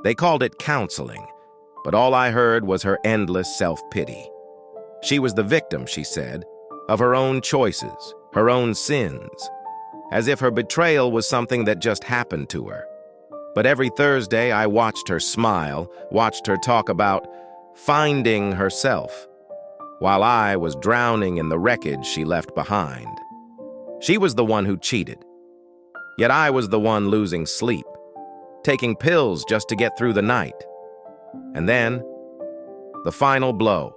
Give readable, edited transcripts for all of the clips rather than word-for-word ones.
They called it counseling, but all I heard was her endless self-pity. She was the victim, she said, of her own choices, her own sins, as if her betrayal was something that just happened to her. But every Thursday, I watched her smile, watched her talk about finding herself, while I was drowning in the wreckage she left behind. She was the one who cheated, yet I was the one losing sleep, taking pills just to get through the night. And then, the final blow.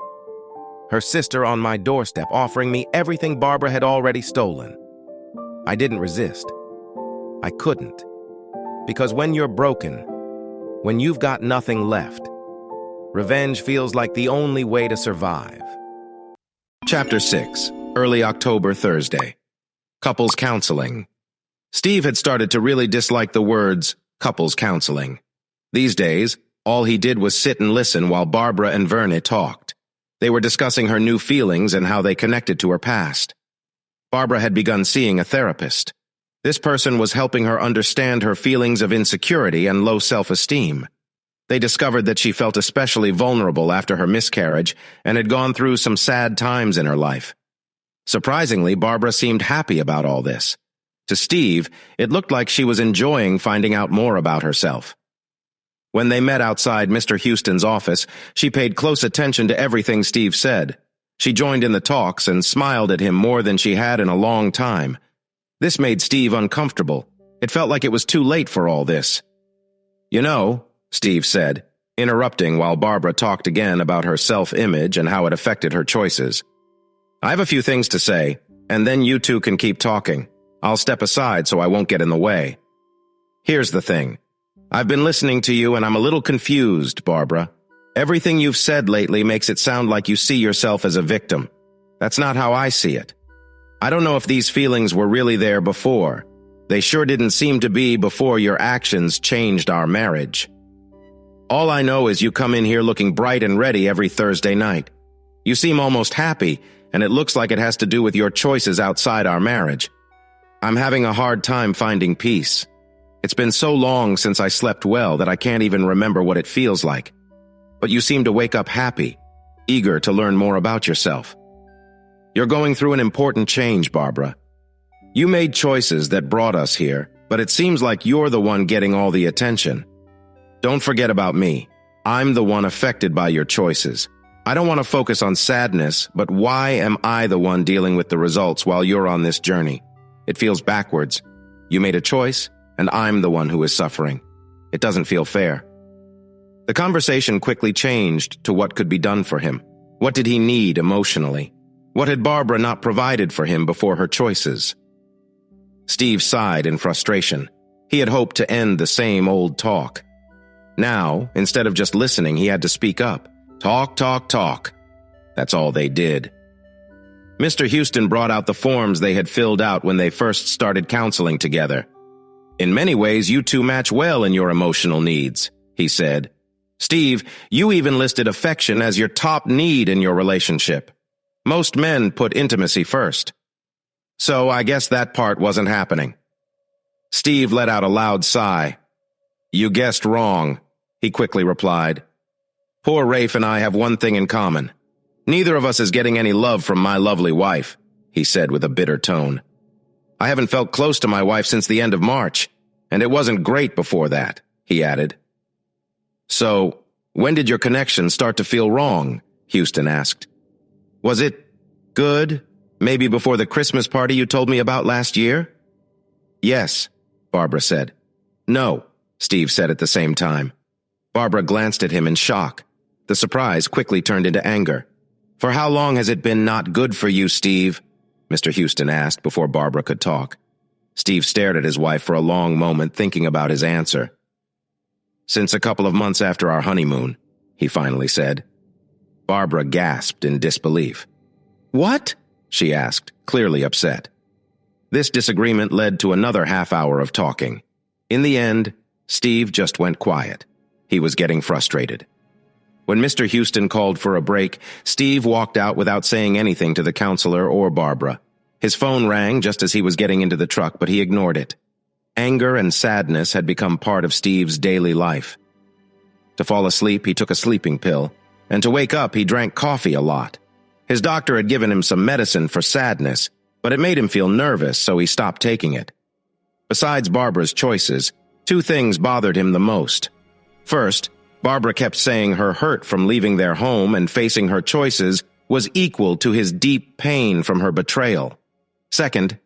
Her sister on my doorstep offering me everything Barbara had already stolen. I didn't resist. I couldn't. Because when you're broken, when you've got nothing left, revenge feels like the only way to survive. Chapter 6, early October, Thursday. Couples counseling. Steve had started to really dislike the words couples counseling. These days, all he did was sit and listen while Barbara and Verne talked. They were discussing her new feelings and how they connected to her past. Barbara had begun seeing a therapist. This person was helping her understand her feelings of insecurity and low self-esteem. They discovered that she felt especially vulnerable after her miscarriage and had gone through some sad times in her life. Surprisingly, Barbara seemed happy about all this. To Steve, it looked like she was enjoying finding out more about herself. When they met outside Mr. Houston's office, she paid close attention to everything Steve said. She joined in the talks and smiled at him more than she had in a long time. This made Steve uncomfortable. It felt like it was too late for all this. "You know," Steve said, interrupting while Barbara talked again about her self-image and how it affected her choices. "I have a few things to say, and then you two can keep talking. I'll step aside so I won't get in the way. Here's the thing. I've been listening to you and I'm a little confused, Barbara. Everything you've said lately makes it sound like you see yourself as a victim. That's not how I see it. I don't know if these feelings were really there before. They sure didn't seem to be before your actions changed our marriage. All I know is you come in here looking bright and ready every Thursday night. You seem almost happy, and it looks like it has to do with your choices outside our marriage. I'm having a hard time finding peace. It's been so long since I slept well that I can't even remember what it feels like. But you seem to wake up happy, eager to learn more about yourself. You're going through an important change, Barbara. You made choices that brought us here, but it seems like you're the one getting all the attention. Don't forget about me. I'm the one affected by your choices. I don't want to focus on sadness, but why am I the one dealing with the results while you're on this journey? It feels backwards. You made a choice, and I'm the one who is suffering. It doesn't feel fair." The conversation quickly changed to what could be done for him. What did he need emotionally? What had Barbara not provided for him before her choices? Steve sighed in frustration. He had hoped to end the same old talk. Now, instead of just listening, he had to speak up. Talk, talk, talk. That's all they did. Mr. Houston brought out the forms they had filled out when they first started counseling together. "In many ways, you two match well in your emotional needs," he said. "Steve, you even listed affection as your top need in your relationship. Most men put intimacy first. So I guess that part wasn't happening." Steve let out a loud sigh. "You guessed wrong," he quickly replied. "Poor Rafe and I have one thing in common. Neither of us is getting any love from my lovely wife," he said with a bitter tone. "I haven't felt close to my wife since the end of March, and it wasn't great before that," he added. "So, when did your connection start to feel wrong?" Houston asked. "Was it good? Maybe before the Christmas party you told me about last year?" "Yes," Barbara said. "No," Steve said at the same time. Barbara glanced at him in shock. The surprise quickly turned into anger. "For how long has it been not good for you, Steve?" Mr. Houston asked before Barbara could talk. Steve stared at his wife for a long moment, thinking about his answer. "Since a couple of months after our honeymoon," he finally said. Barbara gasped in disbelief. "What?" she asked, clearly upset. This disagreement led to another half hour of talking. In the end, Steve just went quiet. He was getting frustrated. When Mr. Houston called for a break, Steve walked out without saying anything to the counselor or Barbara. His phone rang just as he was getting into the truck, but he ignored it. Anger and sadness had become part of Steve's daily life. To fall asleep, he took a sleeping pill, and to wake up, he drank coffee a lot. His doctor had given him some medicine for sadness, but it made him feel nervous, so he stopped taking it. Besides Barbara's choices, two things bothered him the most. First, Barbara kept saying her hurt from leaving their home and facing her choices was equal to his deep pain from her betrayal. Second,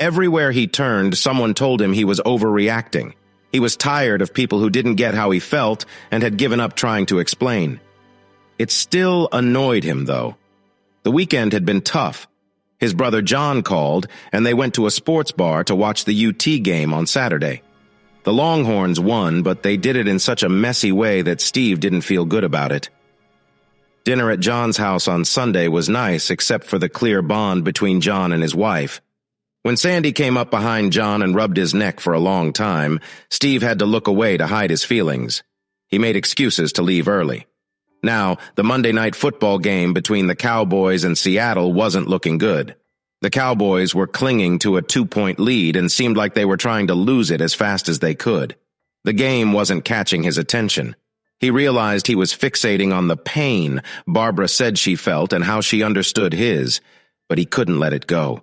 everywhere he turned, someone told him he was overreacting. He was tired of people who didn't get how he felt and had given up trying to explain. It still annoyed him, though. The weekend had been tough. His brother John called, and they went to a sports bar to watch the UT game on Saturday. The Longhorns won, but they did it in such a messy way that Steve didn't feel good about it. Dinner at John's house on Sunday was nice, except for the clear bond between John and his wife. When Sandy came up behind John and rubbed his neck for a long time, Steve had to look away to hide his feelings. He made excuses to leave early. Now, the Monday night football game between the Cowboys and Seattle wasn't looking good. The Cowboys were clinging to a 2-point lead and seemed like they were trying to lose it as fast as they could. The game wasn't catching his attention. He realized he was fixating on the pain Barbara said she felt and how she understood his, but he couldn't let it go.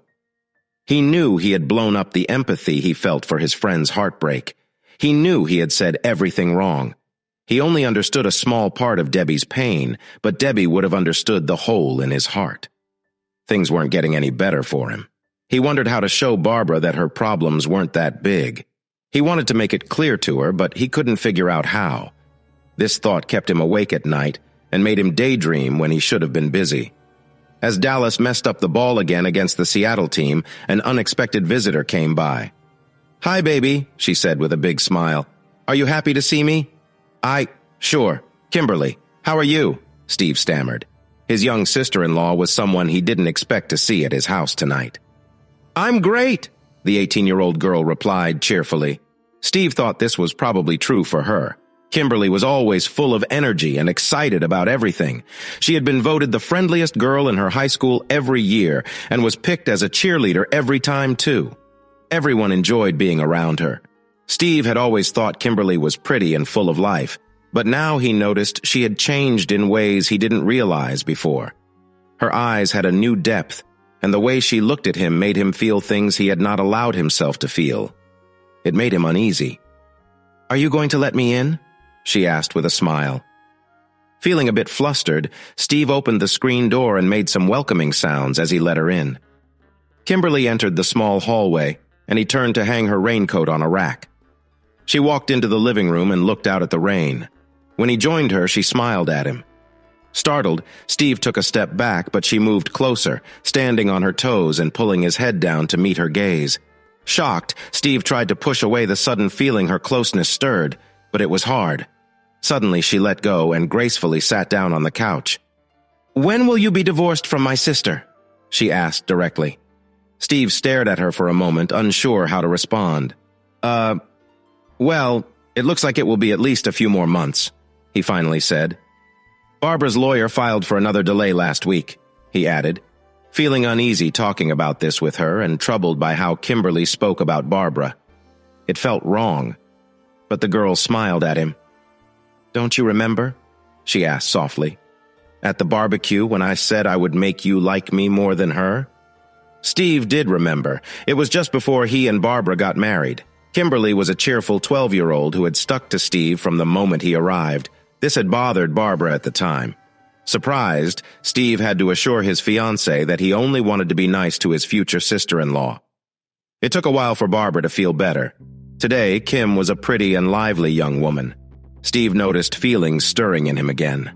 He knew he had blown up the empathy he felt for his friend's heartbreak. He knew he had said everything wrong. He only understood a small part of Debbie's pain, but Debbie would have understood the hole in his heart. Things weren't getting any better for him. He wondered how to show Barbara that her problems weren't that big. He wanted to make it clear to her, but he couldn't figure out how. This thought kept him awake at night and made him daydream when he should have been busy. As Dallas messed up the ball again against the Seattle team, an unexpected visitor came by. "Hi, baby," she said with a big smile. "Are you happy to see me?" Sure. Kimberly, how are you?" Steve stammered. His young sister-in-law was someone he didn't expect to see at his house tonight. "I'm great," the 18-year-old girl replied cheerfully. Steve thought this was probably true for her. Kimberly was always full of energy and excited about everything. She had been voted the friendliest girl in her high school every year and was picked as a cheerleader every time, too. Everyone enjoyed being around her. Steve had always thought Kimberly was pretty and full of life, but now he noticed she had changed in ways he didn't realize before. Her eyes had a new depth, and the way she looked at him made him feel things he had not allowed himself to feel. It made him uneasy. "Are you going to let me in?" she asked with a smile. Feeling a bit flustered, Steve opened the screen door and made some welcoming sounds as he let her in. Kimberly entered the small hallway, and he turned to hang her raincoat on a rack. She walked into the living room and looked out at the rain. When he joined her, she smiled at him. Startled, Steve took a step back, but she moved closer, standing on her toes and pulling his head down to meet her gaze. Shocked, Steve tried to push away the sudden feeling her closeness stirred, but it was hard. Suddenly, she let go and gracefully sat down on the couch. "When will you be divorced from my sister?" she asked directly. Steve stared at her for a moment, unsure how to respond. Well, it looks like it will be at least a few more months," he finally said. "Barbara's lawyer filed for another delay last week," he added, feeling uneasy talking about this with her and troubled by how Kimberly spoke about Barbara. It felt wrong, but the girl smiled at him. "Don't you remember?" she asked softly. "At the barbecue when I said I would make you like me more than her?" Steve did remember. It was just before he and Barbara got married. Kimberly was a cheerful 12-year-old who had stuck to Steve from the moment he arrived. This had bothered Barbara at the time. Surprised, Steve had to assure his fiancée that he only wanted to be nice to his future sister-in-law. It took a while for Barbara to feel better. Today, Kim was a pretty and lively young woman. Steve noticed feelings stirring in him again.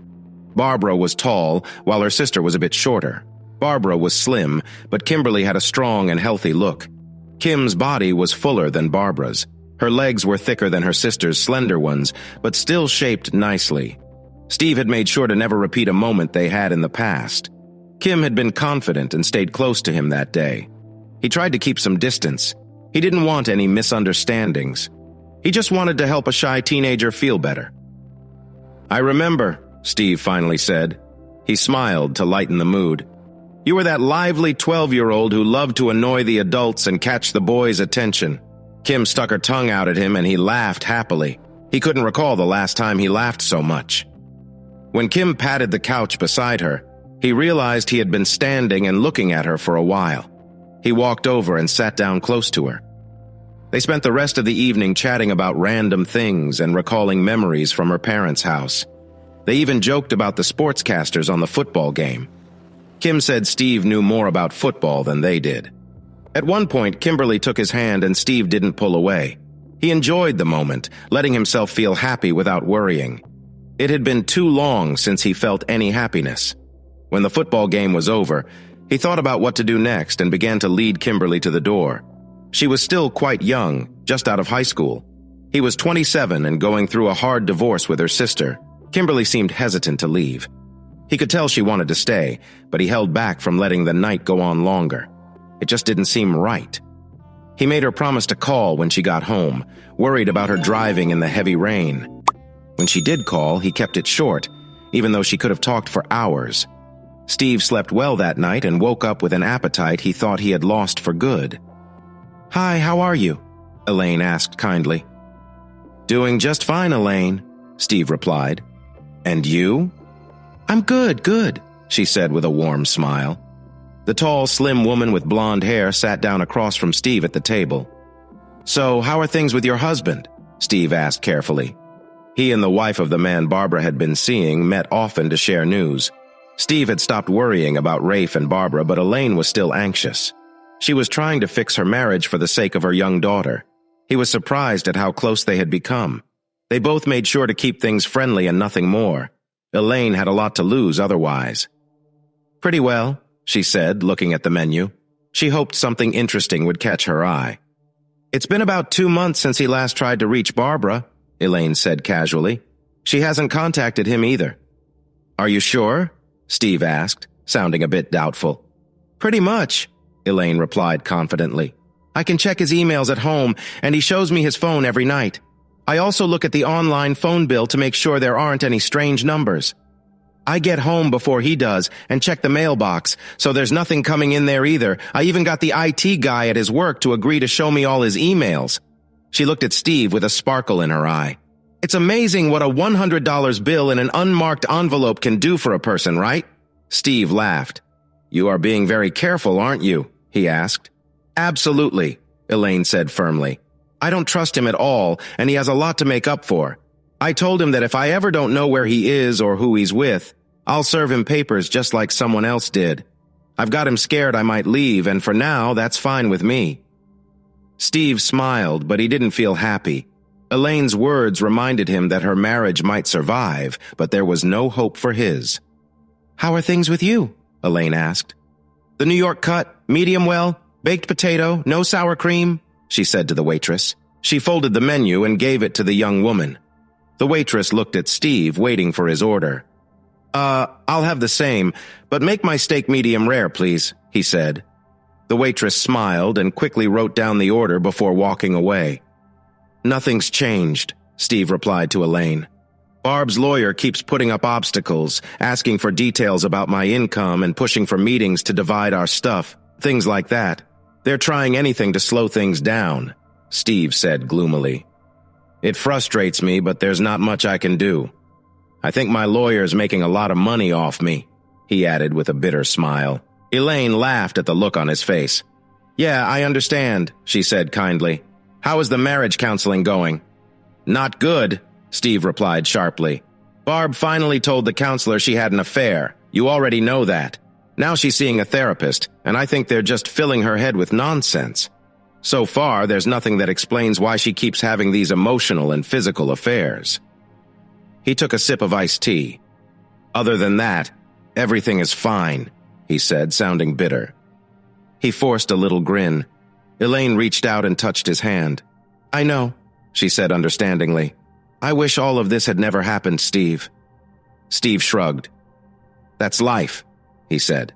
Barbara was tall, while her sister was a bit shorter. Barbara was slim, but Kimberly had a strong and healthy look. Kim's body was fuller than Barbara's. Her legs were thicker than her sister's slender ones, but still shaped nicely. Steve had made sure to never repeat a moment they had in the past. Kim had been confident and stayed close to him that day. He tried to keep some distance. He didn't want any misunderstandings. He just wanted to help a shy teenager feel better. "I remember," Steve finally said. He smiled to lighten the mood. "You were that lively 12-year-old who loved to annoy the adults and catch the boys' attention." Kim stuck her tongue out at him and he laughed happily. He couldn't recall the last time he laughed so much. When Kim patted the couch beside her, he realized he had been standing and looking at her for a while. He walked over and sat down close to her. They spent the rest of the evening chatting about random things and recalling memories from her parents' house. They even joked about the sportscasters on the football game. Kim said Steve knew more about football than they did. At one point, Kimberly took his hand and Steve didn't pull away. He enjoyed the moment, letting himself feel happy without worrying. It had been too long since he felt any happiness. When the football game was over, he thought about what to do next and began to lead Kimberly to the door. She was still quite young, just out of high school. He was 27 and going through a hard divorce with her sister. Kimberly seemed hesitant to leave. He could tell she wanted to stay, but he held back from letting the night go on longer. It just didn't seem right. He made her promise to call when she got home, worried about her driving in the heavy rain. When she did call, he kept it short, even though she could have talked for hours. Steve slept well that night and woke up with an appetite he thought he had lost for good. "Hi, how are you?" Elaine asked kindly. "Doing just fine, Elaine," Steve replied. "And you?" "I'm good," she said with a warm smile. The tall, slim woman with blonde hair sat down across from Steve at the table. "So, how are things with your husband?" Steve asked carefully. He and the wife of the man Barbara had been seeing met often to share news. Steve had stopped worrying about Rafe and Barbara, but Elaine was still anxious. She was trying to fix her marriage for the sake of her young daughter. He was surprised at how close they had become. They both made sure to keep things friendly and nothing more. Elaine had a lot to lose otherwise. "Pretty well," she said, looking at the menu. She hoped something interesting would catch her eye. "It's been about 2 months since he last tried to reach Barbara," Elaine said casually. "She hasn't contacted him either." "Are you sure?" Steve asked, sounding a bit doubtful. "Pretty much," Elaine replied confidently. "I can check his emails at home, and he shows me his phone every night. I also look at the online phone bill to make sure there aren't any strange numbers. I get home before he does and check the mailbox, so there's nothing coming in there either. I even got the IT guy at his work to agree to show me all his emails." She looked at Steve with a sparkle in her eye. "It's amazing what a $100 bill in an unmarked envelope can do for a person, right?" Steve laughed. "You are being very careful, aren't you?" he asked. "Absolutely," Elaine said firmly. "I don't trust him at all, and he has a lot to make up for. I told him that if I ever don't know where he is or who he's with, I'll serve him papers just like someone else did. I've got him scared I might leave, and for now, that's fine with me." Steve smiled, but he didn't feel happy. Elaine's words reminded him that her marriage might survive, but there was no hope for his. "How are things with you?" Elaine asked. "The New York cut, medium well, baked potato, no sour cream," she said to the waitress. She folded the menu and gave it to the young woman. The waitress looked at Steve, waiting for his order. I'll have the same, but make my steak medium rare, please," he said. The waitress smiled and quickly wrote down the order before walking away. "Nothing's changed," Steve replied to Elaine. "Barb's lawyer keeps putting up obstacles, asking for details about my income and pushing for meetings to divide our stuff, things like that. They're trying anything to slow things down," Steve said gloomily. "It frustrates me, but there's not much I can do. I think my lawyer's making a lot of money off me," he added with a bitter smile. Elaine laughed at the look on his face. "Yeah, I understand," she said kindly. "How is the marriage counseling going?" "Not good," Steve replied sharply. "Barb finally told the counselor she had an affair. You already know that. Now she's seeing a therapist, and I think they're just filling her head with nonsense. So far, there's nothing that explains why she keeps having these emotional and physical affairs." He took a sip of iced tea. "Other than that, everything is fine," he said, sounding bitter. He forced a little grin. Elaine reached out and touched his hand. "I know," she said understandingly. "I wish all of this had never happened, Steve." Steve shrugged. "That's life," he said.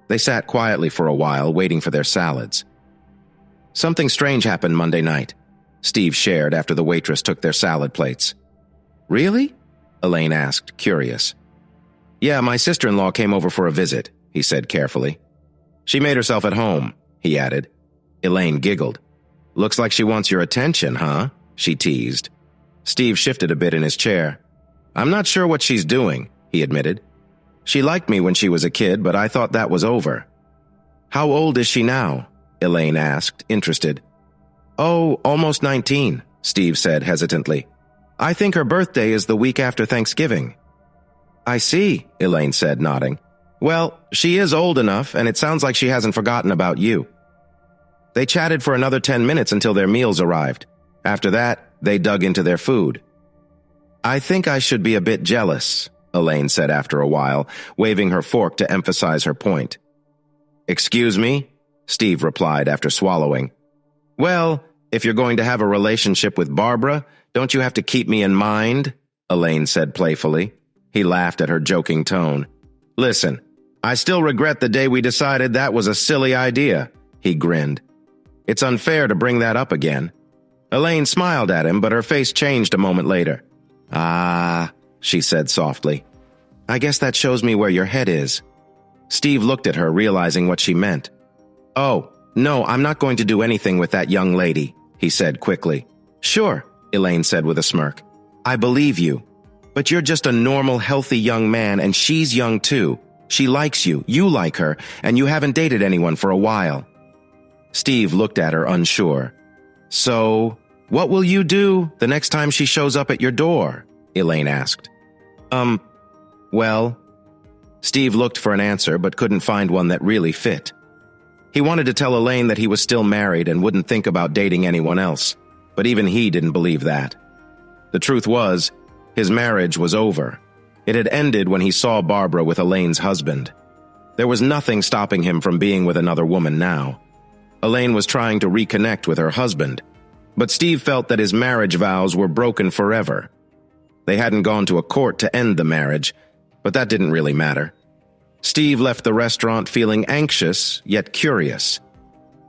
They sat quietly for a while, waiting for their salads. "Something strange happened Monday night," Steve shared after the waitress took their salad plates. "Really?" Elaine asked, curious. "Yeah, my sister-in-law came over for a visit," he said carefully. "She made herself at home," he added. Elaine giggled. "Looks like she wants your attention, huh?" she teased. Steve shifted a bit in his chair. "I'm not sure what she's doing," he admitted. "She liked me when she was a kid, but I thought that was over." "How old is she now?" Elaine asked, interested. "Oh, almost 19, Steve said hesitantly. "I think her birthday is the week after Thanksgiving." "I see," Elaine said, nodding. "Well, she is old enough, and it sounds like she hasn't forgotten about you." They chatted for another 10 minutes until their meals arrived. After that, they dug into their food. "I think I should be a bit jealous," Elaine said after a while, waving her fork to emphasize her point. "Excuse me?" Steve replied after swallowing. "Well, if you're going to have a relationship with Barbara, don't you have to keep me in mind?" Elaine said playfully. He laughed at her joking tone. "Listen, I still regret the day we decided that was a silly idea," he grinned. "It's unfair to bring that up again." Elaine smiled at him, but her face changed a moment later. "Ah," she said softly. "I guess that shows me where your head is." Steve looked at her, realizing what she meant. "Oh, no, I'm not going to do anything with that young lady," he said quickly. "Sure," Elaine said with a smirk. "I believe you. But you're just a normal, healthy young man, and she's young too. She likes you, you like her, and you haven't dated anyone for a while." Steve looked at her unsure. "So, what will you do the next time she shows up at your door?" Elaine asked. Well... Steve looked for an answer but couldn't find one that really fit. He wanted to tell Elaine that he was still married and wouldn't think about dating anyone else, but even he didn't believe that. The truth was, his marriage was over. It had ended when he saw Barbara with Elaine's husband. There was nothing stopping him from being with another woman now. Elaine was trying to reconnect with her husband, but Steve felt that his marriage vows were broken forever. They hadn't gone to a court to end the marriage, but that didn't really matter. Steve left the restaurant feeling anxious, yet curious.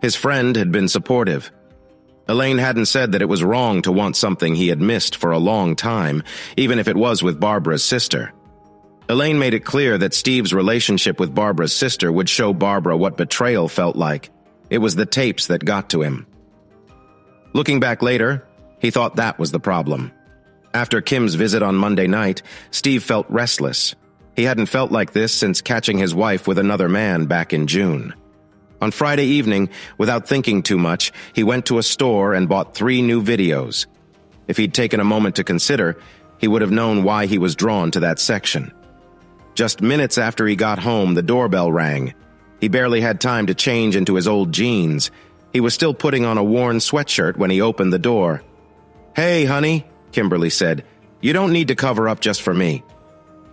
His friend had been supportive. Elaine hadn't said that it was wrong to want something he had missed for a long time, even if it was with Barbara's sister. Elaine made it clear that Steve's relationship with Barbara's sister would show Barbara what betrayal felt like. It was the tapes that got to him. Looking back later, he thought that was the problem. After Kim's visit on Monday night, Steve felt restless. He hadn't felt like this since catching his wife with another man back in June. On Friday evening, without thinking too much, he went to a store and bought 3 new videos. If he'd taken a moment to consider, he would have known why he was drawn to that section. Just minutes after he got home, the doorbell rang. He barely had time to change into his old jeans. He was still putting on a worn sweatshirt when he opened the door. "Hey, honey," Kimberly said. "You don't need to cover up just for me."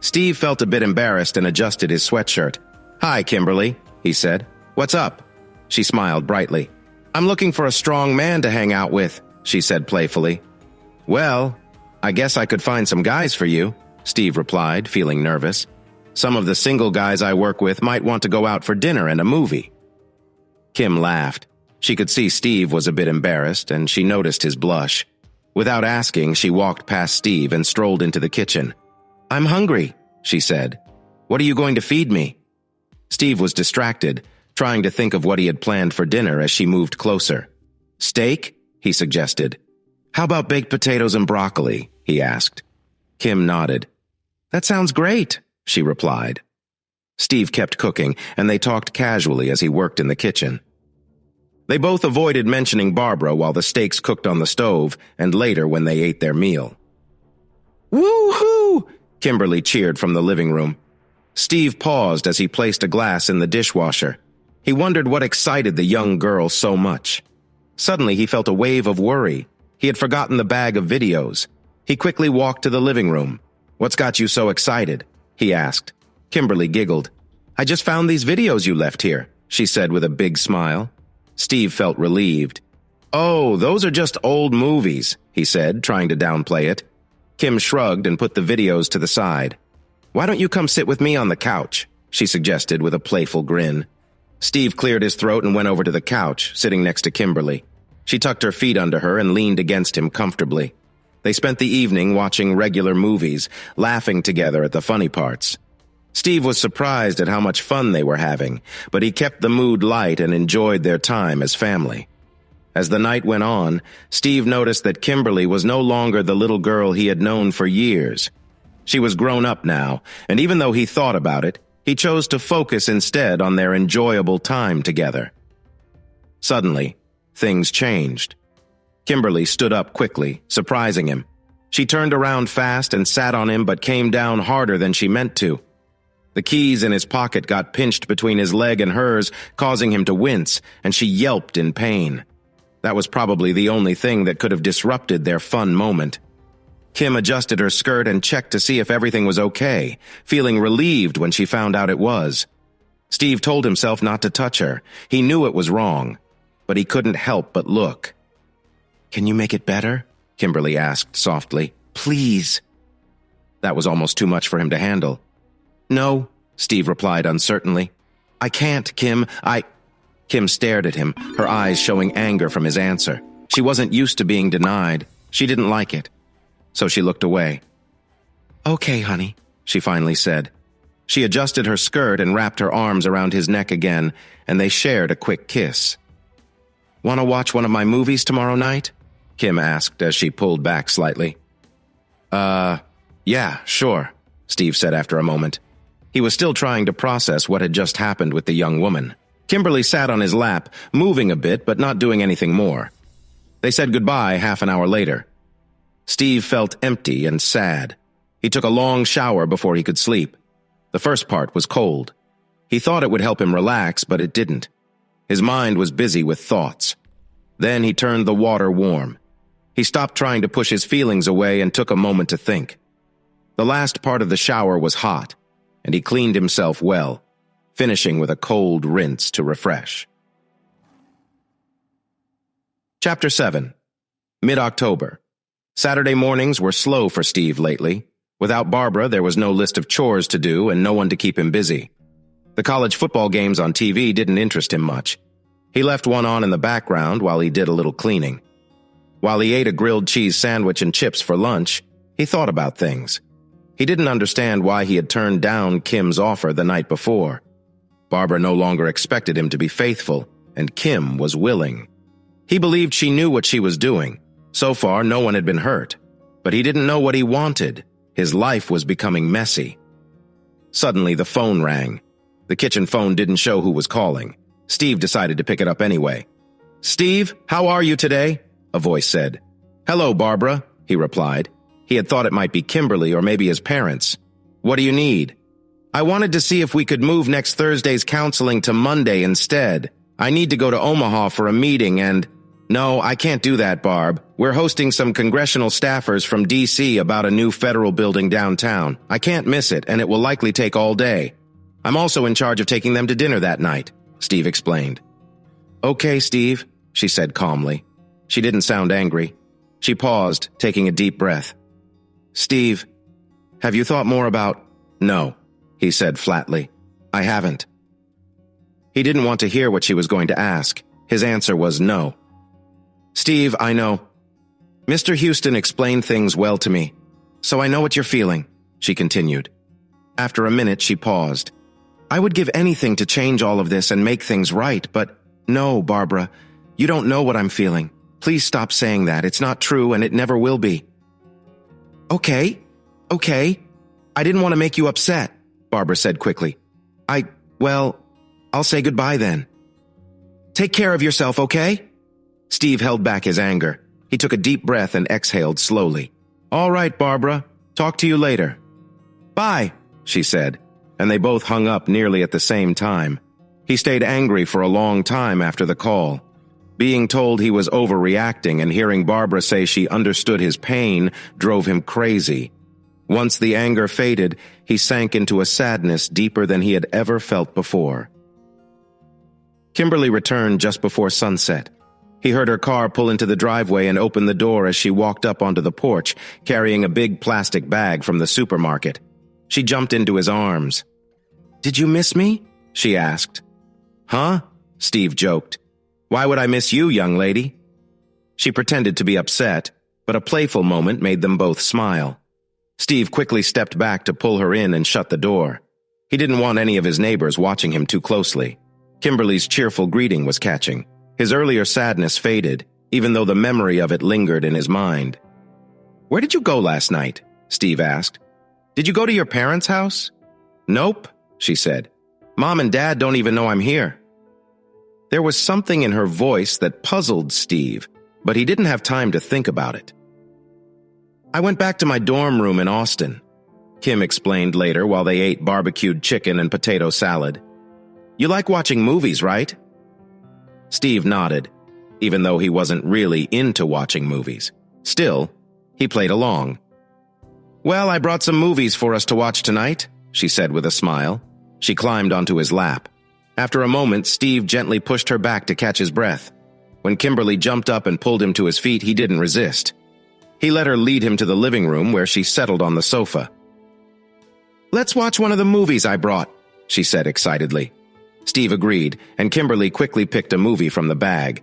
Steve felt a bit embarrassed and adjusted his sweatshirt. "Hi, Kimberly," he said. "What's up?" She smiled brightly. "I'm looking for a strong man to hang out with," she said playfully. "Well, I guess I could find some guys for you," Steve replied, feeling nervous. "Some of the single guys I work with might want to go out for dinner and a movie." Kim laughed. She could see Steve was a bit embarrassed, and she noticed his blush. Without asking, she walked past Steve and strolled into the kitchen. "I'm hungry," she said. "What are you going to feed me?" Steve was distracted, trying to think of what he had planned for dinner as she moved closer. "Steak?" he suggested. "How about baked potatoes and broccoli?" he asked. Kim nodded. "That sounds great," she replied. Steve kept cooking, and they talked casually as he worked in the kitchen. They both avoided mentioning Barbara while the steaks cooked on the stove and later when they ate their meal. "Woo-hoo!" Kimberly cheered from the living room. Steve paused as he placed a glass in the dishwasher. He wondered what excited the young girl so much. Suddenly he felt a wave of worry. He had forgotten the bag of videos. He quickly walked to the living room. "What's got you so excited?" he asked. Kimberly giggled. "I just found these videos you left here," she said with a big smile. Steve felt relieved. "Oh, those are just old movies," he said, trying to downplay it. Kim shrugged and put the videos to the side. "Why don't you come sit with me on the couch?" she suggested with a playful grin. Steve cleared his throat and went over to the couch, sitting next to Kimberly. She tucked her feet under her and leaned against him comfortably. They spent the evening watching regular movies, laughing together at the funny parts. Steve was surprised at how much fun they were having, but he kept the mood light and enjoyed their time as family. As the night went on, Steve noticed that Kimberly was no longer the little girl he had known for years. She was grown up now, and even though he thought about it, he chose to focus instead on their enjoyable time together. Suddenly, things changed. Kimberly stood up quickly, surprising him. She turned around fast and sat on him but came down harder than she meant to. The keys in his pocket got pinched between his leg and hers, causing him to wince, and she yelped in pain. That was probably the only thing that could have disrupted their fun moment. Kim adjusted her skirt and checked to see if everything was okay, feeling relieved when she found out it was. Steve told himself not to touch her. He knew it was wrong, but he couldn't help but look. "Can you make it better?" Kimberly asked softly. "Please." That was almost too much for him to handle. "No," Steve replied uncertainly. "I can't, Kim. Kim stared at him, her eyes showing anger from his answer. She wasn't used to being denied. She didn't like it. So she looked away. "Okay, honey," she finally said. She adjusted her skirt and wrapped her arms around his neck again, and they shared a quick kiss. "Want to watch one of my movies tomorrow night?" Kim asked as she pulled back slightly. Yeah, sure," Steve said after a moment. He was still trying to process what had just happened with the young woman. Kimberly sat on his lap, moving a bit but not doing anything more. They said goodbye half an hour later. Steve felt empty and sad. He took a long shower before he could sleep. The first part was cold. He thought it would help him relax, but it didn't. His mind was busy with thoughts. Then he turned the water warm. He stopped trying to push his feelings away and took a moment to think. The last part of the shower was hot, and he cleaned himself well, finishing with a cold rinse to refresh. Chapter 7. Mid-October. Saturday mornings were slow for Steve lately. Without Barbara, there was no list of chores to do and no one to keep him busy. The college football games on TV didn't interest him much. He left one on in the background while he did a little cleaning. While he ate a grilled cheese sandwich and chips for lunch, he thought about things. He didn't understand why he had turned down Kim's offer the night before. Barbara no longer expected him to be faithful, and Kim was willing. He believed she knew what she was doing. So far, no one had been hurt. But he didn't know what he wanted. His life was becoming messy. Suddenly, the phone rang. The kitchen phone didn't show who was calling. Steve decided to pick it up anyway. "Steve, how are you today?" a voice said. "Hello, Barbara," he replied. He had thought it might be Kimberly or maybe his parents. "What do you need?" "I wanted to see if we could move next Thursday's counseling to Monday instead. I need to go to Omaha for a meeting and—" "No, I can't do that, Barb. We're hosting some congressional staffers from D.C. about a new federal building downtown. I can't miss it, and it will likely take all day. I'm also in charge of taking them to dinner that night," Steve explained. "Okay, Steve," she said calmly. She didn't sound angry. She paused, taking a deep breath. "Steve, have you thought more about—" "No," he said flatly. "I haven't." He didn't want to hear what she was going to ask. His answer was no. "Steve, I know. Mr. Houston explained things well to me, so I know what you're feeling," she continued. After a minute, she paused. "I would give anything to change all of this and make things right, but no, Barbara, you don't know what I'm feeling. Please stop saying that. It's not true and it never will be." Okay. I didn't want to make you upset," Barbara said quickly. I'll say goodbye then. Take care of yourself, okay?" Steve held back his anger. He took a deep breath and exhaled slowly. "All right, Barbara. Talk to you later." "Bye," she said, and they both hung up nearly at the same time. He stayed angry for a long time after the call. Being told he was overreacting and hearing Barbara say she understood his pain drove him crazy. Once the anger faded, he sank into a sadness deeper than he had ever felt before. Kimberly returned just before sunset. He heard her car pull into the driveway and open the door as she walked up onto the porch, carrying a big plastic bag from the supermarket. She jumped into his arms. "Did you miss me?" she asked. "Huh?" Steve joked. "Why would I miss you, young lady?" She pretended to be upset, but a playful moment made them both smile. Steve quickly stepped back to pull her in and shut the door. He didn't want any of his neighbors watching him too closely. Kimberly's cheerful greeting was catching. His earlier sadness faded, even though the memory of it lingered in his mind. "Where did you go last night?" Steve asked. "Did you go to your parents' house?" "Nope," she said. "Mom and Dad don't even know I'm here." There was something in her voice that puzzled Steve, but he didn't have time to think about it. "I went back to my dorm room in Austin," Kim explained later while they ate barbecued chicken and potato salad. "You like watching movies, right?" Steve nodded, even though he wasn't really into watching movies. Still, he played along. "Well, I brought some movies for us to watch tonight," she said with a smile. She climbed onto his lap. After a moment, Steve gently pushed her back to catch his breath. When Kimberly jumped up and pulled him to his feet, he didn't resist. He let her lead him to the living room where she settled on the sofa. "Let's watch one of the movies I brought," she said excitedly. Steve agreed, and Kimberly quickly picked a movie from the bag.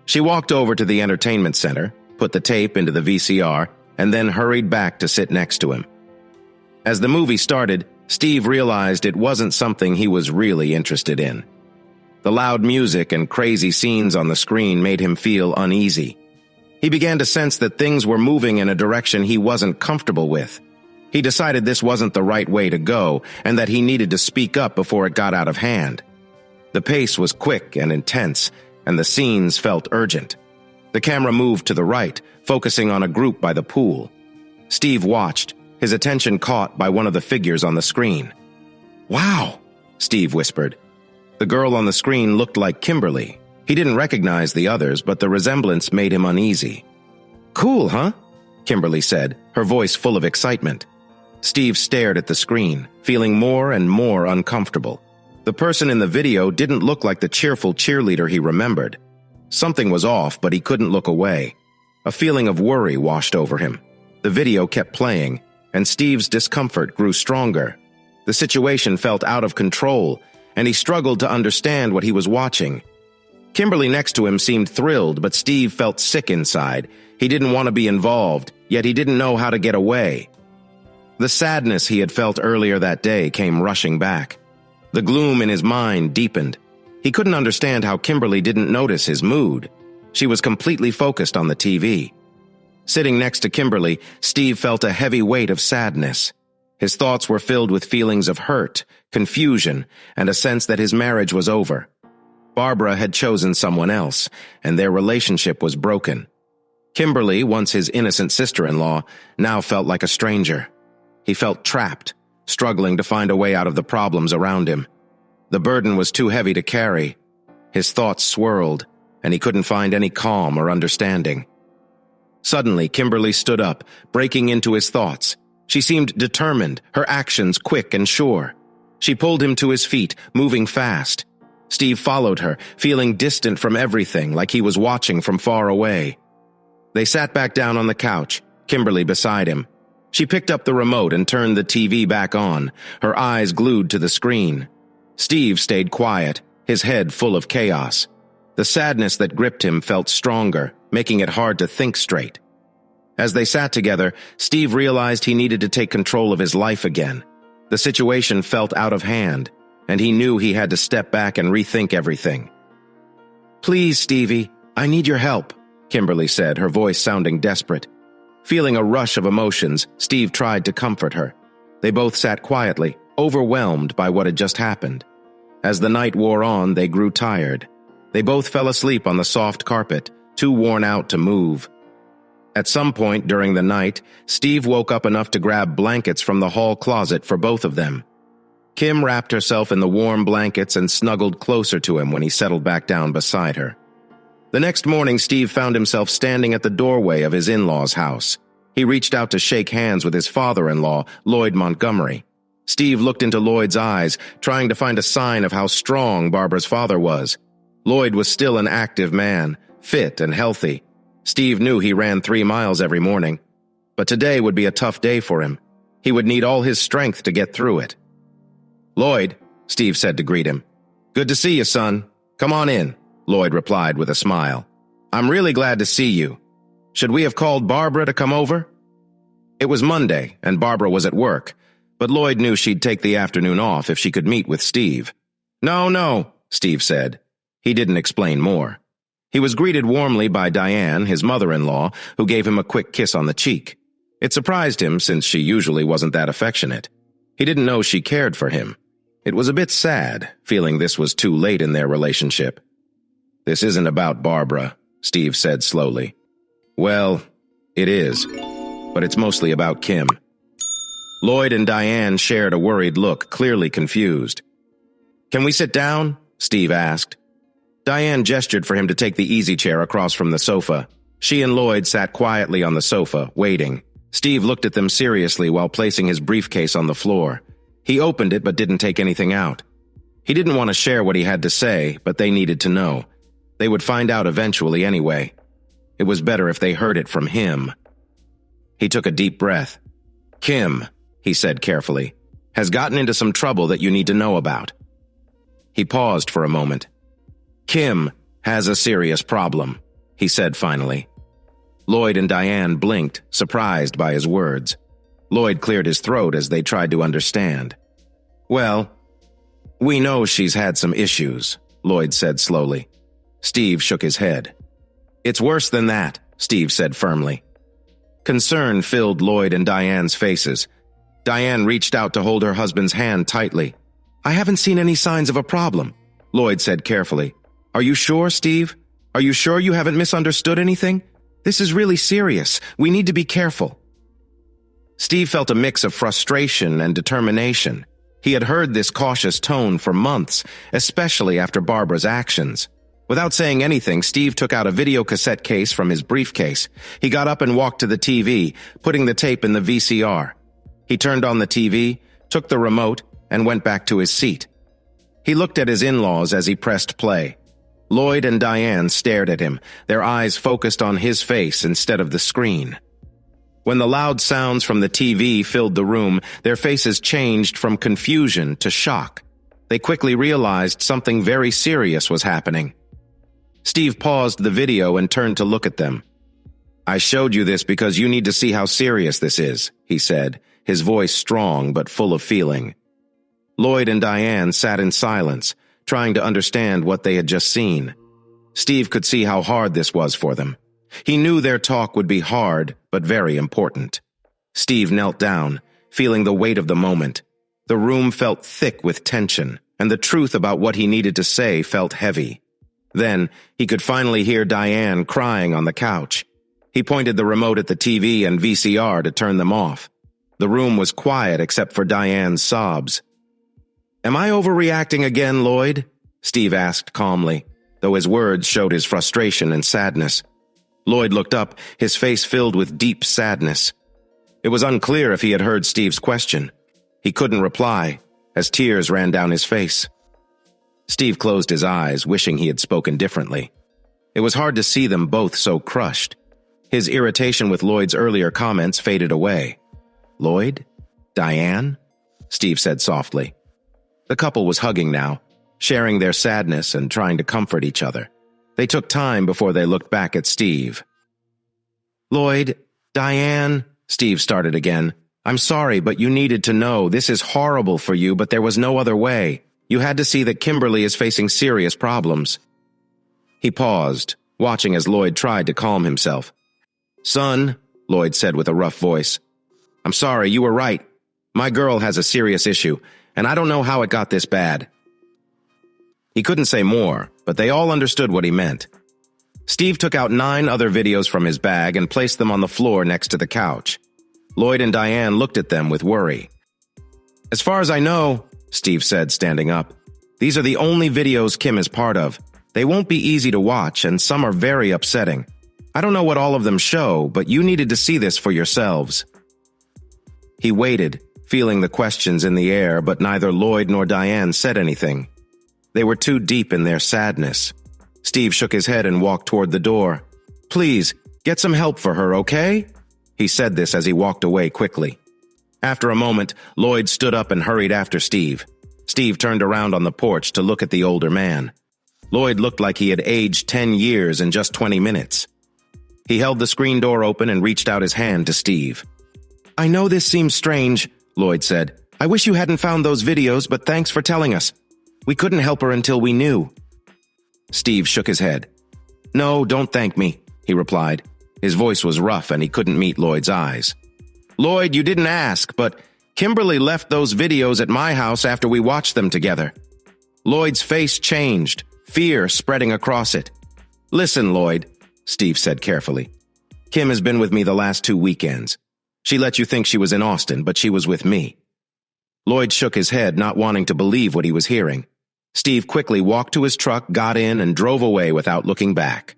She walked over to the entertainment center, put the tape into the VCR, and then hurried back to sit next to him. As the movie started, Steve realized it wasn't something he was really interested in. The loud music and crazy scenes on the screen made him feel uneasy. He began to sense that things were moving in a direction he wasn't comfortable with. He decided this wasn't the right way to go, and that he needed to speak up before it got out of hand. The pace was quick and intense, and the scenes felt urgent. The camera moved to the right, focusing on a group by the pool. Steve watched, his attention caught by one of the figures on the screen. "Wow," Steve whispered. The girl on the screen looked like Kimberly. He didn't recognize the others, but the resemblance made him uneasy. "Cool, huh?" Kimberly said, her voice full of excitement. Steve stared at the screen, feeling more and more uncomfortable. The person in the video didn't look like the cheerful cheerleader he remembered. Something was off, but he couldn't look away. A feeling of worry washed over him. The video kept playing, and Steve's discomfort grew stronger. The situation felt out of control, and he struggled to understand what he was watching. Kimberly next to him seemed thrilled, but Steve felt sick inside. He didn't want to be involved, yet he didn't know how to get away. The sadness he had felt earlier that day came rushing back. The gloom in his mind deepened. He couldn't understand how Kimberly didn't notice his mood. She was completely focused on the TV. Sitting next to Kimberly, Steve felt a heavy weight of sadness. His thoughts were filled with feelings of hurt, confusion, and a sense that his marriage was over. Barbara had chosen someone else, and their relationship was broken. Kimberly, once his innocent sister-in-law, now felt like a stranger. He felt trapped, struggling to find a way out of the problems around him. The burden was too heavy to carry. His thoughts swirled, and he couldn't find any calm or understanding. Suddenly, Kimberly stood up, breaking into his thoughts. She seemed determined, her actions quick and sure. She pulled him to his feet, moving fast. Steve followed her, feeling distant from everything, like he was watching from far away. They sat back down on the couch, Kimberly beside him. She picked up the remote and turned the TV back on, her eyes glued to the screen. Steve stayed quiet, his head full of chaos. The sadness that gripped him felt stronger, making it hard to think straight. As they sat together, Steve realized he needed to take control of his life again. The situation felt out of hand, and he knew he had to step back and rethink everything. "Please, Stevie, I need your help," Kimberly said, her voice sounding desperate. Feeling a rush of emotions, Steve tried to comfort her. They both sat quietly, overwhelmed by what had just happened. As the night wore on, they grew tired. They both fell asleep on the soft carpet, too worn out to move. At some point during the night, Steve woke up enough to grab blankets from the hall closet for both of them. Kim wrapped herself in the warm blankets and snuggled closer to him when he settled back down beside her. The next morning, Steve found himself standing at the doorway of his in-laws' house. He reached out to shake hands with his father-in-law, Lloyd Montgomery. Steve looked into Lloyd's eyes, trying to find a sign of how strong Barbara's father was. Lloyd was still an active man, fit and healthy. Steve knew he ran 3 miles every morning. But today would be a tough day for him. He would need all his strength to get through it. "Lloyd," Steve said to greet him. "Good to see you, son. Come on in," Lloyd replied with a smile. "I'm really glad to see you. Should we have called Barbara to come over?" It was Monday, and Barbara was at work, but Lloyd knew she'd take the afternoon off if she could meet with Steve. No, Steve said. He didn't explain more. He was greeted warmly by Diane, his mother-in-law, who gave him a quick kiss on the cheek. It surprised him since she usually wasn't that affectionate. He didn't know she cared for him. It was a bit sad, feeling this was too late in their relationship. "This isn't about Barbara," Steve said slowly. "Well, it is, but it's mostly about Kim." Lloyd and Diane shared a worried look, clearly confused. "Can we sit down?" Steve asked. Diane gestured for him to take the easy chair across from the sofa. She and Lloyd sat quietly on the sofa, waiting. Steve looked at them seriously while placing his briefcase on the floor. He opened it but didn't take anything out. He didn't want to share what he had to say, but they needed to know. They would find out eventually anyway. It was better if they heard it from him. He took a deep breath. "Kim," he said carefully, "has gotten into some trouble that you need to know about." He paused for a moment. "Kim has a serious problem," he said finally. Lloyd and Diane blinked, surprised by his words. Lloyd cleared his throat as they tried to understand. "Well, we know she's had some issues," Lloyd said slowly. Steve shook his head. "It's worse than that," Steve said firmly. Concern filled Lloyd and Diane's faces. Diane reached out to hold her husband's hand tightly. "I haven't seen any signs of a problem," Lloyd said carefully. "Are you sure, Steve? Are you sure you haven't misunderstood anything? This is really serious. We need to be careful." Steve felt a mix of frustration and determination. He had heard this cautious tone for months, especially after Barbara's actions. Without saying anything, Steve took out a video cassette case from his briefcase. He got up and walked to the TV, putting the tape in the VCR. He turned on the TV, took the remote, and went back to his seat. He looked at his in-laws as he pressed play. Lloyd and Diane stared at him, their eyes focused on his face instead of the screen. When the loud sounds from the TV filled the room, their faces changed from confusion to shock. They quickly realized something very serious was happening. Steve paused the video and turned to look at them. "I showed you this because you need to see how serious this is," he said, his voice strong but full of feeling. Lloyd and Diane sat in silence, trying to understand what they had just seen. Steve could see how hard this was for them. He knew their talk would be hard, but very important. Steve knelt down, feeling the weight of the moment. The room felt thick with tension, and the truth about what he needed to say felt heavy. Then, he could finally hear Diane crying on the couch. He pointed the remote at the TV and VCR to turn them off. The room was quiet except for Diane's sobs. "Am I overreacting again, Lloyd?" Steve asked calmly, though his words showed his frustration and sadness. Lloyd looked up, his face filled with deep sadness. It was unclear if he had heard Steve's question. He couldn't reply, as tears ran down his face. Steve closed his eyes, wishing he had spoken differently. It was hard to see them both so crushed. His irritation with Lloyd's earlier comments faded away. "Lloyd? Diane?" Steve said softly. The couple was hugging now, sharing their sadness and trying to comfort each other. They took time before they looked back at Steve. "Lloyd, Diane," Steve started again. "I'm sorry, but you needed to know this is horrible for you, but there was no other way. You had to see that Kimberly is facing serious problems." He paused, watching as Lloyd tried to calm himself. "Son," Lloyd said with a rough voice, "I'm sorry, you were right. My girl has a serious issue, and I don't know how it got this bad." He couldn't say more, but they all understood what he meant. Steve took out 9 other videos from his bag and placed them on the floor next to the couch. Lloyd and Diane looked at them with worry. "As far as I know," Steve said, standing up, "these are the only videos Kim is part of. They won't be easy to watch, and some are very upsetting. I don't know what all of them show, but you needed to see this for yourselves." He waited, feeling the questions in the air, but neither Lloyd nor Diane said anything. They were too deep in their sadness. Steve shook his head and walked toward the door. "Please, get some help for her, okay?" He said this as he walked away quickly. After a moment, Lloyd stood up and hurried after Steve. Steve turned around on the porch to look at the older man. Lloyd looked like he had aged 10 years in just 20 minutes. He held the screen door open and reached out his hand to Steve. "I know this seems strange," Lloyd said. "I wish you hadn't found those videos, but thanks for telling us. We couldn't help her until we knew." Steve shook his head. "No, don't thank me," he replied. His voice was rough and he couldn't meet Lloyd's eyes. "Lloyd, you didn't ask, but Kimberly left those videos at my house after we watched them together." Lloyd's face changed, fear spreading across it. "Listen, Lloyd," Steve said carefully. "Kim has been with me the last 2 weekends. She let you think she was in Austin, but she was with me." Lloyd shook his head, not wanting to believe what he was hearing. Steve quickly walked to his truck, got in, and drove away without looking back.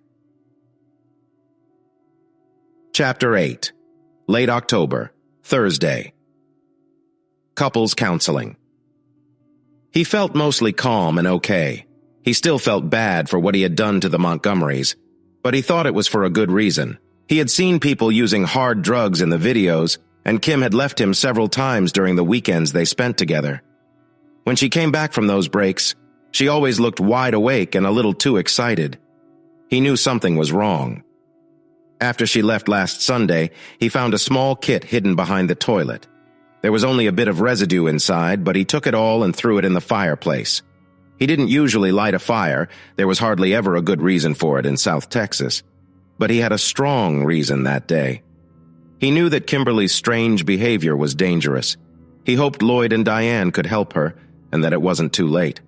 Chapter 8. Late October, Thursday. Couples Counseling. He felt mostly calm and okay. He still felt bad for what he had done to the Montgomerys, but he thought it was for a good reason. He had seen people using hard drugs in the videos, and Kim had left him several times during the weekends they spent together. When she came back from those breaks, she always looked wide awake and a little too excited. He knew something was wrong. After she left last Sunday, he found a small kit hidden behind the toilet. There was only a bit of residue inside, but he took it all and threw it in the fireplace. He didn't usually light a fire. There was hardly ever a good reason for it in South Texas. But he had a strong reason that day. He knew that Kimberly's strange behavior was dangerous. He hoped Lloyd and Diane could help her, and that it wasn't too late.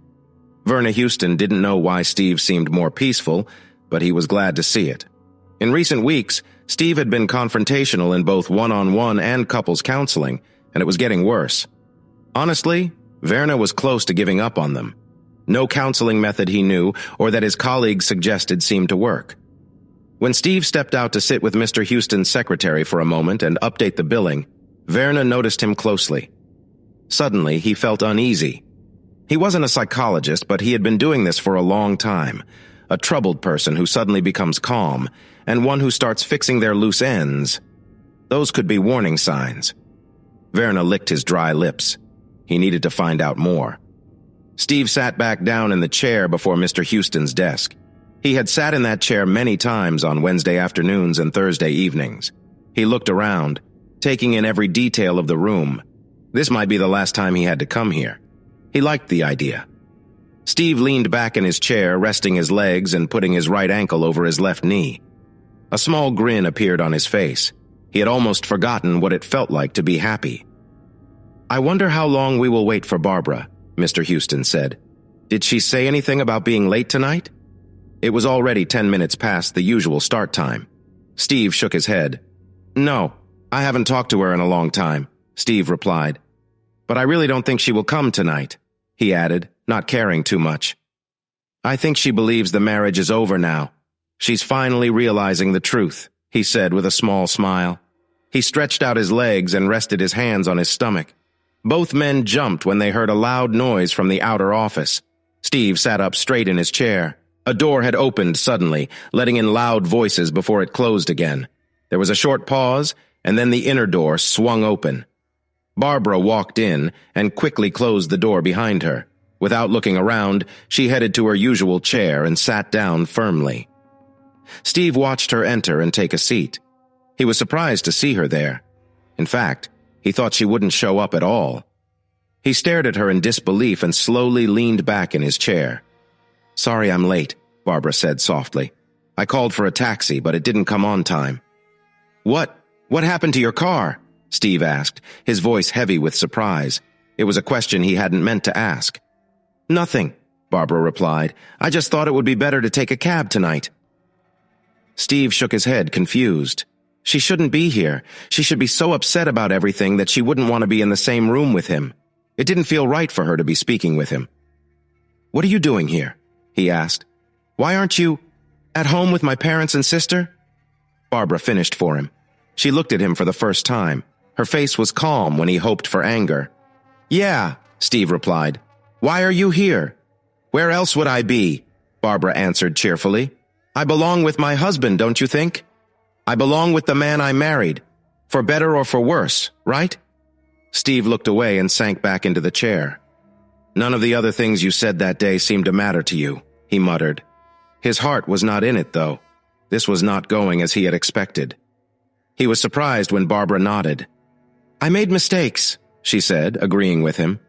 Verna Houston didn't know why Steve seemed more peaceful, but he was glad to see it. In recent weeks, Steve had been confrontational in both one-on-one and couples counseling, and it was getting worse. Honestly, Verna was close to giving up on them. No counseling method he knew or that his colleagues suggested seemed to work. When Steve stepped out to sit with Mr. Houston's secretary for a moment and update the billing, Verna noticed him closely. Suddenly, he felt uneasy. He wasn't a psychologist, but he had been doing this for a long time. A troubled person who suddenly becomes calm, and one who starts fixing their loose ends. Those could be warning signs. Verna licked his dry lips. He needed to find out more. Steve sat back down in the chair before Mr. Houston's desk. He had sat in that chair many times on Wednesday afternoons and Thursday evenings. He looked around, taking in every detail of the room. This might be the last time he had to come here. He liked the idea. Steve leaned back in his chair, resting his legs and putting his right ankle over his left knee. A small grin appeared on his face. He had almost forgotten what it felt like to be happy. "I wonder how long we will wait for Barbara," Mr. Houston said. "Did she say anything about being late tonight?" It was already 10 minutes past the usual start time. Steve shook his head. "No, I haven't talked to her in a long time," Steve replied. "But I really don't think she will come tonight," he added, not caring too much. "I think she believes the marriage is over now. She's finally realizing the truth," he said with a small smile. He stretched out his legs and rested his hands on his stomach. Both men jumped when they heard a loud noise from the outer office. Steve sat up straight in his chair. A door had opened suddenly, letting in loud voices before it closed again. There was a short pause, and then the inner door swung open. Barbara walked in and quickly closed the door behind her. Without looking around, she headed to her usual chair and sat down firmly. Steve watched her enter and take a seat. He was surprised to see her there. In fact, he thought she wouldn't show up at all. He stared at her in disbelief and slowly leaned back in his chair. "Sorry I'm late," Barbara said softly. "I called for a taxi, but it didn't come on time." What happened to your car?" Steve asked, his voice heavy with surprise. It was a question he hadn't meant to ask. "Nothing," Barbara replied. "I just thought it would be better to take a cab tonight." Steve shook his head, confused. She shouldn't be here. She should be so upset about everything that she wouldn't want to be in the same room with him. It didn't feel right for her to be speaking with him. "What are you doing here?" he asked. "Why aren't you at home with my parents and sister?" Barbara finished for him. She looked at him for the first time. Her face was calm when he hoped for anger. "Yeah," Steve replied. "Why are you here?" "Where else would I be?" Barbara answered cheerfully. "I belong with my husband, don't you think? I belong with the man I married. For better or for worse, right?" Steve looked away and sank back into the chair. "None of the other things you said that day seemed to matter to you," he muttered. His heart was not in it, though. This was not going as he had expected. He was surprised when Barbara nodded. "I made mistakes," she said, agreeing with him.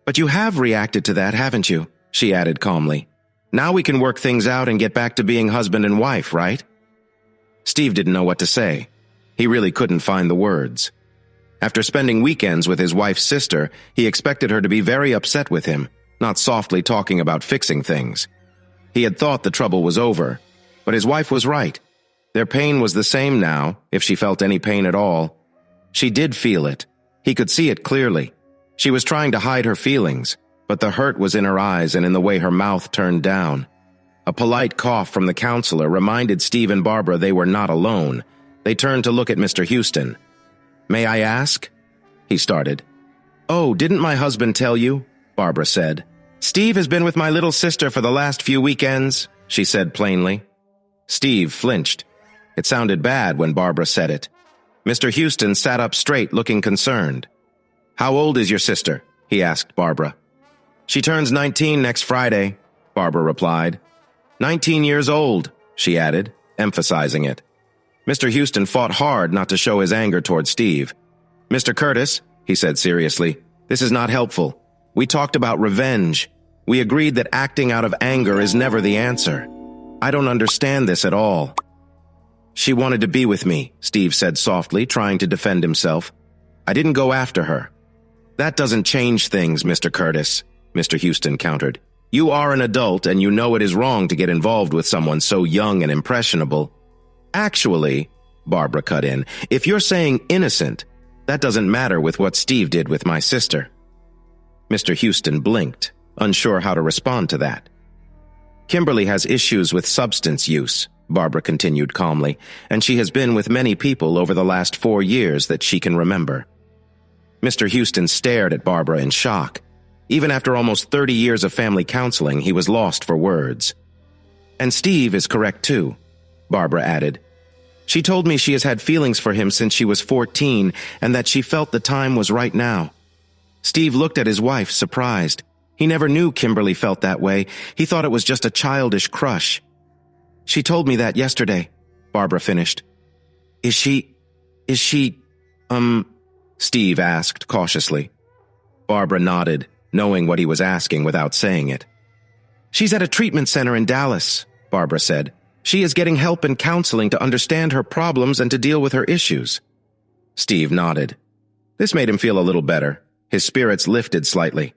"But you have reacted to that, haven't you?" she added calmly. Now we can work things out and get back to being husband and wife, right? Steve didn't know what to say. He really couldn't find the words. After spending weekends with his wife's sister, he expected her to be very upset with him, not softly talking about fixing things. He had thought the trouble was over, but his wife was right. Their pain was the same now, if she felt any pain at all. She did feel it. He could see it clearly. She was trying to hide her feelings, but the hurt was in her eyes and in the way her mouth turned down. A polite cough from the counselor reminded Steve and Barbara they were not alone. They turned to look at Mr. Houston. "May I ask?" he started. "Oh, didn't my husband tell you?" Barbara said. "Steve has been with my little sister for the last few weekends," she said plainly. Steve flinched. It sounded bad when Barbara said it. Mr. Houston sat up straight, looking concerned. "How old is your sister?" he asked Barbara. "She turns 19 next Friday," Barbara replied. 19 years old, she added, emphasizing it. Mr. Houston fought hard not to show his anger toward Steve. "Mr. Curtis," he said seriously, "this is not helpful. We talked about revenge. We agreed that acting out of anger is never the answer. I don't understand this at all." "She wanted to be with me," Steve said softly, trying to defend himself. "I didn't go after her." "That doesn't change things, Mr. Curtis," Mr. Houston countered. "You are an adult and you know it is wrong to get involved with someone so young and impressionable." "Actually," Barbara cut in, "if you're saying innocent, that doesn't matter with what Steve did with my sister." Mr. Houston blinked, unsure how to respond to that. "Kimberly has issues with substance use," Barbara continued calmly, "and she has been with many people over the last 4 years that she can remember." Mr. Houston stared at Barbara in shock. Even after almost 30 years of family counseling, he was lost for words. "And Steve is correct too," Barbara added. "She told me she has had feelings for him since she was 14 and that she felt the time was right now." Steve looked at his wife, surprised. He never knew Kimberly felt that way. He thought it was just a childish crush. "She told me that yesterday," Barbara finished. Is she, Steve asked cautiously. Barbara nodded, knowing what he was asking without saying it. "She's at a treatment center in Dallas," Barbara said. "She is getting help and counseling to understand her problems and to deal with her issues." Steve nodded. This made him feel a little better. His spirits lifted slightly.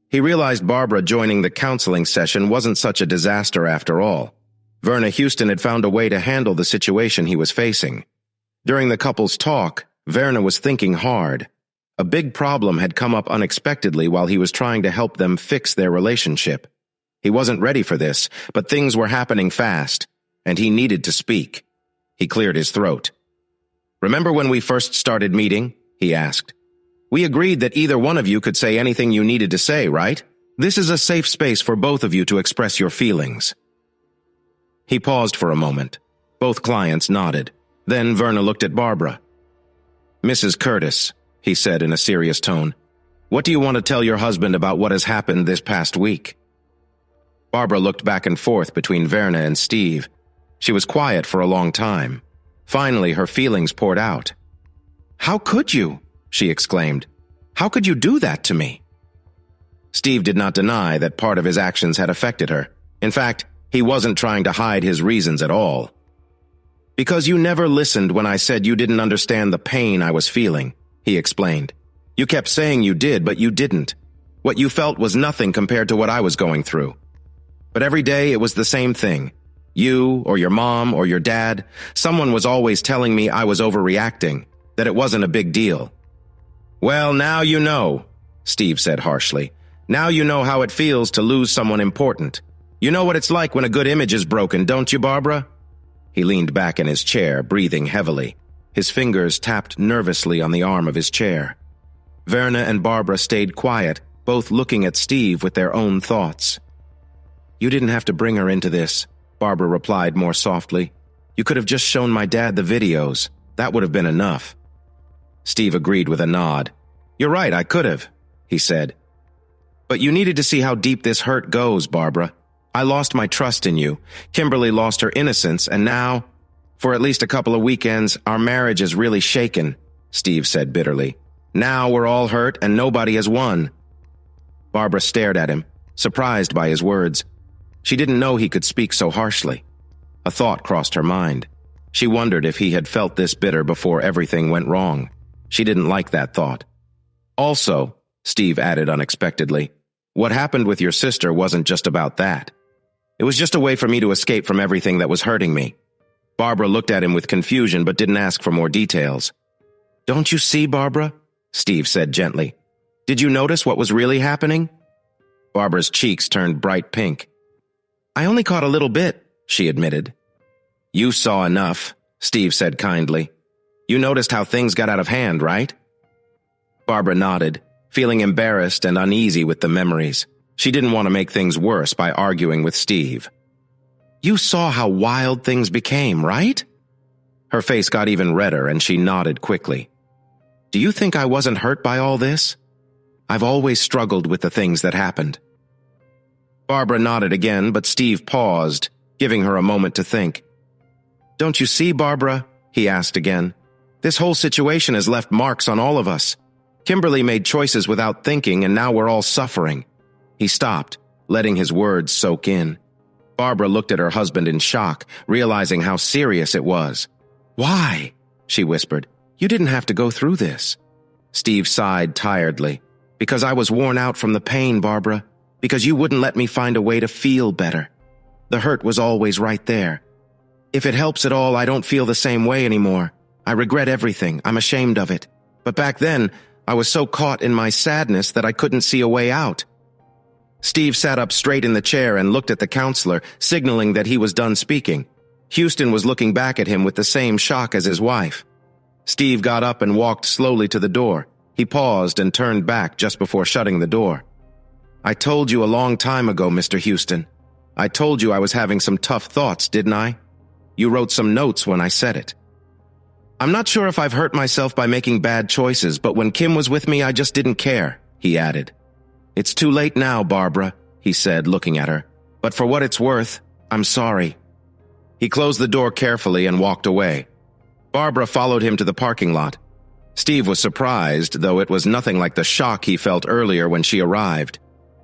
He realized Barbara joining the counseling session wasn't such a disaster after all. Verna Houston had found a way to handle the situation he was facing. During the couple's talk, Verna was thinking hard. A big problem had come up unexpectedly while he was trying to help them fix their relationship. He wasn't ready for this, but things were happening fast, and he needed to speak. He cleared his throat. "Remember when we first started meeting?" he asked. "We agreed that either one of you could say anything you needed to say, right? This is a safe space for both of you to express your feelings." He paused for a moment. Both clients nodded. Then Verna looked at Barbara. "Mrs. Curtis," he said in a serious tone, "what do you want to tell your husband about what has happened this past week?" Barbara looked back and forth between Verna and Steve. She was quiet for a long time. Finally, her feelings poured out. "How could you?" she exclaimed. "How could you do that to me?" Steve did not deny that part of his actions had affected her. In fact, he wasn't trying to hide his reasons at all. "Because you never listened when I said you didn't understand the pain I was feeling," he explained. "You kept saying you did, but you didn't. What you felt was nothing compared to what I was going through. But every day it was the same thing. You, or your mom, or your dad, someone was always telling me I was overreacting, that it wasn't a big deal." "Well, now you know," Steve said harshly. "Now you know how it feels to lose someone important. You know what it's like when a good image is broken, don't you, Barbara?" He leaned back in his chair, breathing heavily. His fingers tapped nervously on the arm of his chair. Verna and Barbara stayed quiet, both looking at Steve with their own thoughts. "You didn't have to bring her into this," Barbara replied more softly. "You could have just shown my dad the videos. That would have been enough." Steve agreed with a nod. "You're right, I could have," he said. "But you needed to see how deep this hurt goes, Barbara. I lost my trust in you. Kimberly lost her innocence, and now, for at least a couple of weekends, our marriage is really shaken," Steve said bitterly. "Now we're all hurt, and nobody has won." Barbara stared at him, surprised by his words. She didn't know he could speak so harshly. A thought crossed her mind. She wondered if he had felt this bitter before everything went wrong. She didn't like that thought. Also, Steve added unexpectedly, what happened with your sister wasn't just about that. It was just a way for me to escape from everything that was hurting me. Barbara looked at him with confusion but didn't ask for more details. Don't you see, Barbara? Steve said gently. Did you notice what was really happening? Barbara's cheeks turned bright pink. I only caught a little bit, she admitted. You saw enough, Steve said kindly. You noticed how things got out of hand, right? Barbara nodded, feeling embarrassed and uneasy with the memories. She didn't want to make things worse by arguing with Steve. You saw how wild things became, right? Her face got even redder and she nodded quickly. Do you think I wasn't hurt by all this? I've always struggled with the things that happened. Barbara nodded again, but Steve paused, giving her a moment to think. Don't you see, Barbara? He asked again. This whole situation has left marks on all of us. Kimberly made choices without thinking, and now we're all suffering. He stopped, letting his words soak in. Barbara looked at her husband in shock, realizing how serious it was. Why? She whispered. You didn't have to go through this. Steve sighed tiredly. Because I was worn out from the pain, Barbara. Because you wouldn't let me find a way to feel better. The hurt was always right there. If it helps at all, I don't feel the same way anymore. I regret everything. I'm ashamed of it. But back then, I was so caught in my sadness that I couldn't see a way out. Steve sat up straight in the chair and looked at the counselor, signaling that he was done speaking. Houston was looking back at him with the same shock as his wife. Steve got up and walked slowly to the door. He paused and turned back just before shutting the door. I told you a long time ago, Mr. Houston. I told you I was having some tough thoughts, didn't I? You wrote some notes when I said it. I'm not sure if I've hurt myself by making bad choices, but when Kim was with me, I just didn't care, he added. It's too late now, Barbara, he said, looking at her. But for what it's worth, I'm sorry. He closed the door carefully and walked away. Barbara followed him to the parking lot. Steve was surprised, though it was nothing like the shock he felt earlier when she arrived.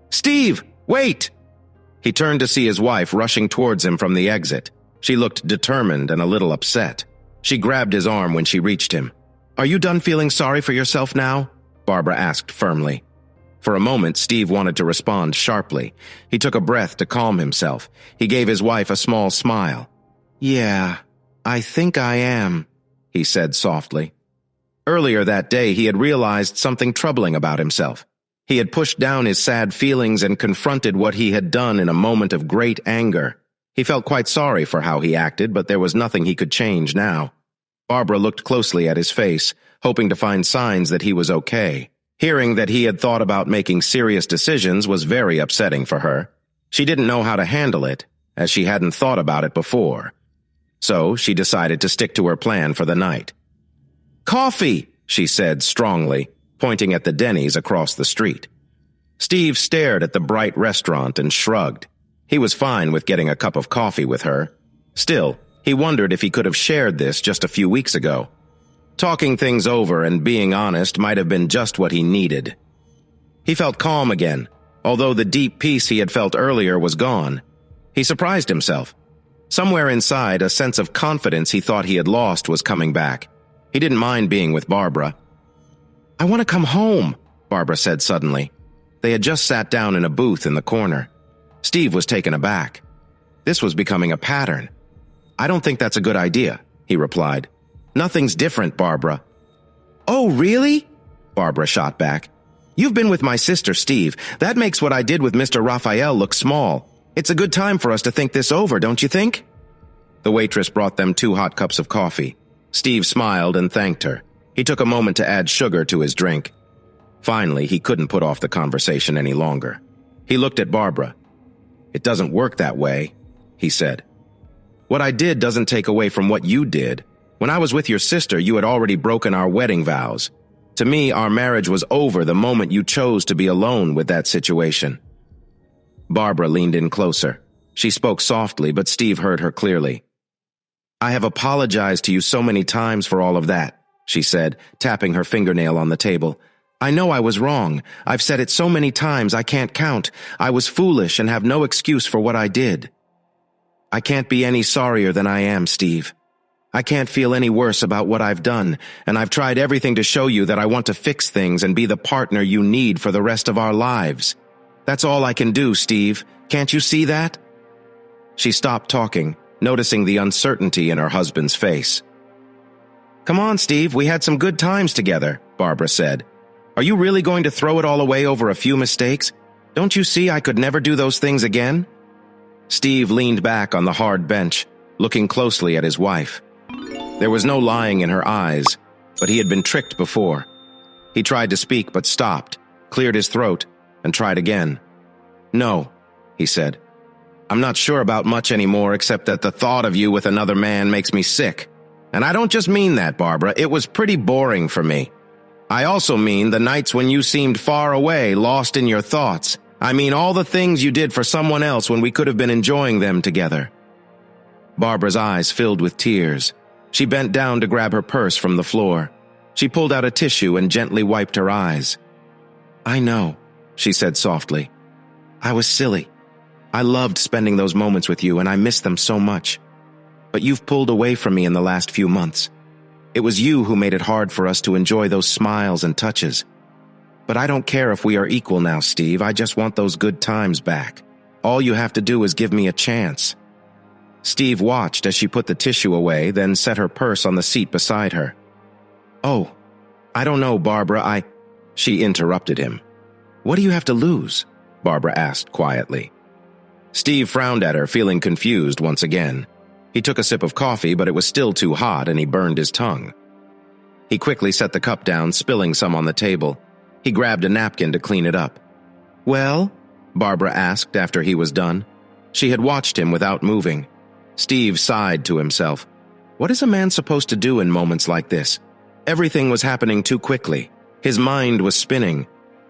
Steve, wait! He turned to see his wife rushing towards him from the exit. She looked determined and a little upset. She grabbed his arm when she reached him. Are you done feeling sorry for yourself now? Barbara asked firmly. For a moment, Steve wanted to respond sharply. He took a breath to calm himself. He gave his wife a small smile. Yeah, I think I am, he said softly. Earlier that day, he had realized something troubling about himself. He had pushed down his sad feelings and confronted what he had done in a moment of great anger. He felt quite sorry for how he acted, but there was nothing he could change now. Barbara looked closely at his face, hoping to find signs that he was okay. Hearing that he had thought about making serious decisions was very upsetting for her. She didn't know how to handle it, as she hadn't thought about it before. So she decided to stick to her plan for the night. Coffee, she said strongly, pointing at the Denny's across the street. Steve stared at the bright restaurant and shrugged. He was fine with getting a cup of coffee with her. Still, he wondered if he could have shared this just a few weeks ago. Talking things over and being honest might have been just what he needed. He felt calm again, although the deep peace he had felt earlier was gone. He surprised himself. Somewhere inside, a sense of confidence he thought he had lost was coming back. He didn't mind being with Barbara. I want to come home, Barbara said suddenly. They had just sat down in a booth in the corner. Steve was taken aback. This was becoming a pattern. I don't think that's a good idea, he replied. Nothing's different, Barbara. Oh, really? Barbara shot back. You've been with my sister, Steve. That makes what I did with Mr. Raphael look small. It's a good time for us to think this over, don't you think? The waitress brought them 2 hot cups of coffee. Steve smiled and thanked her. He took a moment to add sugar to his drink. Finally, he couldn't put off the conversation any longer. He looked at Barbara. It doesn't work that way, he said. What I did doesn't take away from what you did. When I was with your sister, you had already broken our wedding vows. To me, our marriage was over the moment you chose to be alone with that situation. Barbara leaned in closer. She spoke softly, but Steve heard her clearly. I have apologized to you so many times for all of that, she said, tapping her fingernail on the table. I know I was wrong. I've said it so many times I can't count. I was foolish and have no excuse for what I did. I can't be any sorrier than I am, Steve. I can't feel any worse about what I've done, and I've tried everything to show you that I want to fix things and be the partner you need for the rest of our lives. That's all I can do, Steve. Can't you see that? She stopped talking, noticing the uncertainty in her husband's face. Come on, Steve, we had some good times together, Barbara said. Are you really going to throw it all away over a few mistakes? Don't you see I could never do those things again? Steve leaned back on the hard bench, looking closely at his wife. There was no lying in her eyes, but he had been tricked before. He tried to speak but stopped, cleared his throat, and tried again. No, he said. I'm not sure about much anymore except that the thought of you with another man makes me sick. And I don't just mean that, Barbara. It was pretty boring for me. I also mean the nights when you seemed far away, lost in your thoughts. I mean all the things you did for someone else when we could have been enjoying them together. Barbara's eyes filled with tears. She bent down to grab her purse from the floor. She pulled out a tissue and gently wiped her eyes. I know, she said softly. I was silly. I loved spending those moments with you, and I miss them so much. But you've pulled away from me in the last few months. It was you who made it hard for us to enjoy those smiles and touches. But I don't care if we are equal now, Steve. I just want those good times back. All you have to do is give me a chance. Steve watched as she put the tissue away, then set her purse on the seat beside her. Oh, I don't know, Barbara, She interrupted him. What do you have to lose? Barbara asked quietly. Steve frowned at her, feeling confused once again. He took a sip of coffee, but it was still too hot, and he burned his tongue. He quickly set the cup down, spilling some on the table. He grabbed a napkin to clean it up. Well? Barbara asked after he was done. She had watched him without moving. Steve sighed to himself. What is a man supposed to do in moments like this? Everything was happening too quickly. His mind was spinning.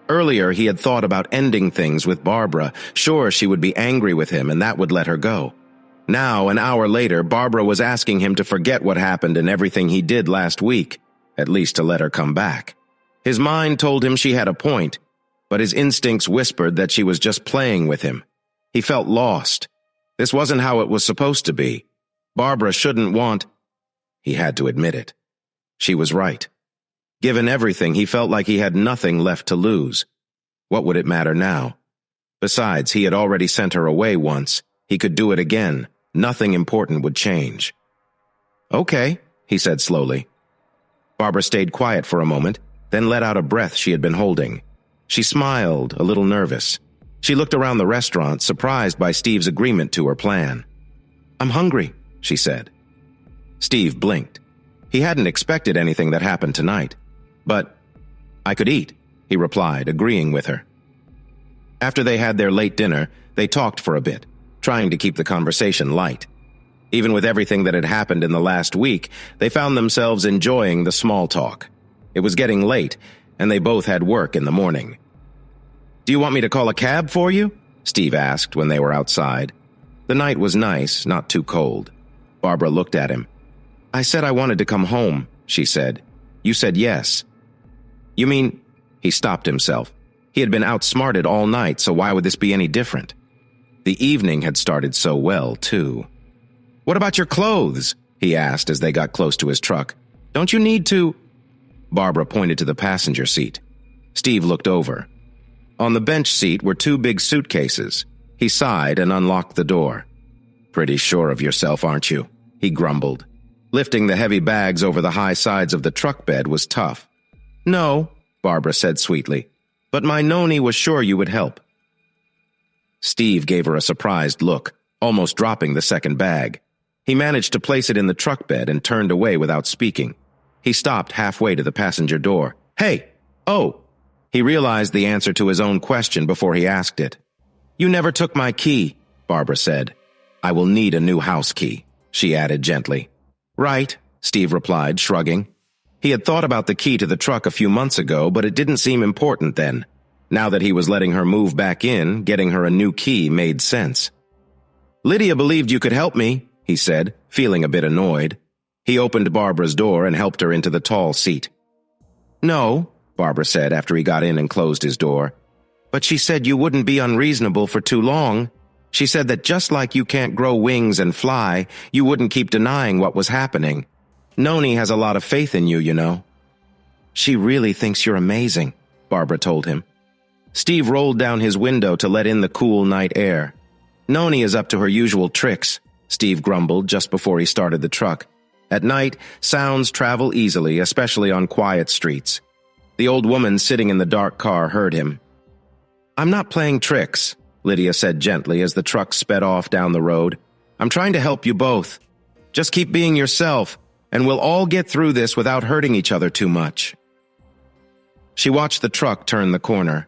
Earlier, he had thought about ending things with Barbara. Sure, she would be angry with him, and that would let her go. Now, an hour later, Barbara was asking him to forget what happened and everything he did last week, at least to let her come back. His mind told him she had a point, but his instincts whispered that she was just playing with him. He felt lost. This wasn't how it was supposed to be. Barbara shouldn't want... He had to admit it. She was right. Given everything, he felt like he had nothing left to lose. What would it matter now? Besides, he had already sent her away once. He could do it again. Nothing important would change. Okay, he said slowly. Barbara stayed quiet for a moment, then let out a breath she had been holding. She smiled, a little nervous. She looked around the restaurant, surprised by Steve's agreement to her plan. I'm hungry, she said. Steve blinked. He hadn't expected anything that happened tonight. But I could eat, he replied, agreeing with her. After they had their late dinner, they talked for a bit, trying to keep the conversation light. Even with everything that had happened in the last week, they found themselves enjoying the small talk. It was getting late, and they both had work in the morning. Do you want me to call a cab for you? Steve asked when they were outside. The night was nice, not too cold. Barbara looked at him. I said I wanted to come home, she said. You said yes. You mean... He stopped himself. He had been outsmarted all night, so why would this be any different? The evening had started so well, too. What about your clothes? He asked as they got close to his truck. Don't you need to... Barbara pointed to the passenger seat. Steve looked over. On the bench seat were 2 big suitcases. He sighed and unlocked the door. Pretty sure of yourself, aren't you? He grumbled. Lifting the heavy bags over the high sides of the truck bed was tough. No, Barbara said sweetly, but my noni was sure you would help. Steve gave her a surprised look, almost dropping the second bag. He managed to place it in the truck bed and turned away without speaking. He stopped halfway to the passenger door. Hey! Oh! He realized the answer to his own question before he asked it. You never took my key, Barbara said. I will need a new house key, she added gently. Right, Steve replied, shrugging. He had thought about the key to the truck a few months ago, but it didn't seem important then. Now that he was letting her move back in, getting her a new key made sense. Lydia believed you could help me, he said, feeling a bit annoyed. He opened Barbara's door and helped her into the tall seat. No, Barbara said after he got in and closed his door. "But she said you wouldn't be unreasonable for too long. She said that just like you can't grow wings and fly, you wouldn't keep denying what was happening. Noni has a lot of faith in you, you know." "She really thinks you're amazing," Barbara told him. Steve rolled down his window to let in the cool night air. "Noni is up to her usual tricks," Steve grumbled just before he started the truck. At night, sounds travel easily, especially on quiet streets. The old woman sitting in the dark car heard him. "I'm not playing tricks," Lydia said gently as the truck sped off down the road. "I'm trying to help you both. Just keep being yourself, and we'll all get through this without hurting each other too much." She watched the truck turn the corner.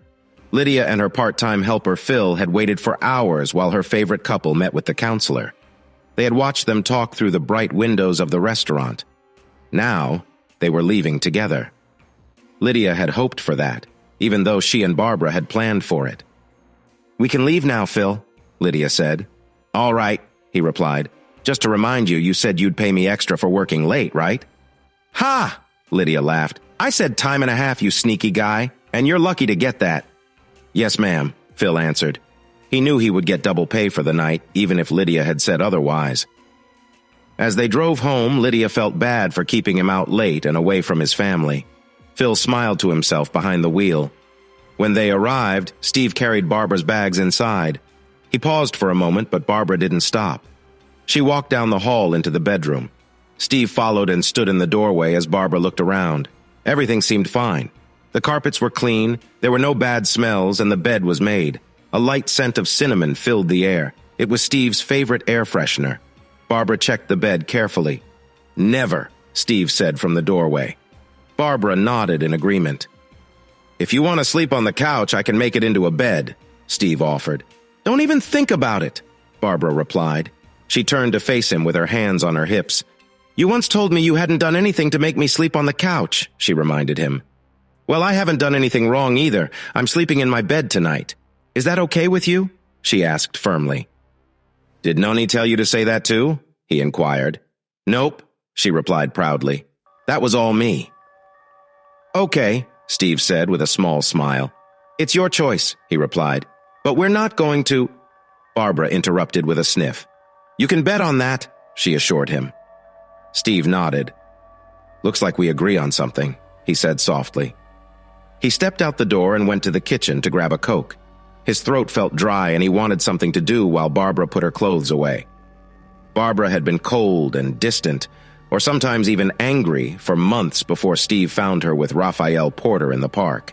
Lydia and her part-time helper Phil had waited for hours while her favorite couple met with the counselor. They had watched them talk through the bright windows of the restaurant. Now, they were leaving together. Lydia had hoped for that, even though she and Barbara had planned for it. "We can leave now, Phil," Lydia said. "All right," he replied. "Just to remind you, you said you'd pay me extra for working late, right?" "Ha!" Lydia laughed. "I said time and a half, you sneaky guy, and you're lucky to get that." "Yes, ma'am," Phil answered. He knew he would get double pay for the night, even if Lydia had said otherwise. As they drove home, Lydia felt bad for keeping him out late and away from his family. Phil smiled to himself behind the wheel. When they arrived, Steve carried Barbara's bags inside. He paused for a moment, but Barbara didn't stop. She walked down the hall into the bedroom. Steve followed and stood in the doorway as Barbara looked around. Everything seemed fine. The carpets were clean, there were no bad smells, and the bed was made. A light scent of cinnamon filled the air. It was Steve's favorite air freshener. Barbara checked the bed carefully. "Never," Steve said from the doorway. Barbara nodded in agreement. "If you want to sleep on the couch, I can make it into a bed," Steve offered. "Don't even think about it," Barbara replied. She turned to face him with her hands on her hips. "You once told me you hadn't done anything to make me sleep on the couch," she reminded him. "Well, I haven't done anything wrong either. I'm sleeping in my bed tonight. Is that okay with you?" she asked firmly. "Did Noni tell you to say that too?" he inquired. "Nope," she replied proudly. "That was all me." "Okay," Steve said with a small smile. "It's your choice," he replied. "But we're not going to—" Barbara interrupted with a sniff. "You can bet on that," she assured him. Steve nodded. "Looks like we agree on something," he said softly. He stepped out the door and went to the kitchen to grab a Coke. His throat felt dry and he wanted something to do while Barbara put her clothes away. Barbara had been cold and distant, or sometimes even angry, for months before Steve found her with Raphael Porter in the park.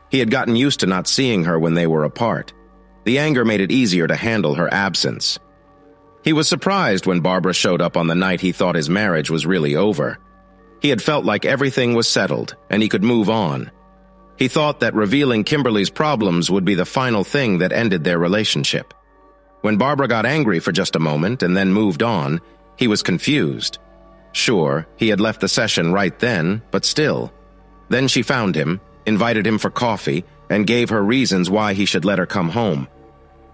He had gotten used to not seeing her when they were apart. The anger made it easier to handle her absence. He was surprised when Barbara showed up on the night he thought his marriage was really over. He had felt like everything was settled and he could move on. He thought that revealing Kimberly's problems would be the final thing that ended their relationship. When Barbara got angry for just a moment and then moved on, he was confused. Sure, he had left the session right then, but still. Then she found him, invited him for coffee, and gave her reasons why he should let her come home.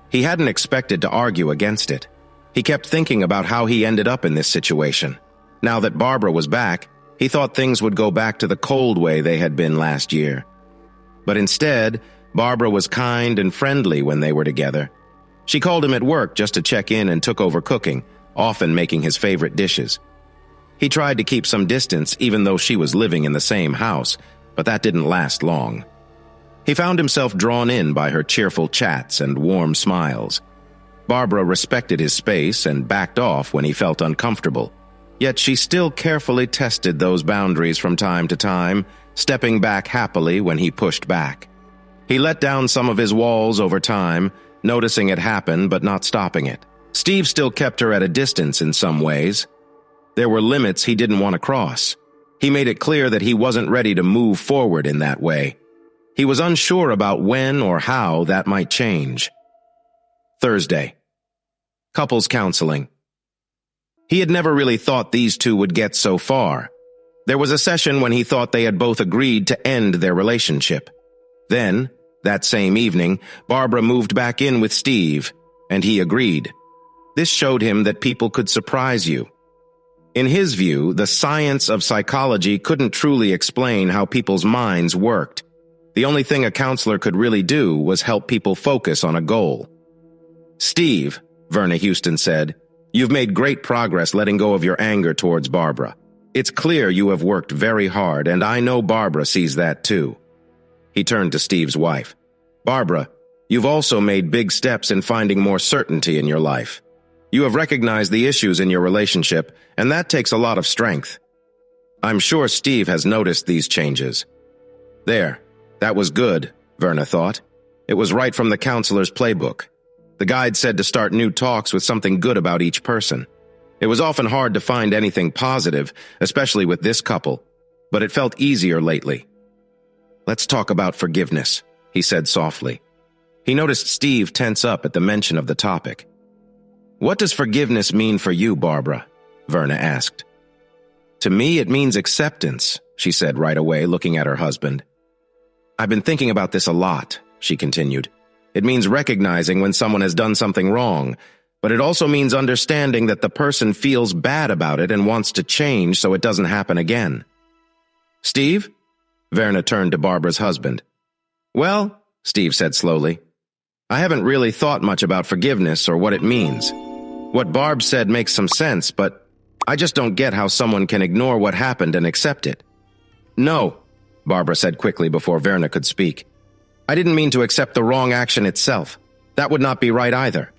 He hadn't expected to argue against it. He kept thinking about how he ended up in this situation. Now that Barbara was back, he thought things would go back to the cold way they had been last year. But instead, Barbara was kind and friendly when they were together. She called him at work just to check in and took over cooking, often making his favorite dishes. He tried to keep some distance even though she was living in the same house, but that didn't last long. He found himself drawn in by her cheerful chats and warm smiles. Barbara respected his space and backed off when he felt uncomfortable. Yet she still carefully tested those boundaries from time to time, stepping back happily when he pushed back. He let down some of his walls over time, noticing it happen but not stopping it. Steve still kept her at a distance in some ways. There were limits he didn't want to cross. He made it clear that he wasn't ready to move forward in that way. He was unsure about when or how that might change. Thursday. Couples counseling. He had never really thought these two would get so far. There was a session when he thought they had both agreed to end their relationship. Then, that same evening, Barbara moved back in with Steve, and he agreed. This showed him that people could surprise you. In his view, the science of psychology couldn't truly explain how people's minds worked. The only thing a counselor could really do was help people focus on a goal. "Steve," Verna Houston said, "you've made great progress letting go of your anger towards Barbara. It's clear you have worked very hard, and I know Barbara sees that too." He turned to Steve's wife. "Barbara, you've also made big steps in finding more certainty in your life. You have recognized the issues in your relationship, and that takes a lot of strength. I'm sure Steve has noticed these changes." There, that was good, Verna thought. It was right from the counselor's playbook. The guide said to start new talks with something good about each person. It was often hard to find anything positive, especially with this couple, but it felt easier lately. "Let's talk about forgiveness," he said softly. He noticed Steve tense up at the mention of the topic. "What does forgiveness mean for you, Barbara?" Verna asked. "To me, it means acceptance," she said right away, looking at her husband. "I've been thinking about this a lot," she continued. "It means recognizing when someone has done something wrong, but it also means understanding that the person feels bad about it and wants to change so it doesn't happen again." "Steve?" Verna turned to Barbara's husband. "Well," Steve said slowly, "I haven't really thought much about forgiveness or what it means. What Barb said makes some sense, but I just don't get how someone can ignore what happened and accept it." "No," Barbara said quickly before Verna could speak. "I didn't mean to accept the wrong action itself. That would not be right either.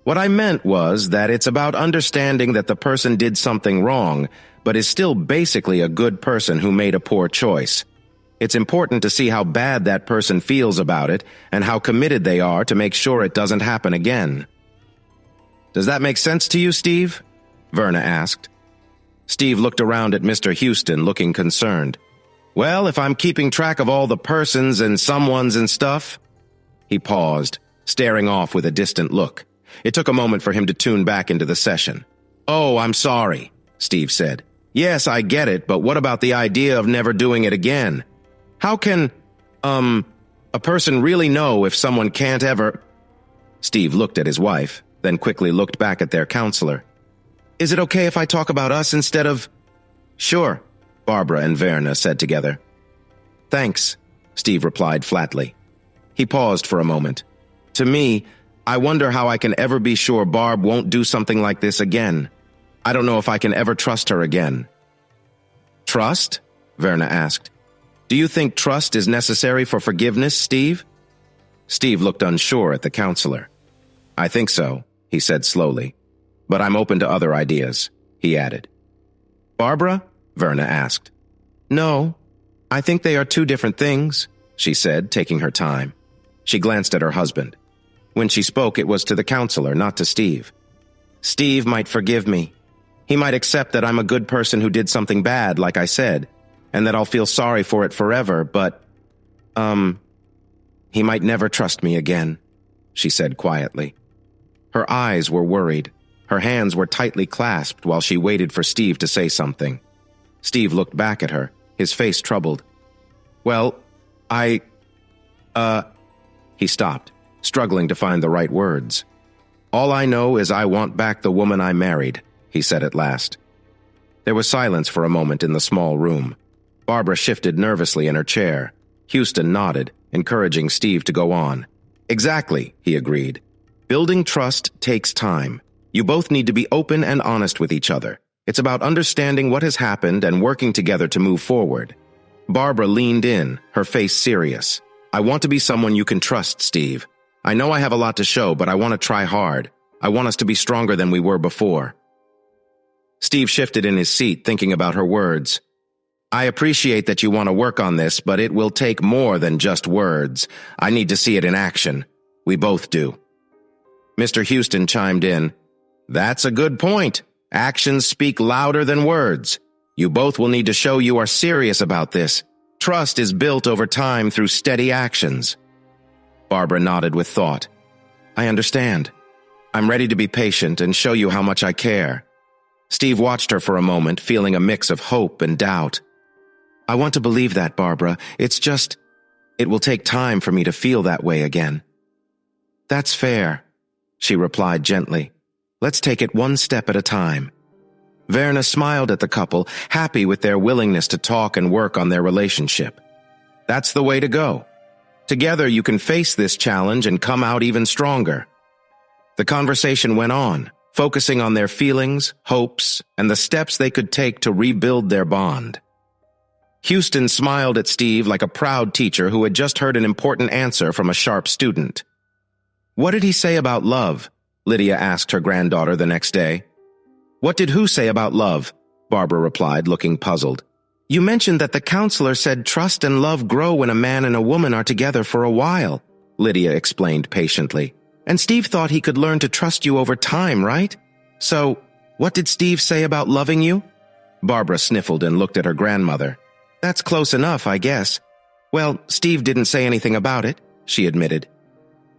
What I meant was that it's about understanding that the person did something wrong, but is still basically a good person who made a poor choice. It's important to see how bad that person feels about it and how committed they are to make sure it doesn't happen again." "Does that make sense to you, Steve?" Verna asked. Steve looked around at Mr. Houston, looking concerned. "Well, if I'm keeping track of all the persons and someones and stuff..." He paused, staring off with a distant look. It took a moment for him to tune back into the session. "Oh, I'm sorry," Steve said. "Yes, I get it, but what about the idea of never doing it again? How can, a person really know if someone can't ever..." Steve looked at his wife, then quickly looked back at their counselor. "Is it okay if I talk about us instead of..." "Sure," Barbara and Verna said together. "Thanks," Steve replied flatly. He paused for a moment. "To me, I wonder how I can ever be sure Barb won't do something like this again. I don't know if I can ever trust her again." "Trust?" Verna asked. "Do you think trust is necessary for forgiveness, Steve?" Steve looked unsure at the counselor. "I think so," he said slowly. "But I'm open to other ideas," he added. "Barbara?" Verna asked. "No, I think they are two different things," she said, taking her time. She glanced at her husband. When she spoke, it was to the counselor, not to Steve. "Steve might forgive me. He might accept that I'm a good person who did something bad, like I said, and that I'll feel sorry for it forever, but, he might never trust me again," she said quietly. Her eyes were worried. Her hands were tightly clasped while she waited for Steve to say something. Steve looked back at her, his face troubled. "Well, He stopped, struggling to find the right words. "All I know is I want back the woman I married," he said at last. There was silence for a moment in the small room. Barbara shifted nervously in her chair. Houston nodded, encouraging Steve to go on. "Exactly," he agreed. "Building trust takes time. You both need to be open and honest with each other. It's about understanding what has happened and working together to move forward." Barbara leaned in, her face serious. "I want to be someone you can trust, Steve. I know I have a lot to show, but I want to try hard. I want us to be stronger than we were before." Steve shifted in his seat, thinking about her words. "I appreciate that you want to work on this, but it will take more than just words. I need to see it in action. We both do." Mr. Houston chimed in. "That's a good point. Actions speak louder than words. You both will need to show you are serious about this. Trust is built over time through steady actions." Barbara nodded with thought. "I understand. I'm ready to be patient and show you how much I care." Steve watched her for a moment, feeling a mix of hope and doubt. "I want to believe that, Barbara. It's just, it will take time for me to feel that way again." "That's fair," she replied gently. "Let's take it one step at a time." Verna smiled at the couple, happy with their willingness to talk and work on their relationship. That's the way to go. Together you can face this challenge and come out even stronger. The conversation went on, focusing on their feelings, hopes, and the steps they could take to rebuild their bond. Houston smiled at Steve like a proud teacher who had just heard an important answer from a sharp student. "What did he say about love?" Lydia asked her granddaughter the next day. "What did who say about love?" Barbara replied, looking puzzled. "You mentioned that the counselor said trust and love grow when a man and a woman are together for a while," Lydia explained patiently. "And Steve thought he could learn to trust you over time, right? So, what did Steve say about loving you?" Barbara sniffled and looked at her grandmother. "That's close enough, I guess. Well, Steve didn't say anything about it," she admitted.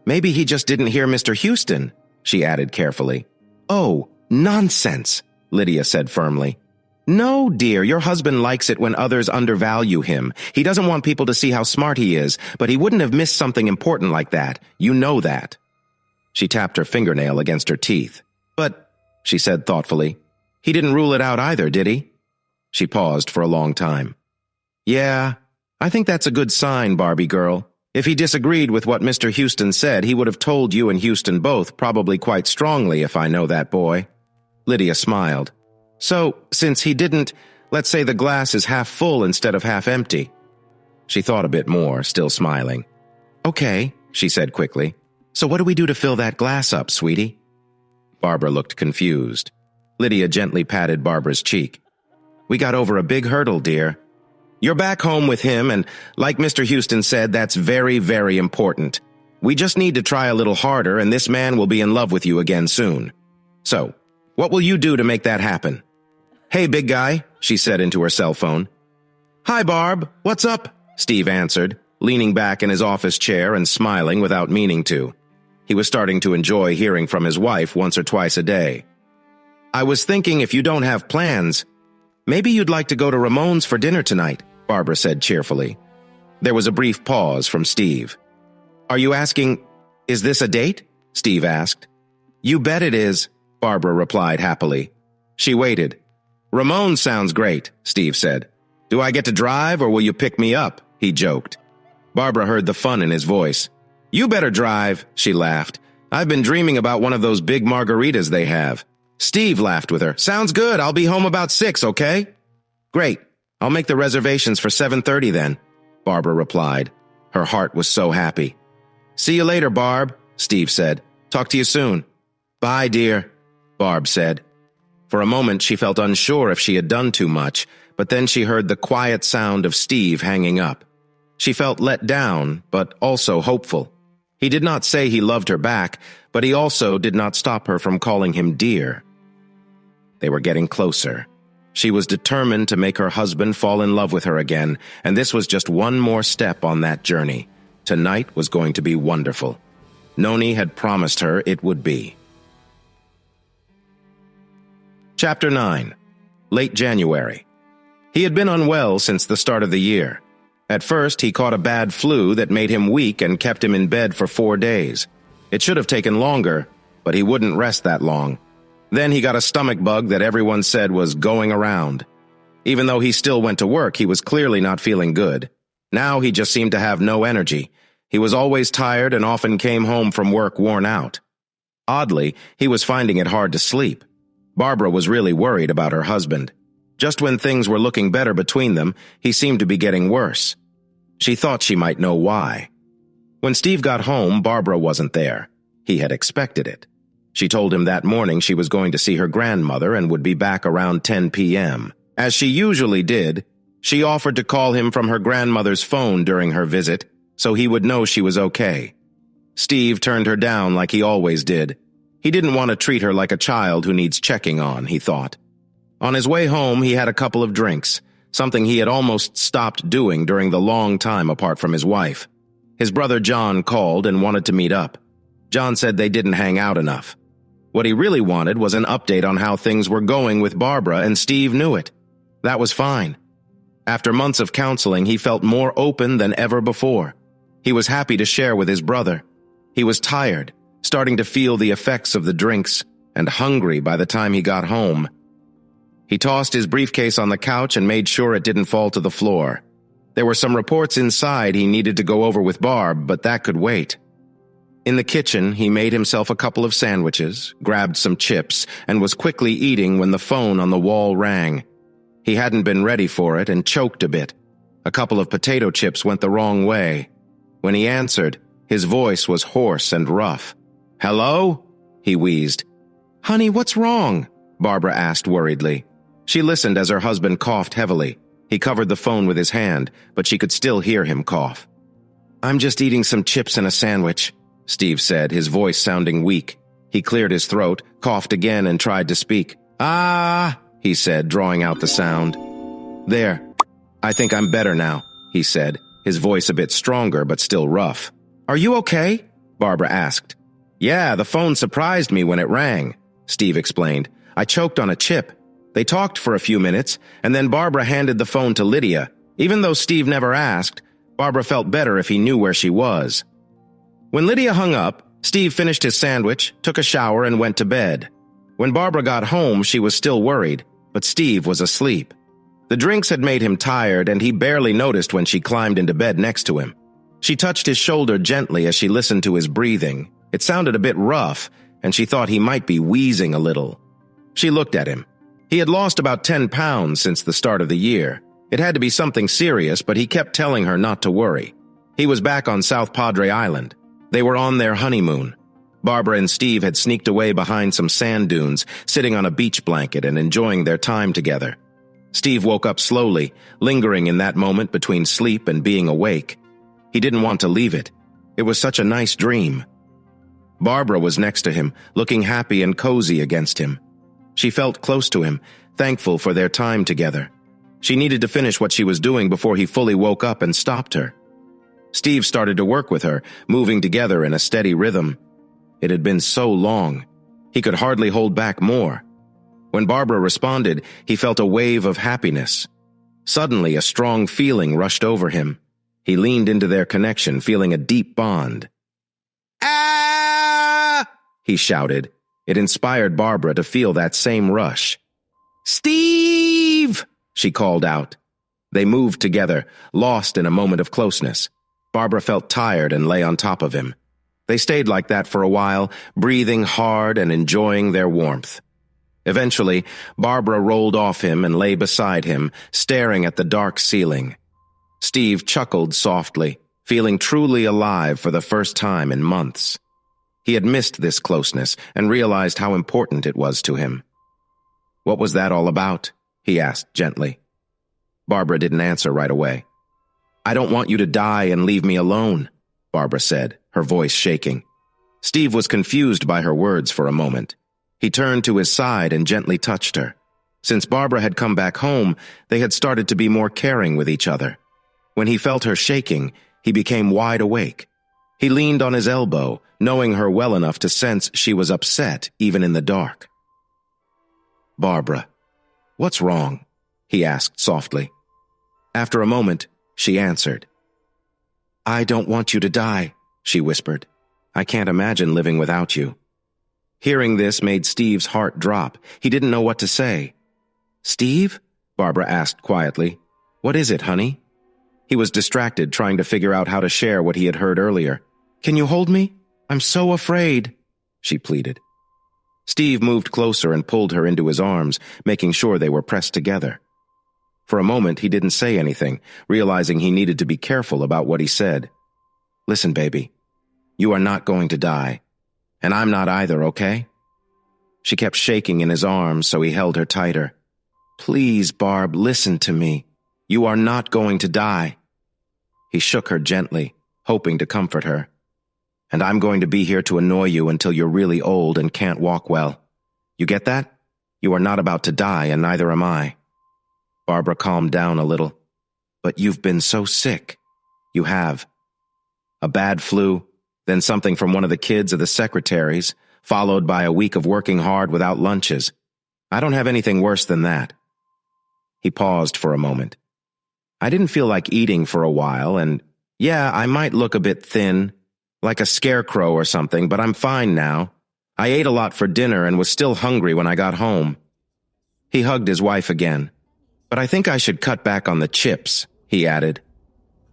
"Maybe he just didn't hear Mr. Houston," she added carefully. "Oh, nonsense," Lydia said firmly. "No, dear, your husband likes it when others undervalue him. He doesn't want people to see how smart he is, but he wouldn't have missed something important like that. You know that." She tapped her fingernail against her teeth. "But," she said thoughtfully, "he didn't rule it out either, did he?" She paused for a long time. "Yeah, I think that's a good sign, Barbie girl. If he disagreed with what Mr. Houston said, he would have told you and Houston both, probably quite strongly if I know that boy." Lydia smiled. "So, since he didn't, let's say the glass is half full instead of half empty." She thought a bit more, still smiling. "Okay," she said quickly. "So what do we do to fill that glass up, sweetie?" Barbara looked confused. Lydia gently patted Barbara's cheek. "We got over a big hurdle, dear. You're back home with him, and like Mr. Houston said, that's very, very important. We just need to try a little harder, and this man will be in love with you again soon. So, what will you do to make that happen?" "Hey, big guy," she said into her cell phone. "Hi, Barb. What's up?" Steve answered, leaning back in his office chair and smiling without meaning to. He was starting to enjoy hearing from his wife once or twice a day. "I was thinking if you don't have plans, maybe you'd like to go to Ramon's for dinner tonight," Barbara said cheerfully. There was a brief pause from Steve. "Are you asking, is this a date?" Steve asked. "You bet it is," Barbara replied happily. She waited. "Ramon sounds great," Steve said. "Do I get to drive or will you pick me up?" he joked. Barbara heard the fun in his voice. "You better drive," she laughed. "I've been dreaming about one of those big margaritas they have." Steve laughed with her. "Sounds good. I'll be home about 6, okay?" "Great. I'll make the reservations for 7:30 then," Barbara replied. Her heart was so happy. "See you later, Barb," Steve said. "Talk to you soon." "Bye, dear," Barb said. For a moment she felt unsure if she had done too much, but then she heard the quiet sound of Steve hanging up. She felt let down, but also hopeful. He did not say he loved her back, but he also did not stop her from calling him dear. They were getting closer. She was determined to make her husband fall in love with her again, and this was just one more step on that journey. Tonight was going to be wonderful. Noni had promised her it would be. Chapter 9. Late January. He had been unwell since the start of the year. At first, he caught a bad flu that made him weak and kept him in bed for 4 days. It should have taken longer, but he wouldn't rest that long. Then he got a stomach bug that everyone said was going around. Even though he still went to work, he was clearly not feeling good. Now he just seemed to have no energy. He was always tired and often came home from work worn out. Oddly, he was finding it hard to sleep. Barbara was really worried about her husband. Just when things were looking better between them, he seemed to be getting worse. She thought she might know why. When Steve got home, Barbara wasn't there. He had expected it. She told him that morning she was going to see her grandmother and would be back around 10 p.m. As she usually did, she offered to call him from her grandmother's phone during her visit, so he would know she was okay. Steve turned her down like he always did. He didn't want to treat her like a child who needs checking on, he thought. On his way home, he had a couple of drinks, something he had almost stopped doing during the long time apart from his wife. His brother John called and wanted to meet up. John said they didn't hang out enough. What he really wanted was an update on how things were going with Barbara, and Steve knew it. That was fine. After months of counseling, he felt more open than ever before. He was happy to share with his brother. He was tired, starting to feel the effects of the drinks, and hungry by the time he got home. He tossed his briefcase on the couch and made sure it didn't fall to the floor. There were some reports inside he needed to go over with Barb, but that could wait. In the kitchen, he made himself a couple of sandwiches, grabbed some chips, and was quickly eating when the phone on the wall rang. He hadn't been ready for it and choked a bit. A couple of potato chips went the wrong way. When he answered, his voice was hoarse and rough. "Hello?" he wheezed. "Honey, what's wrong?" Barbara asked worriedly. She listened as her husband coughed heavily. He covered the phone with his hand, but she could still hear him cough. "I'm just eating some chips and a sandwich," Steve said, his voice sounding weak. He cleared his throat, coughed again, and tried to speak. "Ah," he said, drawing out the sound. "There. I think I'm better now," he said, his voice a bit stronger but still rough. "Are you okay?" Barbara asked. "Yeah, the phone surprised me when it rang," Steve explained. "I choked on a chip. They talked for a few minutes, and then Barbara handed the phone to Lydia. Even though Steve never asked, Barbara felt better if he knew where she was. When Lydia hung up, Steve finished his sandwich, took a shower, and went to bed. When Barbara got home, she was still worried, but Steve was asleep. The drinks had made him tired, and he barely noticed when she climbed into bed next to him. She touched his shoulder gently as she listened to his breathing. It sounded a bit rough, and she thought he might be wheezing a little. She looked at him. He had lost about 10 pounds since the start of the year. It had to be something serious, but he kept telling her not to worry. He was back on South Padre Island. They were on their honeymoon. Barbara and Steve had sneaked away behind some sand dunes, sitting on a beach blanket and enjoying their time together. Steve woke up slowly, lingering in that moment between sleep and being awake. He didn't want to leave it. It was such a nice dream. Barbara was next to him, looking happy and cozy against him. She felt close to him, thankful for their time together. She needed to finish what she was doing before he fully woke up and stopped her. Steve started to work with her, moving together in a steady rhythm. It had been so long. He could hardly hold back more. When Barbara responded, he felt a wave of happiness. Suddenly, a strong feeling rushed over him. He leaned into their connection, feeling a deep bond. "Ah!" he shouted. It inspired Barbara to feel that same rush. "Steve!" she called out. They moved together, lost in a moment of closeness. Barbara felt tired and lay on top of him. They stayed like that for a while, breathing hard and enjoying their warmth. Eventually, Barbara rolled off him and lay beside him, staring at the dark ceiling. Steve chuckled softly, feeling truly alive for the first time in months. He had missed this closeness and realized how important it was to him. "What was that all about?" he asked gently. Barbara didn't answer right away. "I don't want you to die and leave me alone," Barbara said, her voice shaking. Steve was confused by her words for a moment. He turned to his side and gently touched her. Since Barbara had come back home, they had started to be more caring with each other. When he felt her shaking, he became wide awake. He leaned on his elbow, knowing her well enough to sense she was upset even in the dark. "Barbara, what's wrong?" he asked softly. After a moment, she answered. "I don't want you to die," she whispered. "I can't imagine living without you." Hearing this made Steve's heart drop. He didn't know what to say. "Steve?" Barbara asked quietly. "What is it, honey?" He was distracted, trying to figure out how to share what he had heard earlier. "Can you hold me? I'm so afraid," she pleaded. Steve moved closer and pulled her into his arms, making sure they were pressed together. For a moment, he didn't say anything, realizing he needed to be careful about what he said. "Listen, baby, you are not going to die. And I'm not either, okay?" She kept shaking in his arms, so he held her tighter. "Please, Barb, listen to me. You are not going to die." He shook her gently, hoping to comfort her. "And I'm going to be here to annoy you until you're really old and can't walk well. You get that? You are not about to die, and neither am I." Barbara calmed down a little. "But you've been so sick." "You have. A bad flu, then something from one of the kids or the secretaries, followed by a week of working hard without lunches. I don't have anything worse than that." He paused for a moment. "I didn't feel like eating for a while, and yeah, I might look a bit thin, like a scarecrow or something, but I'm fine now. I ate a lot for dinner and was still hungry when I got home." He hugged his wife again. "But I think I should cut back on the chips," he added.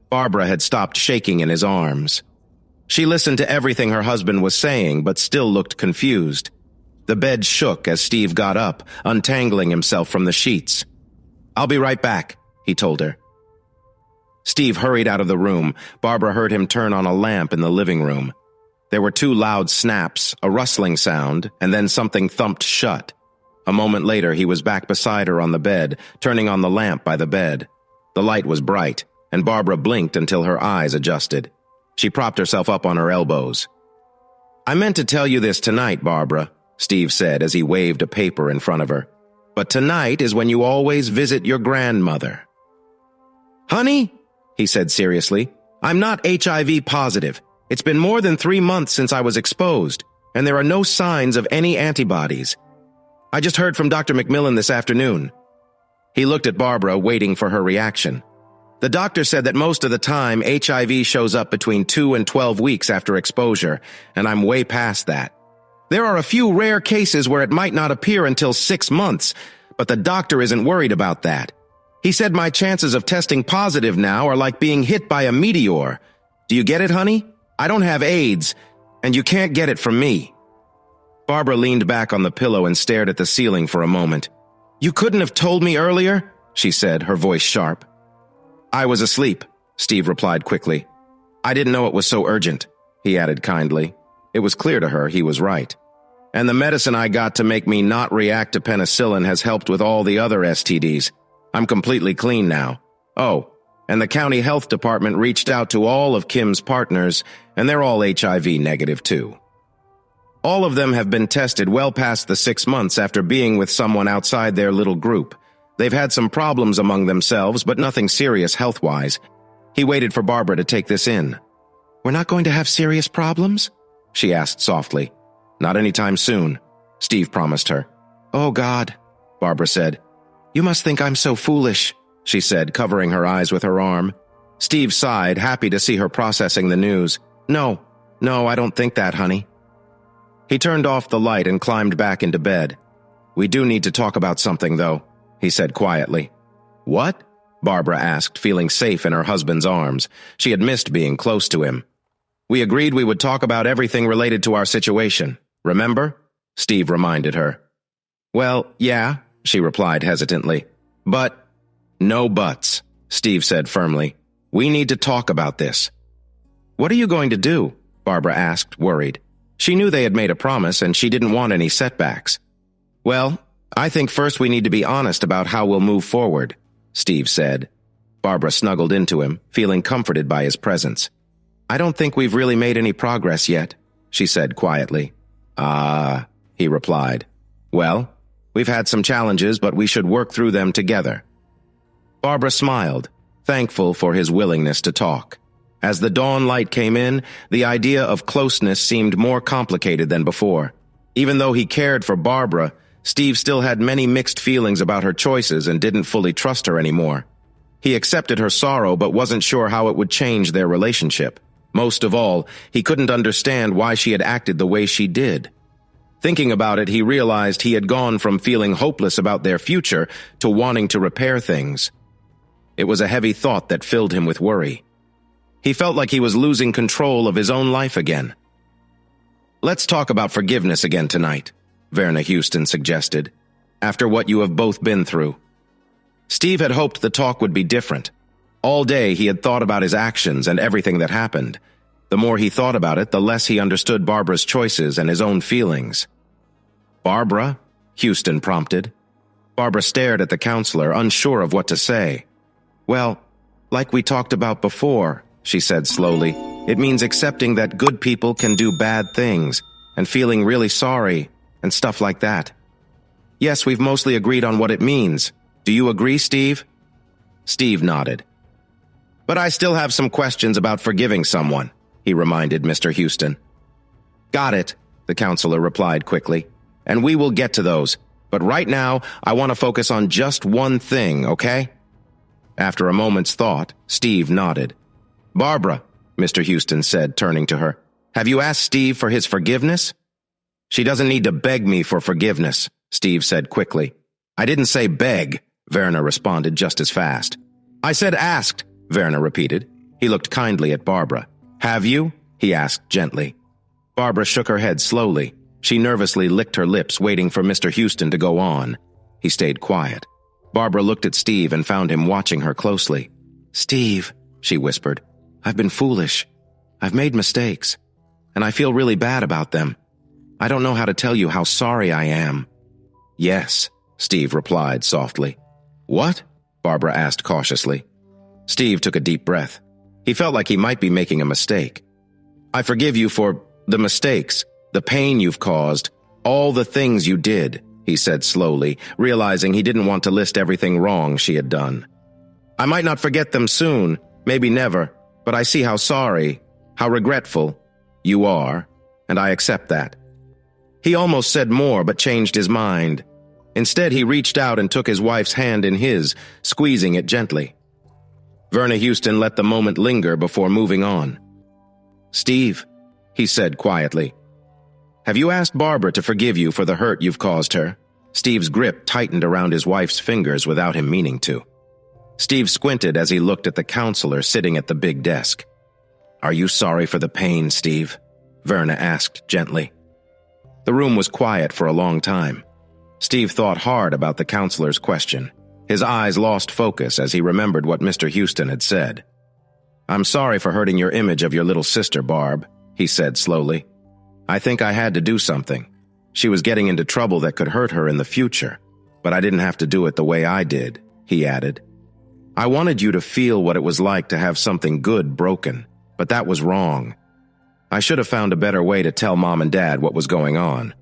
Barbara had stopped shaking in his arms. She listened to everything her husband was saying, but still looked confused. The bed shook as Steve got up, untangling himself from the sheets. "I'll be right back," he told her. Steve hurried out of the room. Barbara heard him turn on a lamp in the living room. There were 2 loud snaps, a rustling sound, and then something thumped shut. A moment later, he was back beside her on the bed, turning on the lamp by the bed. The light was bright, and Barbara blinked until her eyes adjusted. She propped herself up on her elbows. "I meant to tell you this tonight, Barbara," Steve said as he waved a paper in front of her. "But tonight is when you always visit your grandmother." "Honey," he said seriously, "I'm not HIV positive. It's been more than 3 months since I was exposed, and there are no signs of any antibodies. I just heard from Dr. McMillan this afternoon." He looked at Barbara, waiting for her reaction. "The doctor said that most of the time HIV shows up between 2 and 12 weeks after exposure, and I'm way past that. There are a few rare cases where it might not appear until 6 months, but the doctor isn't worried about that. He said my chances of testing positive now are like being hit by a meteor. Do you get it, honey? I don't have AIDS, and you can't get it from me." Barbara leaned back on the pillow and stared at the ceiling for a moment. "You couldn't have told me earlier?" she said, her voice sharp. "I was asleep," Steve replied quickly. "I didn't know it was so urgent," he added kindly. It was clear to her he was right. "And the medicine I got to make me not react to penicillin has helped with all the other STDs. I'm completely clean now. Oh, and the county health department reached out to all of Kim's partners, and they're all HIV negative too. All of them have been tested well past the 6 months after being with someone outside their little group. They've had some problems among themselves, but nothing serious health-wise." He waited for Barbara to take this in. "We're not going to have serious problems?" she asked softly. "Not anytime soon," Steve promised her. "Oh, God," Barbara said. "You must think I'm so foolish," she said, covering her eyes with her arm. Steve sighed, happy to see her processing the news. No, I don't think that, honey." He turned off the light and climbed back into bed. "We do need to talk about something, though," he said quietly. "What?" Barbara asked, feeling safe in her husband's arms. She had missed being close to him. "We agreed we would talk about everything related to our situation. Remember?" Steve reminded her. "Well, yeah," she replied hesitantly. "But—" "No buts," Steve said firmly. "We need to talk about this." "What are you going to do?" Barbara asked, worried. She knew they had made a promise, and she didn't want any setbacks. "Well, I think first we need to be honest about how we'll move forward," Steve said. Barbara snuggled into him, feeling comforted by his presence. "I don't think we've really made any progress yet," she said quietly. "Ah," he replied. "Well, we've had some challenges, but we should work through them together." Barbara smiled, thankful for his willingness to talk. As the dawn light came in, the idea of closeness seemed more complicated than before. Even though he cared for Barbara, Steve still had many mixed feelings about her choices and didn't fully trust her anymore. He accepted her sorrow but wasn't sure how it would change their relationship. Most of all, he couldn't understand why she had acted the way she did. Thinking about it, he realized he had gone from feeling hopeless about their future to wanting to repair things. It was a heavy thought that filled him with worry. He felt like he was losing control of his own life again. "Let's talk about forgiveness again tonight," Verna Houston suggested, "after what you have both been through." Steve had hoped the talk would be different. All day he had thought about his actions and everything that happened. The more he thought about it, the less he understood Barbara's choices and his own feelings. "Barbara?" Houston prompted. Barbara stared at the counselor, unsure of what to say. "Well, like we talked about before," she said slowly, "it means accepting that good people can do bad things, and feeling really sorry, and stuff like that. Yes, we've mostly agreed on what it means. Do you agree, Steve?" Steve nodded. "But I still have some questions about forgiving someone," he reminded Mr. Houston. "Got it," the counselor replied quickly. "And we will get to those. But right now, I want to focus on just one thing, okay?" After a moment's thought, Steve nodded. "Barbara," Mr. Houston said, turning to her, "have you asked Steve for his forgiveness?" "She doesn't need to beg me for forgiveness," Steve said quickly. I didn't say beg, Werner responded just as fast. I said asked, Werner repeated. He looked kindly at Barbara. Have you? He asked gently. Barbara shook her head slowly. She nervously licked her lips, waiting for Mr. Houston to go on. He stayed quiet. Barbara looked at Steve and found him watching her closely. Steve, she whispered, I've been foolish. I've made mistakes, and I feel really bad about them. I don't know how to tell you how sorry I am. Yes, Steve replied softly. What? Barbara asked cautiously. Steve took a deep breath. He felt like he might be making a mistake. I forgive you for the mistakes, the pain you've caused, all the things you did, he said slowly, realizing he didn't want to list everything wrong she had done. I might not forget them soon, maybe never, but I see how sorry, how regretful you are, and I accept that. He almost said more, but changed his mind. Instead, he reached out and took his wife's hand in his, squeezing it gently. Werner Houston let the moment linger before moving on. Steve, he said quietly, have you asked Barbara to forgive you for the hurt you've caused her? Steve's grip tightened around his wife's fingers without him meaning to. Steve squinted as he looked at the counselor sitting at the big desk. Are you sorry for the pain, Steve? Werner asked gently. The room was quiet for a long time. Steve thought hard about the counselor's question. His eyes lost focus as he remembered what Mr. Houston had said. I'm sorry for hurting your image of your little sister, Barb, he said slowly. I think I had to do something. She was getting into trouble that could hurt her in the future, but I didn't have to do it the way I did, he added. I wanted you to feel what it was like to have something good broken, but that was wrong. I should have found a better way to tell Mom and Dad what was going on.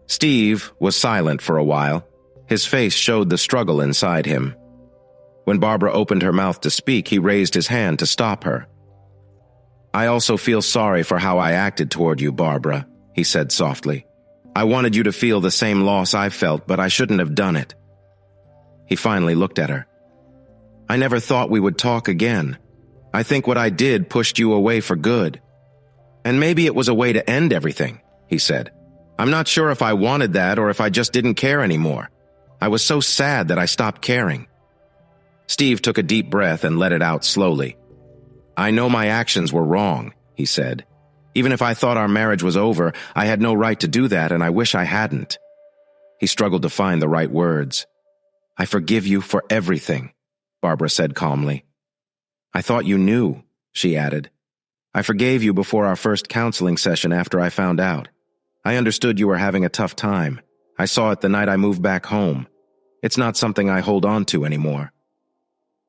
Steve was silent for a while. His face showed the struggle inside him. When Barbara opened her mouth to speak, he raised his hand to stop her. I also feel sorry for how I acted toward you, Barbara, he said softly. I wanted you to feel the same loss I felt, but I shouldn't have done it. He finally looked at her. I never thought we would talk again. I think what I did pushed you away for good. And maybe it was a way to end everything, he said. I'm not sure if I wanted that or if I just didn't care anymore. I was so sad that I stopped caring. Steve took a deep breath and let it out slowly. I know my actions were wrong, he said. Even if I thought our marriage was over, I had no right to do that, and I wish I hadn't. He struggled to find the right words. I forgive you for everything, Barbara said calmly. I thought you knew, she added. I forgave you before our first counseling session after I found out. I understood you were having a tough time. I saw it the night I moved back home. It's not something I hold on to anymore.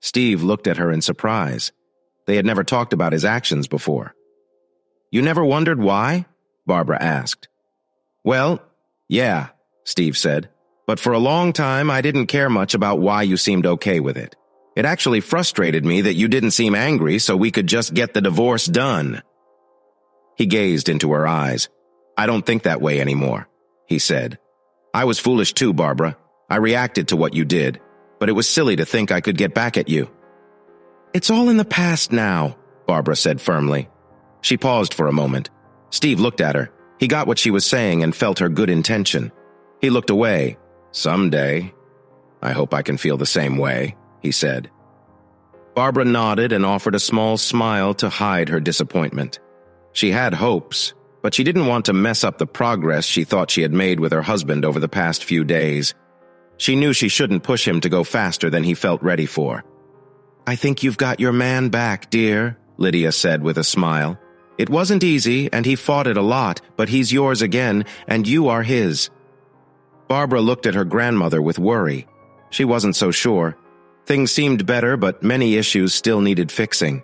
Steve looked at her in surprise. They had never talked about his actions before. You never wondered why? Barbara asked. Well, yeah, Steve said. But for a long time, I didn't care much about why you seemed okay with it. It actually frustrated me that you didn't seem angry so we could just get the divorce done. He gazed into her eyes. I don't think that way anymore, he said. I was foolish too, Barbara. I reacted to what you did, but it was silly to think I could get back at you. It's all in the past now, Barbara said firmly. She paused for a moment. Steve looked at her. He got what she was saying and felt her good intention. He looked away. Someday. I hope I can feel the same way, he said. Barbara nodded and offered a small smile to hide her disappointment. She had hopes, but she didn't want to mess up the progress she thought she had made with her husband over the past few days. She knew she shouldn't push him to go faster than he felt ready for. I think you've got your man back, dear, Lydia said with a smile. It wasn't easy, and he fought it a lot, but he's yours again, and you are his. Barbara looked at her grandmother with worry. She wasn't so sure. Things seemed better, but many issues still needed fixing.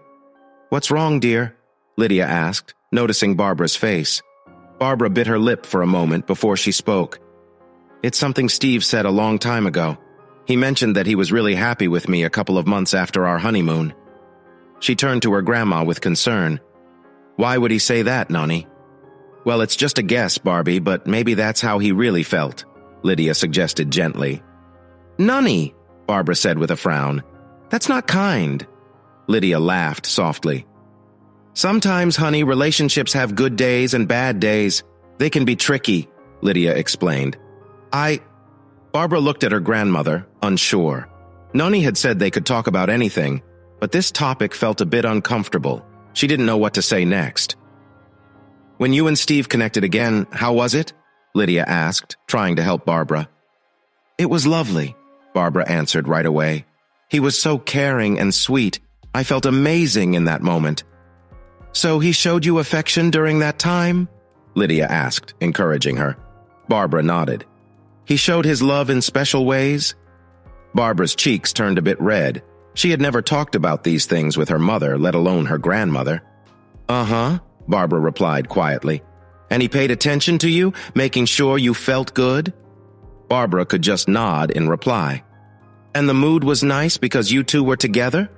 What's wrong, dear? Lydia asked, noticing Barbara's face. Barbara bit her lip for a moment before she spoke. It's something Steve said a long time ago. He mentioned that he was really happy with me a couple of months after our honeymoon. She turned to her grandma with concern. Why would he say that, Nonny? Well, it's just a guess, Barbie, but maybe that's how he really felt, Lydia suggested gently. Nonny, Barbara said with a frown. That's not kind. Lydia laughed softly. Sometimes, honey, relationships have good days and bad days. They can be tricky, Lydia explained. Barbara looked at her grandmother, unsure. Noni had said they could talk about anything, but this topic felt a bit uncomfortable. She didn't know what to say next. "When you and Steve connected again, how was it?" Lydia asked, trying to help Barbara. "It was lovely," Barbara answered right away. "He was so caring and sweet. I felt amazing in that moment." "So he showed you affection during that time?" Lydia asked, encouraging her. Barbara nodded. "He showed his love in special ways?" Barbara's cheeks turned a bit red. She had never talked about these things with her mother, let alone her grandmother. "Uh-huh," Barbara replied quietly. "And he paid attention to you, making sure you felt good?" Barbara could just nod in reply. "And the mood was nice because you two were together?"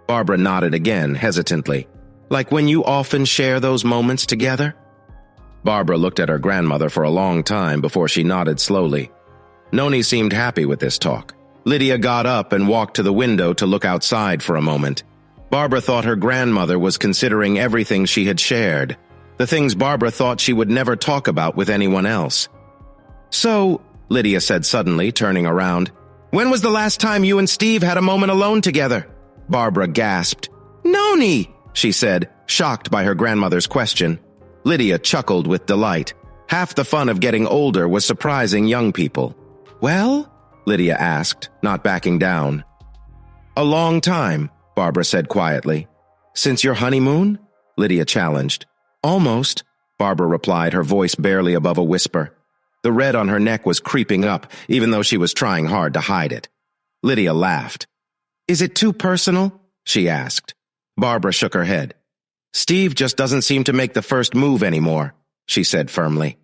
Barbara nodded again, hesitantly. "Like when you often share those moments together?" Barbara looked at her grandmother for a long time before she nodded slowly. Noni seemed happy with this talk. Lydia got up and walked to the window to look outside for a moment. Barbara thought her grandmother was considering everything she had shared, the things Barbara thought she would never talk about with anyone else. "So," Lydia said suddenly, turning around, "when was the last time you and Steve had a moment alone together?" Barbara gasped. "Noni!" she said, shocked by her grandmother's question. Lydia chuckled with delight. Half the fun of getting older was surprising young people. "Well?" Lydia asked, not backing down. "A long time," Barbara said quietly. "Since your honeymoon?" Lydia challenged. "Almost," Barbara replied, her voice barely above a whisper. The red on her neck was creeping up, even though she was trying hard to hide it. Lydia laughed. "Is it too personal?" she asked. Barbara shook her head. "Steve just doesn't seem to make the first move anymore," she said firmly.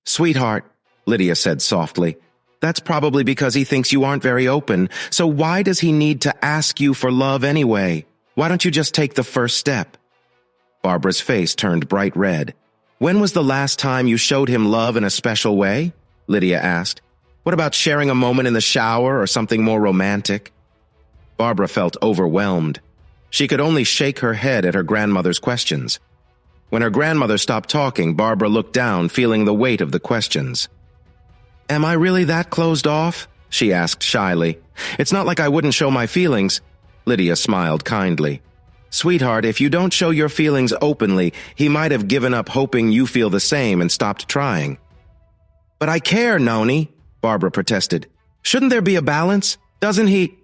"Sweetheart," Lydia said softly, "that's probably because he thinks you aren't very open, so why does he need to ask you for love anyway? Why don't you just take the first step?" Barbara's face turned bright red. "When was the last time you showed him love in a special way?" Lydia asked. "What about sharing a moment in the shower or something more romantic?" Barbara felt overwhelmed. She could only shake her head at her grandmother's questions. When her grandmother stopped talking, Barbara looked down, feeling the weight of the questions. "Am I really that closed off?" she asked shyly. "It's not like I wouldn't show my feelings." Lydia smiled kindly. "Sweetheart, if you don't show your feelings openly, he might have given up hoping you feel the same and stopped trying." "But I care, Noni," Barbara protested. "Shouldn't there be a balance? Doesn't he—"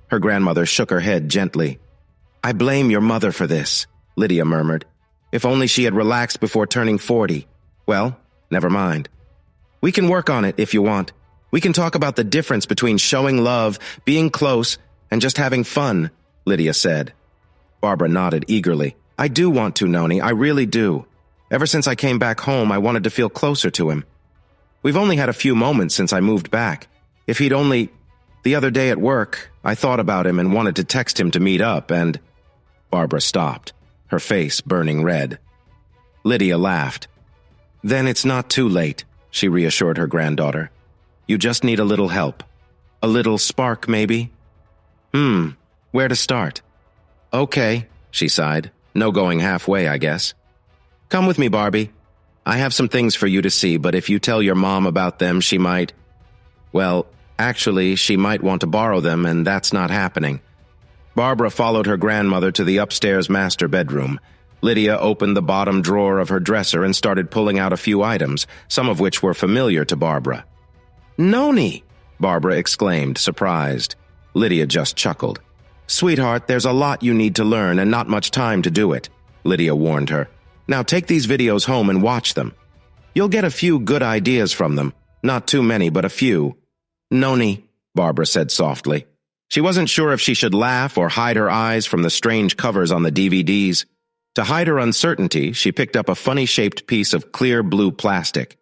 Her grandmother shook her head gently. "I blame your mother for this," Lydia murmured. "If only she had relaxed before turning 40. Well, never mind. We can work on it if you want. We can talk about the difference between showing love, being close, and just having fun," Lydia said. Barbara nodded eagerly. "I do want to, Noni, I really do. Ever since I came back home, I wanted to feel closer to him. We've only had a few moments since I moved back. If he'd only— The other day at work, I thought about him and wanted to text him to meet up, and—" Barbara stopped, her face burning red. Lydia laughed. "Then it's not too late," she reassured her granddaughter. "You just need a little help. A little spark, maybe?" Where to start?" "Okay," she sighed. "No going halfway, I guess. Come with me, Barbie. I have some things for you to see, but if you tell your mom about them, she might— Well, actually, she might want to borrow them, and that's not happening." Barbara followed her grandmother to the upstairs master bedroom. Lydia opened the bottom drawer of her dresser and started pulling out a few items, some of which were familiar to Barbara. "Noni!" Barbara exclaimed, surprised. Lydia just chuckled. "Sweetheart, there's a lot you need to learn and not much time to do it," Lydia warned her. "Now take these videos home and watch them. You'll get a few good ideas from them. Not too many, but a few." "Noni," Barbara said softly. She wasn't sure if she should laugh or hide her eyes from the strange covers on the DVDs. To hide her uncertainty, she picked up a funny-shaped piece of clear blue plastic.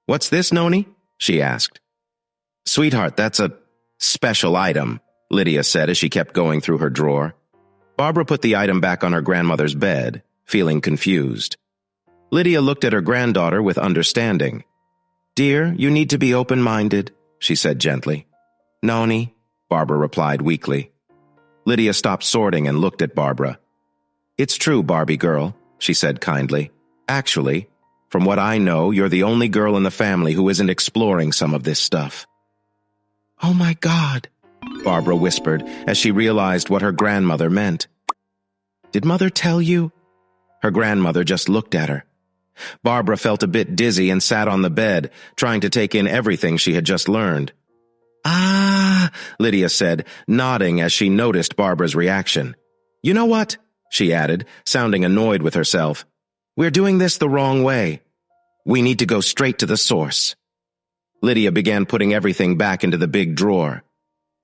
"What's this, Noni?" she asked. "Sweetheart, that's a special item," Lydia said as she kept going through her drawer. Barbara put the item back on her grandmother's bed, feeling confused. Lydia looked at her granddaughter with understanding. "Dear, you need to be open-minded," she said gently. "Noni," Barbara replied weakly. Lydia stopped sorting and looked at Barbara. "It's true, Barbie girl," she said kindly. "Actually, from what I know, you're the only girl in the family who isn't exploring some of this stuff." "Oh my God," Barbara whispered as she realized what her grandmother meant. "Did Mother tell you?" Her grandmother just looked at her. Barbara felt a bit dizzy and sat on the bed, trying to take in everything she had just learned. "Ah," Lydia said, nodding as she noticed Barbara's reaction. "You know what?" she added, sounding annoyed with herself. "We're doing this the wrong way. We need to go straight to the source." Lydia began putting everything back into the big drawer.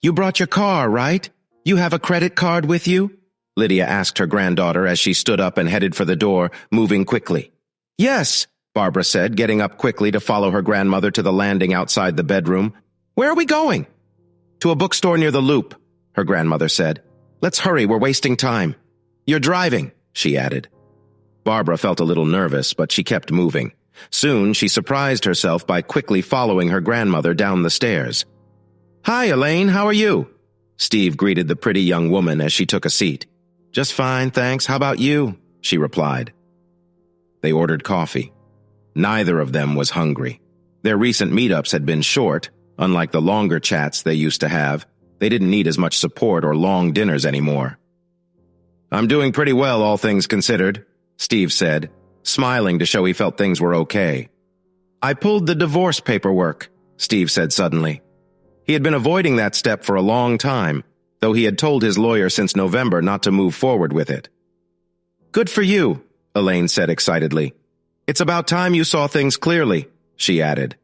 "You brought your car, right? You have a credit card with you?" Lydia asked her granddaughter as she stood up and headed for the door, moving quickly. "Yes," Barbara said, getting up quickly to follow her grandmother to the landing outside the bedroom. "Where are we going?" "To a bookstore near the Loop," her grandmother said. "Let's hurry, we're wasting time." "You're driving," she added. Barbara felt a little nervous, but she kept moving. Soon, she surprised herself by quickly following her grandmother down the stairs. "Hi, Elaine, how are you?" Steve greeted the pretty young woman as she took a seat. "Just fine, thanks. How about you?" she replied. They ordered coffee. Neither of them was hungry. Their recent meetups had been short. Unlike the longer chats they used to have, they didn't need as much support or long dinners anymore. "I'm doing pretty well, all things considered," Steve said, smiling to show he felt things were okay. "I pulled the divorce paperwork," Steve said suddenly. He had been avoiding that step for a long time, though he had told his lawyer since November not to move forward with it. "Good for you," Elaine said excitedly. "It's about time you saw things clearly," she added.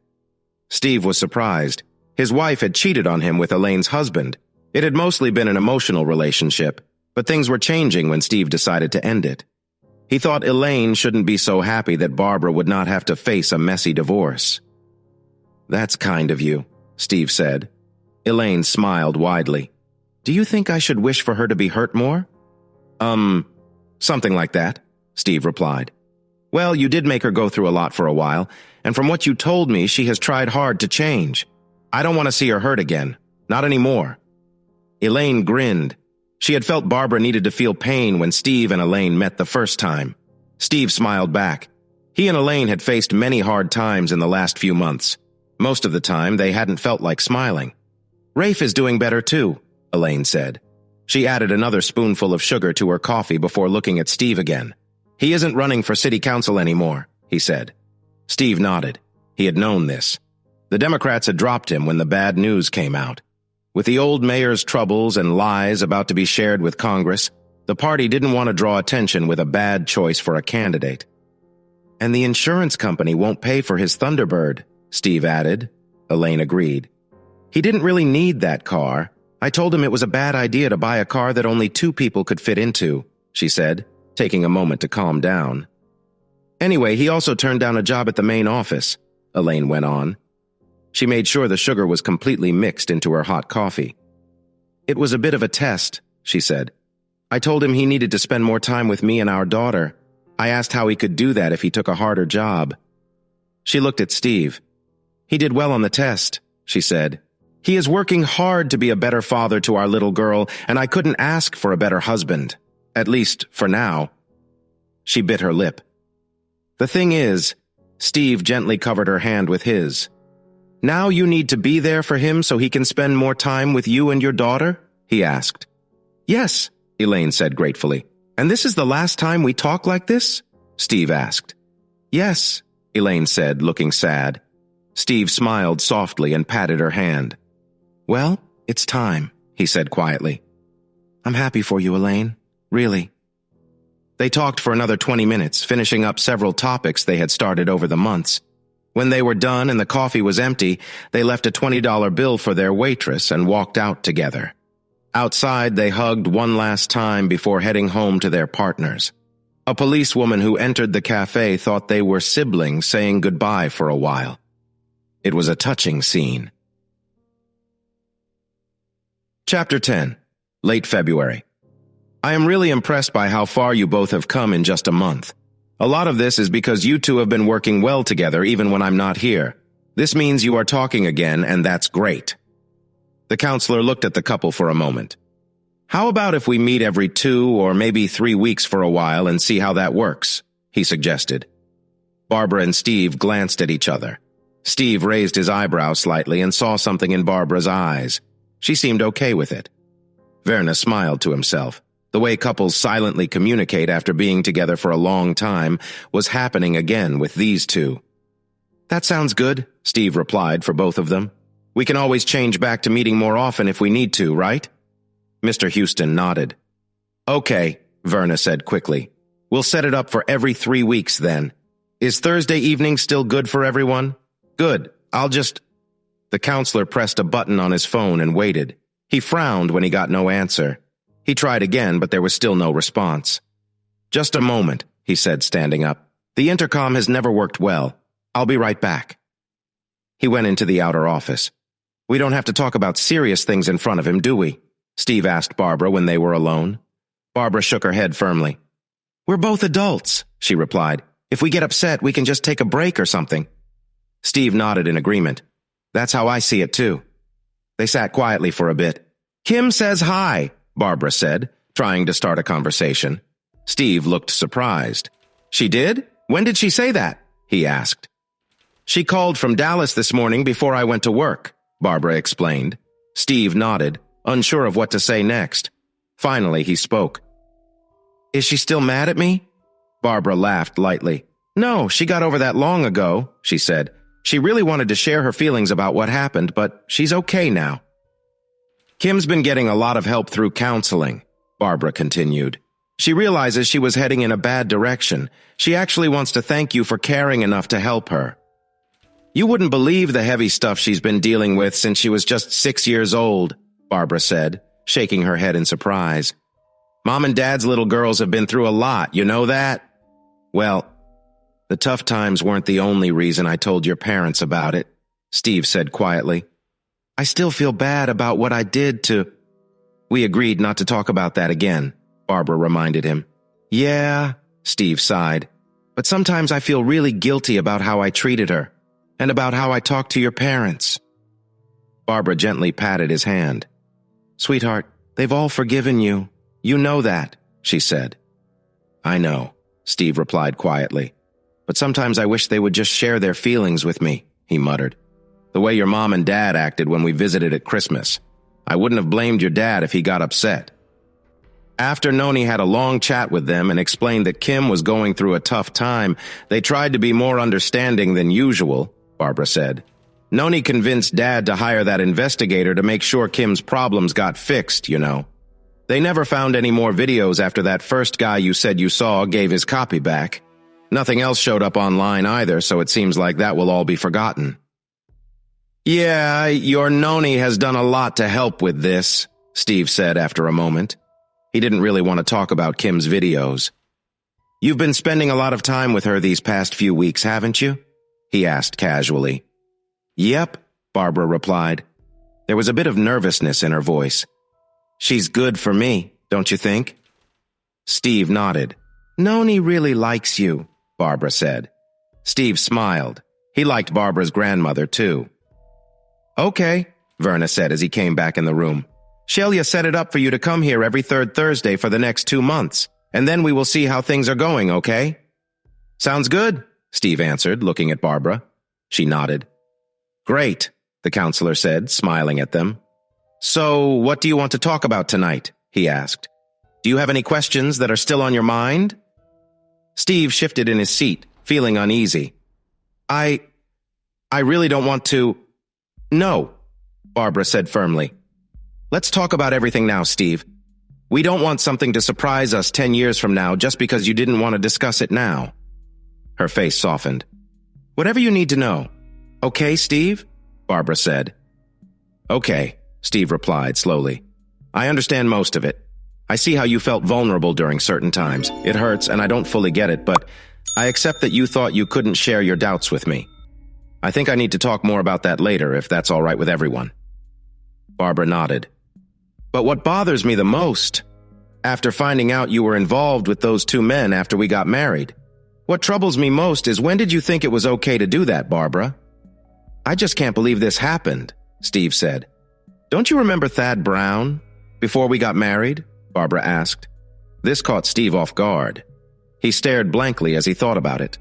Steve was surprised. His wife had cheated on him with Elaine's husband. It had mostly been an emotional relationship, but things were changing when Steve decided to end it. He thought Elaine shouldn't be so happy that Barbara would not have to face a messy divorce. "That's kind of you," Steve said. Elaine smiled widely. "Do you think I should wish for her to be hurt more?" Something like that," Steve replied. "Well, you did make her go through a lot for a while, and from what you told me, she has tried hard to change. I don't want to see her hurt again. Not anymore." Elaine grinned. She had felt Barbara needed to feel pain when Steve and Elaine met the first time. Steve smiled back. He and Elaine had faced many hard times in the last few months. Most of the time, they hadn't felt like smiling. "Rafe is doing better too," Elaine said. She added another spoonful of sugar to her coffee before looking at Steve again. "He isn't running for city council anymore," he said. Steve nodded. He had known this. The Democrats had dropped him when the bad news came out. With the old mayor's troubles and lies about to be shared with Congress, the party didn't want to draw attention with a bad choice for a candidate. "And the insurance company won't pay for his Thunderbird," Steve added. Elaine agreed. "He didn't really need that car. I told him it was a bad idea to buy a car that only 2 people could fit into," she said, taking a moment to calm down. "Anyway, he also turned down a job at the main office," Elaine went on. She made sure the sugar was completely mixed into her hot coffee. "It was a bit of a test," she said. "I told him he needed to spend more time with me and our daughter. I asked how he could do that if he took a harder job." She looked at Steve. "He did well on the test," she said. "He is working hard to be a better father to our little girl, and I couldn't ask for a better husband. At least, for now." She bit her lip. "The thing is," Steve gently covered her hand with his. "Now you need to be there for him so he can spend more time with you and your daughter?" he asked. "Yes," Elaine said gratefully. "And this is the last time we talk like this?" Steve asked. "Yes," Elaine said, looking sad. Steve smiled softly and patted her hand. "Well, it's time," he said quietly. "I'm happy for you, Elaine. Really." They talked for another 20 minutes, finishing up several topics they had started over the months. When they were done and the coffee was empty, they left a $20 bill for their waitress and walked out together. Outside, they hugged one last time before heading home to their partners. A policewoman who entered the cafe thought they were siblings saying goodbye for a while. It was a touching scene. Chapter 10. Late February. I am really impressed by how far you both have come in just a month. A lot of this is because you two have been working well together even when I'm not here. This means you are talking again, and that's great. The counselor looked at the couple for a moment. "How about if we meet every 2 or maybe 3 weeks for a while and see how that works?" he suggested. Barbara and Steve glanced at each other. Steve raised his eyebrow slightly and saw something in Barbara's eyes. She seemed okay with it. Werner smiled to himself. The way couples silently communicate after being together for a long time was happening again with these two. "That sounds good," Steve replied for both of them. "We can always change back to meeting more often if we need to, right?" Mr. Houston nodded. "Okay," Werner said quickly. "We'll set it up for every 3 weeks then. Is Thursday evening still good for everyone?" "Good. I'll just—" The counselor pressed a button on his phone and waited. He frowned when he got no answer. He tried again, but there was still no response. "Just a moment," he said, standing up. "The intercom has never worked well. I'll be right back." He went into the outer office. "We don't have to talk about serious things in front of him, do we?" Steve asked Barbara when they were alone. Barbara shook her head firmly. "We're both adults," she replied. "If we get upset, we can just take a break or something." Steve nodded in agreement. "That's how I see it, too." They sat quietly for a bit. "Kim says hi," Barbara said, trying to start a conversation. Steve looked surprised. "She did? When did she say that?" he asked. "She called from Dallas this morning before I went to work," Barbara explained. Steve nodded, unsure of what to say next. Finally, he spoke. "Is she still mad at me?" Barbara laughed lightly. "No, she got over that long ago," she said. "She really wanted to share her feelings about what happened, but she's okay now." "Kim's been getting a lot of help through counseling," Barbara continued. "She realizes she was heading in a bad direction. She actually wants to thank you for caring enough to help her. You wouldn't believe the heavy stuff she's been dealing with since she was just 6 years old," Barbara said, shaking her head in surprise. "Mom and Dad's little girls have been through a lot, you know that? Well, the tough times weren't the only reason I told your parents about it," Steve said quietly. "I still feel bad about what I did to—" "We agreed not to talk about that again," Barbara reminded him. "Yeah," Steve sighed, "but sometimes I feel really guilty about how I treated her, and about how I talked to your parents." Barbara gently patted his hand. "Sweetheart, they've all forgiven you. You know that," she said. "I know," Steve replied quietly. "But sometimes I wish they would just share their feelings with me," he muttered. "The way your mom and dad acted when we visited at Christmas. I wouldn't have blamed your dad if he got upset." After Noni had a long chat with them and explained that Kim was going through a tough time, they tried to be more understanding than usual, Barbara said. Noni convinced Dad to hire that investigator to make sure Kim's problems got fixed, you know. They never found any more videos after that first guy you said you saw gave his copy back. Nothing else showed up online either, so it seems like that will all be forgotten. "Yeah, your Noni has done a lot to help with this," Steve said after a moment. He didn't really want to talk about Kim's videos. "You've been spending a lot of time with her these past few weeks, haven't you?" he asked casually. "Yep," Barbara replied. There was a bit of nervousness in her voice. "She's good for me, don't you think?" Steve nodded. "Noni really likes you," Barbara said. Steve smiled. He liked Barbara's grandmother, too. "Okay," Werner said as he came back in the room. "Shelia set it up for you to come here every third Thursday for the next 2 months, and then we will see how things are going, okay?" "Sounds good," Steve answered, looking at Barbara. She nodded. "Great," the counselor said, smiling at them. "So, what do you want to talk about tonight?" he asked. "Do you have any questions that are still on your mind?" Steve shifted in his seat, feeling uneasy. I really don't want to—" "No," Barbara said firmly. "Let's talk about everything now, Steve. We don't want something to surprise us 10 years from now just because you didn't want to discuss it now." Her face softened. "Whatever you need to know. Okay, Steve?" Barbara said. "Okay," Steve replied slowly. "I understand most of it. I see how you felt vulnerable during certain times. It hurts, and I don't fully get it, but I accept that you thought you couldn't share your doubts with me. I think I need to talk more about that later, if that's all right with everyone." Barbara nodded. "But what bothers me the most, after finding out you were involved with those 2 men after we got married, what troubles me most is when did you think it was okay to do that, Barbara?" "I just can't believe this happened," Steve said. "Don't you remember Thad Brown, before we got married?" Barbara asked. This caught Steve off guard. He stared blankly as he thought about it.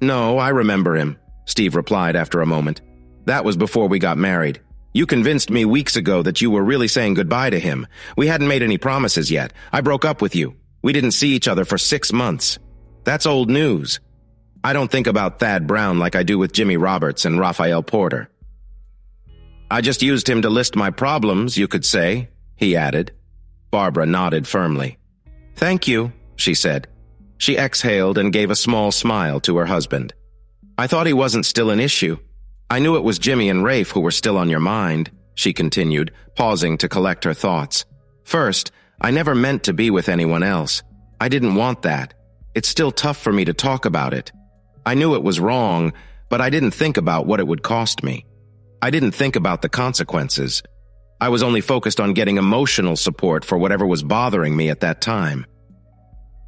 "No, I remember him," Steve replied after a moment. "That was before we got married. You convinced me weeks ago that you were really saying goodbye to him. We hadn't made any promises yet. I broke up with you. We didn't see each other for 6 months. That's old news. I don't think about Thad Brown like I do with Jimmy Roberts and Raphael Porter." "I just used him to list my problems, you could say," he added. Barbara nodded firmly. "Thank you," she said. She exhaled and gave a small smile to her husband. "I thought he wasn't still an issue. I knew it was Jimmy and Rafe who were still on your mind," she continued, pausing to collect her thoughts. "First, I never meant to be with anyone else. I didn't want that. It's still tough for me to talk about it. I knew it was wrong, but I didn't think about what it would cost me. I didn't think about the consequences. I was only focused on getting emotional support for whatever was bothering me at that time.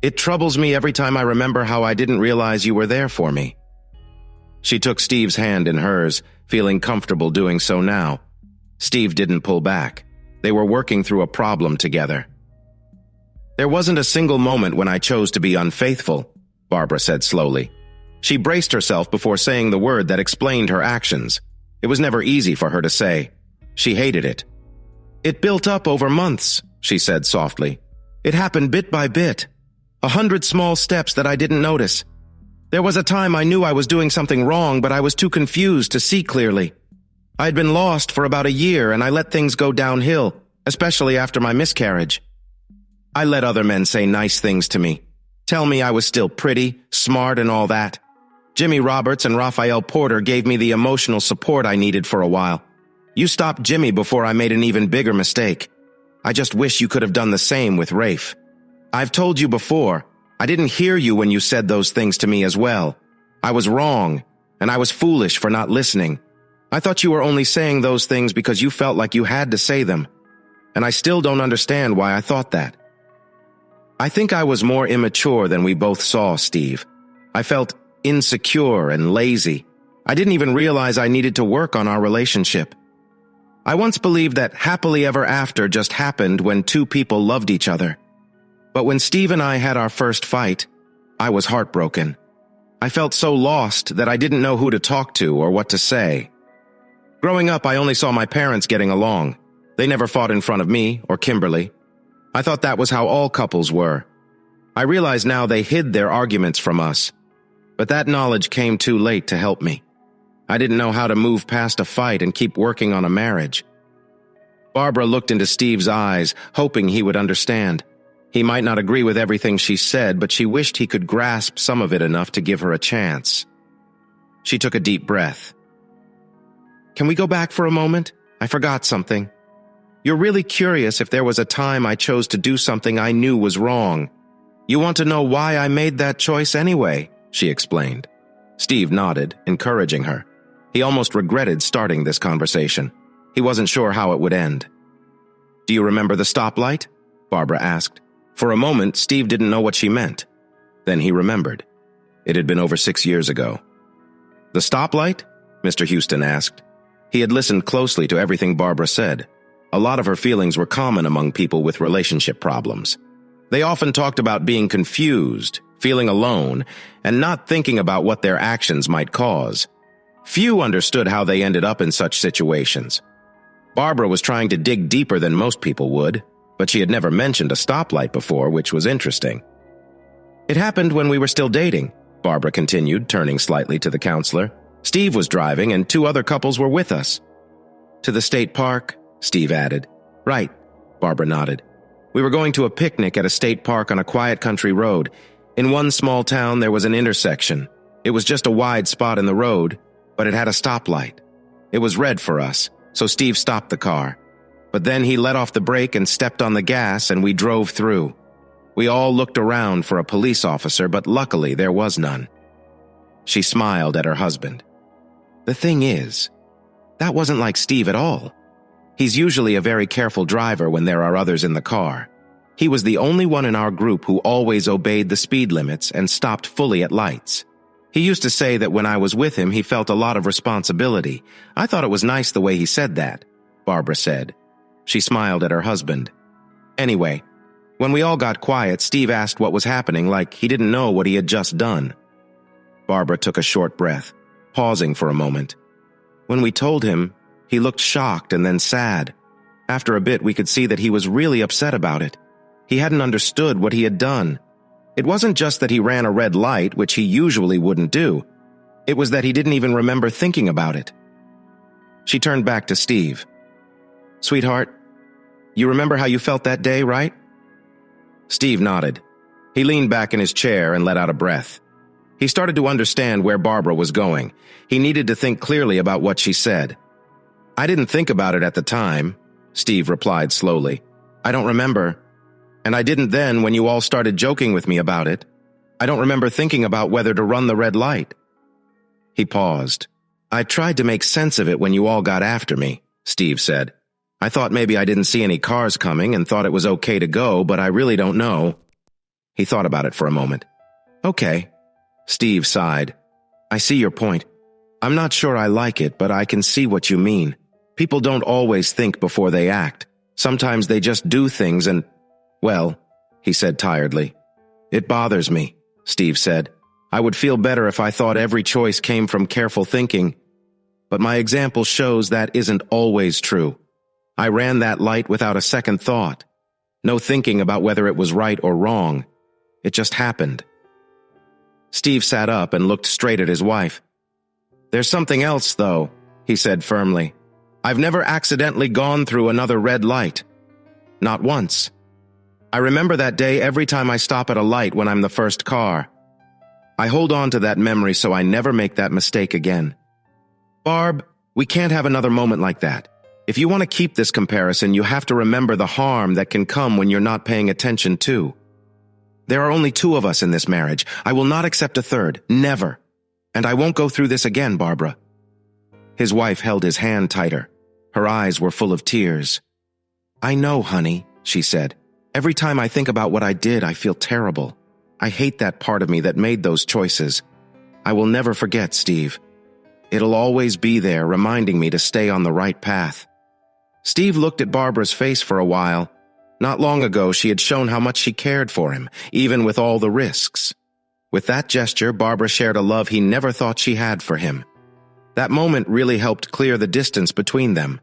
It troubles me every time I remember how I didn't realize you were there for me." She took Steve's hand in hers, feeling comfortable doing so now. Steve didn't pull back. They were working through a problem together. "There wasn't a single moment when I chose to be unfaithful," Barbara said slowly. She braced herself before saying the word that explained her actions. It was never easy for her to say. She hated it. "It built up over months," she said softly. "It happened bit by bit. 100 small steps that I didn't notice. There was a time I knew I was doing something wrong, but I was too confused to see clearly. I'd been lost for about a year, and I let things go downhill, especially after my miscarriage. I let other men say nice things to me, tell me I was still pretty, smart, and all that. Jimmy Roberts and Raphael Porter gave me the emotional support I needed for a while. You stopped Jimmy before I made an even bigger mistake. I just wish you could have done the same with Rafe. I've told you before, I didn't hear you when you said those things to me as well. I was wrong, and I was foolish for not listening. I thought you were only saying those things because you felt like you had to say them, and I still don't understand why I thought that. I think I was more immature than we both saw, Steve. I felt insecure and lazy. I didn't even realize I needed to work on our relationship. I once believed that happily ever after just happened when two people loved each other. But when Steve and I had our first fight, I was heartbroken. I felt so lost that I didn't know who to talk to or what to say. Growing up, I only saw my parents getting along. They never fought in front of me or Kimberly. I thought that was how all couples were. I realize now they hid their arguments from us. But that knowledge came too late to help me. I didn't know how to move past a fight and keep working on a marriage. Barbara looked into Steve's eyes, hoping he would understand. He might not agree with everything she said, but she wished he could grasp some of it enough to give her a chance. She took a deep breath. "Can we go back for a moment? I forgot something. You're really curious if there was a time I chose to do something I knew was wrong. You want to know why I made that choice anyway," she explained. Steve nodded, encouraging her. He almost regretted starting this conversation. He wasn't sure how it would end. "Do you remember the stoplight?" Barbara asked. For a moment, Steve didn't know what she meant. Then he remembered. It had been over 6 years ago. "The stoplight?" Mr. Houston asked. He had listened closely to everything Barbara said. A lot of her feelings were common among people with relationship problems. They often talked about being confused, feeling alone, and not thinking about what their actions might cause. Few understood how they ended up in such situations. Barbara was trying to dig deeper than most people would, but she had never mentioned a stoplight before, which was interesting. "It happened when we were still dating," Barbara continued, turning slightly to the counselor. "Steve was driving, and 2 other couples were with us." "To the state park?" Steve added. "Right," Barbara nodded. "We were going to a picnic at a state park on a quiet country road. In one small town, there was an intersection. It was just a wide spot in the road, but it had a stoplight. It was red for us, so Steve stopped the car. But then he let off the brake and stepped on the gas, and we drove through. We all looked around for a police officer, but luckily there was none." She smiled at her husband. "The thing is, that wasn't like Steve at all. He's usually a very careful driver when there are others in the car. He was the only one in our group who always obeyed the speed limits and stopped fully at lights. He used to say that when I was with him, he felt a lot of responsibility. I thought it was nice the way he said that," Barbara said. She smiled at her husband. "Anyway, when we all got quiet, Steve asked what was happening, like he didn't know what he had just done." Barbara took a short breath, pausing for a moment. When we told him, he looked shocked and then sad. After a bit, we could see that he was really upset about it. He hadn't understood what he had done. It wasn't just that he ran a red light, which he usually wouldn't do. It was that he didn't even remember thinking about it. She turned back to Steve. "Sweetheart, you remember how you felt that day, right?" Steve nodded. He leaned back in his chair and let out a breath. He started to understand where Barbara was going. He needed to think clearly about what she said. "I didn't think about it at the time," Steve replied slowly. "I don't remember. And I didn't then when you all started joking with me about it. I don't remember thinking about whether to run the red light." He paused. "I tried to make sense of it when you all got after me," Steve said. "I thought maybe I didn't see any cars coming and thought it was okay to go, but I really don't know." He thought about it for a moment. "Okay." Steve sighed. "I see your point. I'm not sure I like it, but I can see what you mean. People don't always think before they act. Sometimes they just do things and, well," he said tiredly. "It bothers me," Steve said. "I would feel better if I thought every choice came from careful thinking. But my example shows that isn't always true. I ran that light without a second thought. No thinking about whether it was right or wrong. It just happened." Steve sat up and looked straight at his wife. "There's something else, though," he said firmly. "I've never accidentally gone through another red light. Not once. I remember that day every time I stop at a light when I'm the first car. I hold on to that memory so I never make that mistake again. Barb, we can't have another moment like that. If you want to keep this comparison, you have to remember the harm that can come when you're not paying attention too. There are only two of us in this marriage. I will not accept a third. Never. And I won't go through this again, Barbara." His wife held his hand tighter. Her eyes were full of tears. "I know, honey," she said. "Every time I think about what I did, I feel terrible. I hate that part of me that made those choices. I will never forget, Steve. It'll always be there, reminding me to stay on the right path." Steve looked at Barbara's face for a while. Not long ago, she had shown how much she cared for him, even with all the risks. With that gesture, Barbara shared a love he never thought she had for him. That moment really helped clear the distance between them.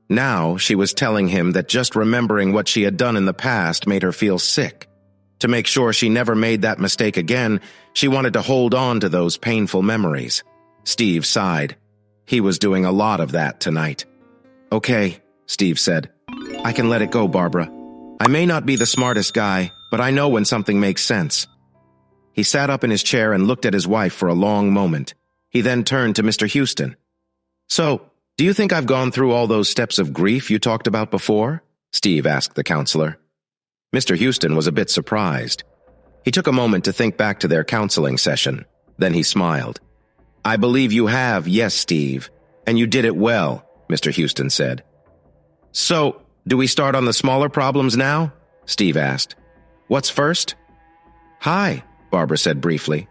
Now, she was telling him that just remembering what she had done in the past made her feel sick. To make sure she never made that mistake again, she wanted to hold on to those painful memories. Steve sighed. He was doing a lot of that tonight. "Okay," Steve said. "I can let it go, Barbara. I may not be the smartest guy, but I know when something makes sense." He sat up in his chair and looked at his wife for a long moment. He then turned to Mr. Houston. "So, do you think I've gone through all those steps of grief you talked about before?" Steve asked the counselor. Mr. Houston was a bit surprised. He took a moment to think back to their counseling session. Then he smiled. "I believe you have, yes, Steve. And you did it well," Mr. Houston said. "So, do we start on the smaller problems now?" Steve asked. "What's first?" "Hi," Barbara said briefly.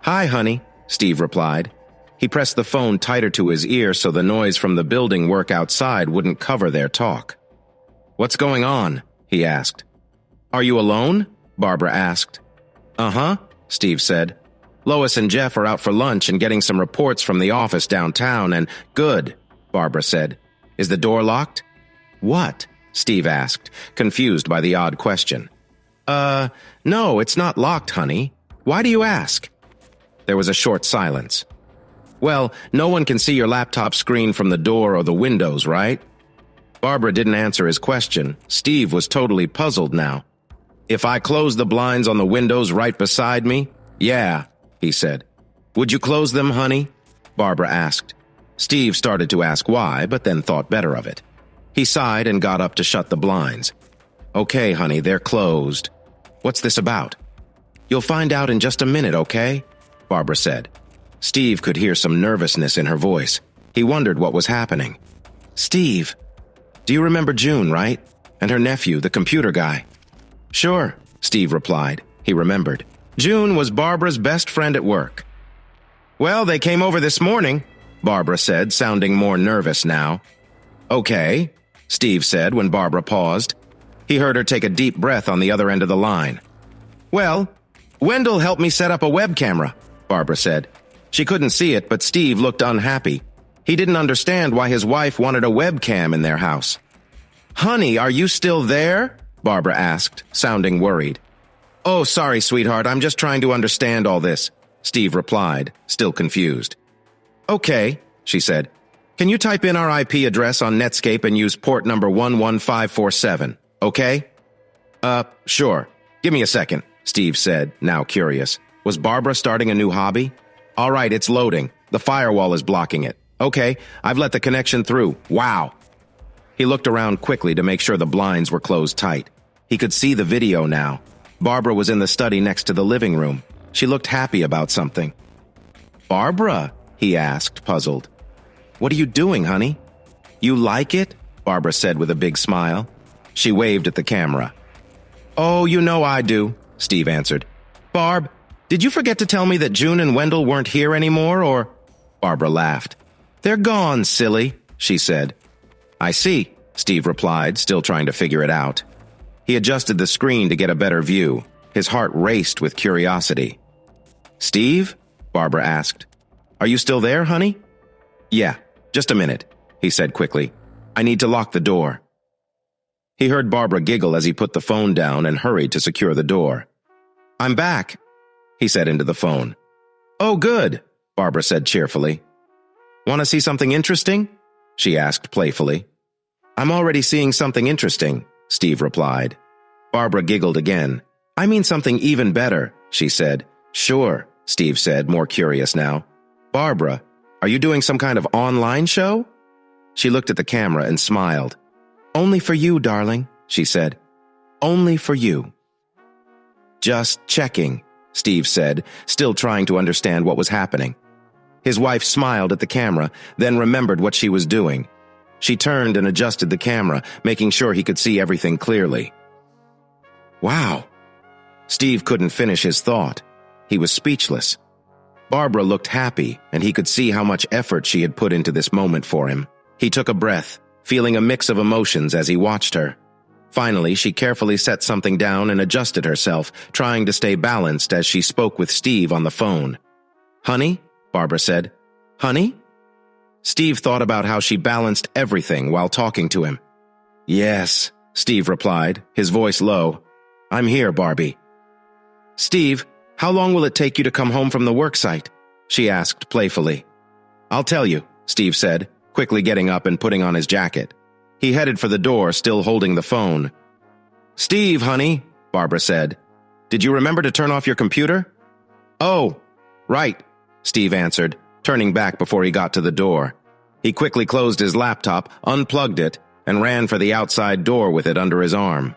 "Hi, honey," Steve replied. He pressed the phone tighter to his ear so the noise from the building work outside wouldn't cover their talk. "What's going on?" he asked. "Are you alone?" Barbara asked. "Uh-huh," Steve said. "Lois and Jeff are out for lunch and getting some reports from the office downtown, and good," Barbara said. "Is the door locked?" "What?" Steve asked, confused by the odd question. No, it's not locked, honey. Why do you ask?" There was a short silence. "Well, no one can see your laptop screen from the door or the windows, right?" Barbara didn't answer his question. Steve was totally puzzled now. "If I close the blinds on the windows right beside me?" "Yeah," he said. "Would you close them, honey?" Barbara asked. Steve started to ask why, but then thought better of it. He sighed and got up to shut the blinds. "Okay, honey, they're closed. What's this about?" "You'll find out in just a minute, okay?" Barbara said. Steve could hear some nervousness in her voice. He wondered what was happening. "Steve, do you remember June, right? And her nephew, the computer guy?" "Sure," Steve replied. He remembered. June was Barbara's best friend at work. "Well, they came over this morning," Barbara said, sounding more nervous now. "Okay," Steve said when Barbara paused. He heard her take a deep breath on the other end of the line. "Well, Wendell helped me set up a web camera," Barbara said. She couldn't see it, but Steve looked unhappy. He didn't understand why his wife wanted a webcam in their house. "Honey, are you still there?" Barbara asked, sounding worried. "Oh, sorry, sweetheart, I'm just trying to understand all this," Steve replied, still confused. "Okay," she said. "Can you type in our IP address on Netscape and use port number 11547, okay?" Sure. Give me a second," Steve said, now curious. Was Barbara starting a new hobby? "All right, it's loading. The firewall is blocking it. Okay, I've let the connection through. Wow." He looked around quickly to make sure the blinds were closed tight. He could see the video now. Barbara was in the study next to the living room. She looked happy about something. "Barbara?" he asked, puzzled. "What are you doing, honey?" "You like it?" Barbara said with a big smile. She waved at the camera. "Oh, you know I do," Steve answered. "Barb, did you forget to tell me that June and Wendell weren't here anymore, or—" Barbara laughed. "They're gone, silly," she said. "I see," Steve replied, still trying to figure it out. He adjusted the screen to get a better view. His heart raced with curiosity. "Steve?" Barbara asked. "Are you still there, honey?" "Yeah, just a minute," he said quickly. "I need to lock the door." He heard Barbara giggle as he put the phone down and hurried to secure the door. "I'm back," he said into the phone. "Oh, good," Barbara said cheerfully. "Want to see something interesting?" she asked playfully. "I'm already seeing something interesting," Steve replied. Barbara giggled again. "I mean something even better," she said. "Sure," Steve said, more curious now. "Barbara, are you doing some kind of online show?" She looked at the camera and smiled. "Only for you, darling," she said. "Only for you." "Just checking," Steve said, still trying to understand what was happening. His wife smiled at the camera, then remembered what she was doing. She turned and adjusted the camera, making sure he could see everything clearly. "Wow." Steve couldn't finish his thought. He was speechless. Barbara looked happy, and he could see how much effort she had put into this moment for him. He took a breath, feeling a mix of emotions as he watched her. Finally, she carefully set something down and adjusted herself, trying to stay balanced as she spoke with Steve on the phone. "Honey?" Barbara said. "Honey?" Steve thought about how she balanced everything while talking to him. "Yes," Steve replied, his voice low. "I'm here, Barbie." "Steve, how long will it take you to come home from the worksite?" she asked playfully. "I'll tell you," Steve said, quickly getting up and putting on his jacket. He headed for the door, still holding the phone. "Steve, honey," Barbara said. "Did you remember to turn off your computer?" "Oh, right," Steve answered, turning back before he got to the door. He quickly closed his laptop, unplugged it, and ran for the outside door with it under his arm.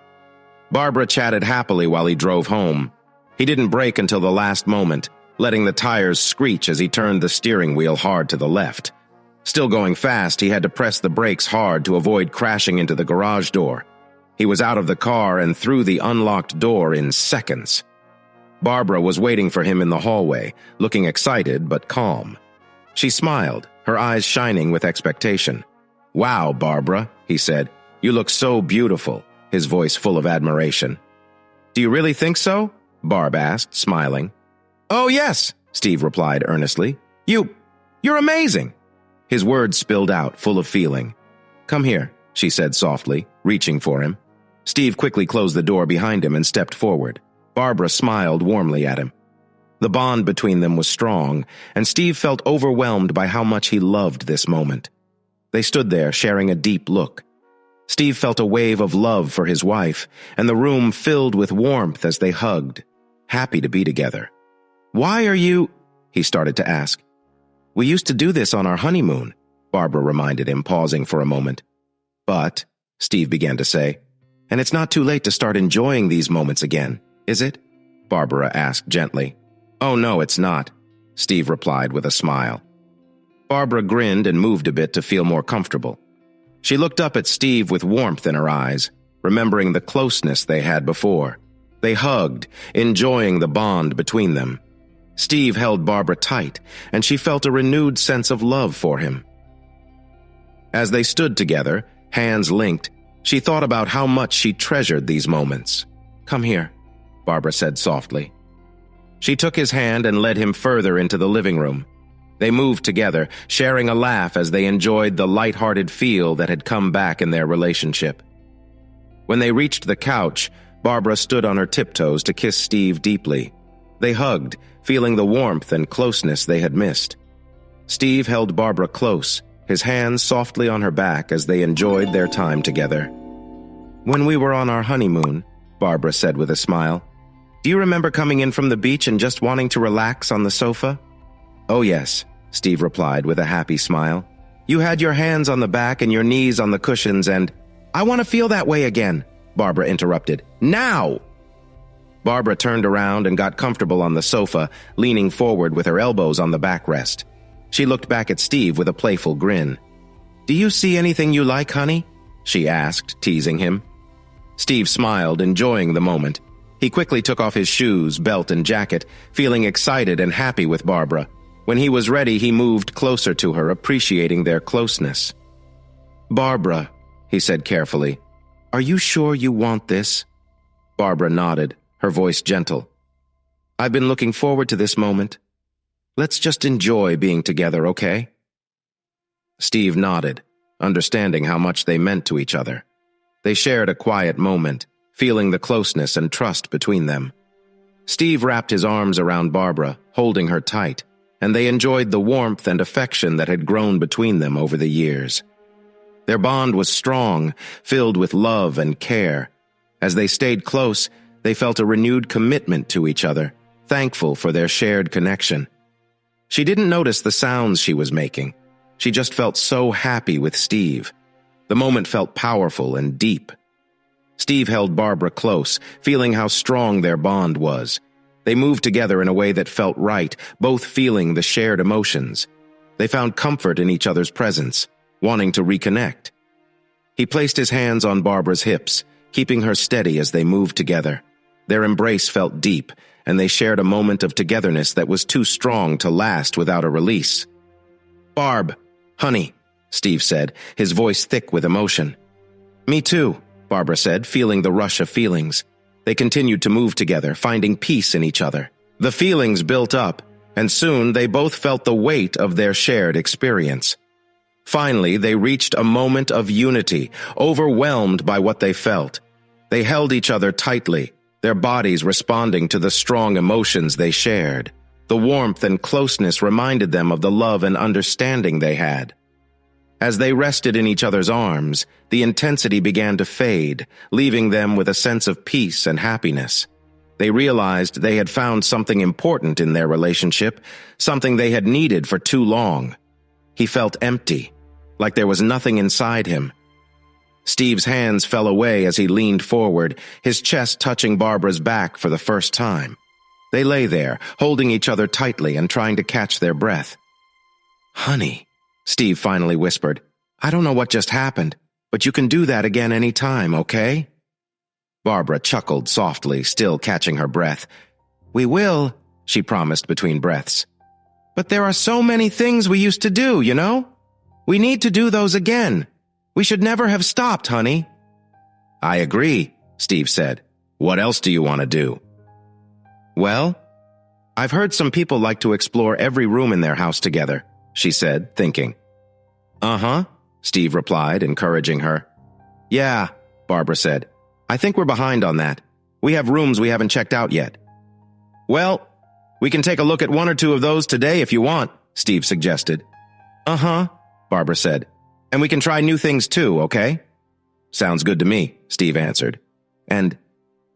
Barbara chatted happily while he drove home. He didn't brake until the last moment, letting the tires screech as he turned the steering wheel hard to the left. Still going fast, he had to press the brakes hard to avoid crashing into the garage door. He was out of the car and through the unlocked door in seconds. Barbara was waiting for him in the hallway, looking excited but calm. She smiled, her eyes shining with expectation. "Wow, Barbara," he said. "You look so beautiful," his voice full of admiration. "Do you really think so?" Barb asked, smiling. "Oh, yes," Steve replied earnestly. You're amazing." His words spilled out, full of feeling. "Come here," she said softly, reaching for him. Steve quickly closed the door behind him and stepped forward. Barbara smiled warmly at him. The bond between them was strong, and Steve felt overwhelmed by how much he loved this moment. They stood there, sharing a deep look. Steve felt a wave of love for his wife, and the room filled with warmth as they hugged, happy to be together. "Why are you—" he started to ask. "We used to do this on our honeymoon," Barbara reminded him, pausing for a moment. "But," Steve began to say, "and it's not too late to start enjoying these moments again, is it?" Barbara asked gently. "Oh, no, it's not," Steve replied with a smile. Barbara grinned and moved a bit to feel more comfortable. She looked up at Steve with warmth in her eyes, remembering the closeness they had before. They hugged, enjoying the bond between them. Steve held Barbara tight, and she felt a renewed sense of love for him. As they stood together, hands linked, she thought about how much she treasured these moments. "Come here," Barbara said softly. She took his hand and led him further into the living room. They moved together, sharing a laugh as they enjoyed the light-hearted feel that had come back in their relationship. When they reached the couch, Barbara stood on her tiptoes to kiss Steve deeply. They hugged, feeling the warmth and closeness they had missed. Steve held Barbara close, his hands softly on her back as they enjoyed their time together. "When we were on our honeymoon," Barbara said with a smile, "do you remember coming in from the beach and just wanting to relax on the sofa?" "Oh yes," Steve replied with a happy smile. "You had your hands on the back and your knees on the cushions and—" "I want to feel that way again," Barbara interrupted. "Now!" Barbara turned around and got comfortable on the sofa, leaning forward with her elbows on the backrest. She looked back at Steve with a playful grin. "Do you see anything you like, honey?" she asked, teasing him. Steve smiled, enjoying the moment. He quickly took off his shoes, belt, and jacket, feeling excited and happy with Barbara. When he was ready, he moved closer to her, appreciating their closeness. "Barbara," he said carefully, "are you sure you want this?" Barbara nodded, her voice gentle. "I've been looking forward to this moment. Let's just enjoy being together, okay?" Steve nodded, understanding how much they meant to each other. They shared a quiet moment, feeling the closeness and trust between them. Steve wrapped his arms around Barbara, holding her tight, and they enjoyed the warmth and affection that had grown between them over the years. Their bond was strong, filled with love and care. As they stayed close, they felt a renewed commitment to each other, thankful for their shared connection. She didn't notice the sounds she was making. She just felt so happy with Steve. The moment felt powerful and deep. Steve held Barbara close, feeling how strong their bond was. They moved together in a way that felt right, both feeling the shared emotions. They found comfort in each other's presence, wanting to reconnect. He placed his hands on Barbara's hips, keeping her steady as they moved together. Their embrace felt deep, and they shared a moment of togetherness that was too strong to last without a release. "Barb, honey," Steve said, his voice thick with emotion. "Me too," Barbara said, feeling the rush of feelings. They continued to move together, finding peace in each other. The feelings built up, and soon they both felt the weight of their shared experience. Finally, they reached a moment of unity, overwhelmed by what they felt. They held each other tightly, their bodies responding to the strong emotions they shared. The warmth and closeness reminded them of the love and understanding they had. As they rested in each other's arms, the intensity began to fade, leaving them with a sense of peace and happiness. They realized they had found something important in their relationship, something they had needed for too long. He felt empty, like there was nothing inside him. Steve's hands fell away as he leaned forward, his chest touching Barbara's back for the first time. They lay there, holding each other tightly and trying to catch their breath. "Honey," Steve finally whispered, "I don't know what just happened, but you can do that again any time, okay?" Barbara chuckled softly, still catching her breath. "We will," she promised between breaths. "But there are so many things we used to do, you know? We need to do those again. We should never have stopped, honey." "I agree," Steve said. "What else do you want to do?" "Well, I've heard some people like to explore every room in their house together," she said, thinking. "Uh-huh," Steve replied, encouraging her. "Yeah," Barbara said. "I think we're behind on that. We have rooms we haven't checked out yet." "Well, we can take a look at one or two of those today if you want," Steve suggested. "Uh-huh," Barbara said. "And we can try new things too, okay?" "Sounds good to me," Steve answered. And,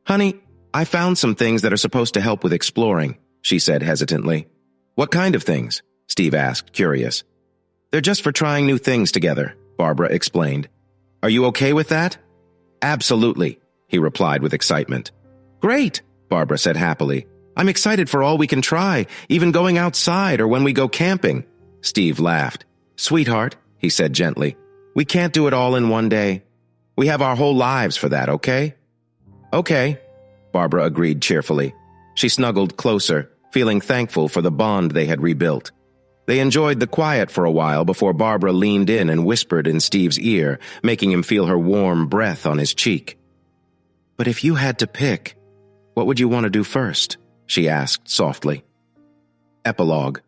"Honey, I found some things that are supposed to help with exploring," she said hesitantly. "What kind of things?" Steve asked, curious. "They're just for trying new things together," Barbara explained. "Are you okay with that?" "Absolutely," he replied with excitement. "Great," Barbara said happily. "I'm excited for all we can try, even going outside or when we go camping." Steve laughed. "Sweetheart," he said gently, "we can't do it all in one day. We have our whole lives for that, okay?" "Okay," Barbara agreed cheerfully. She snuggled closer, feeling thankful for the bond they had rebuilt. They enjoyed the quiet for a while before Barbara leaned in and whispered in Steve's ear, making him feel her warm breath on his cheek. "But if you had to pick, what would you want to do first?" she asked softly. Epilogue.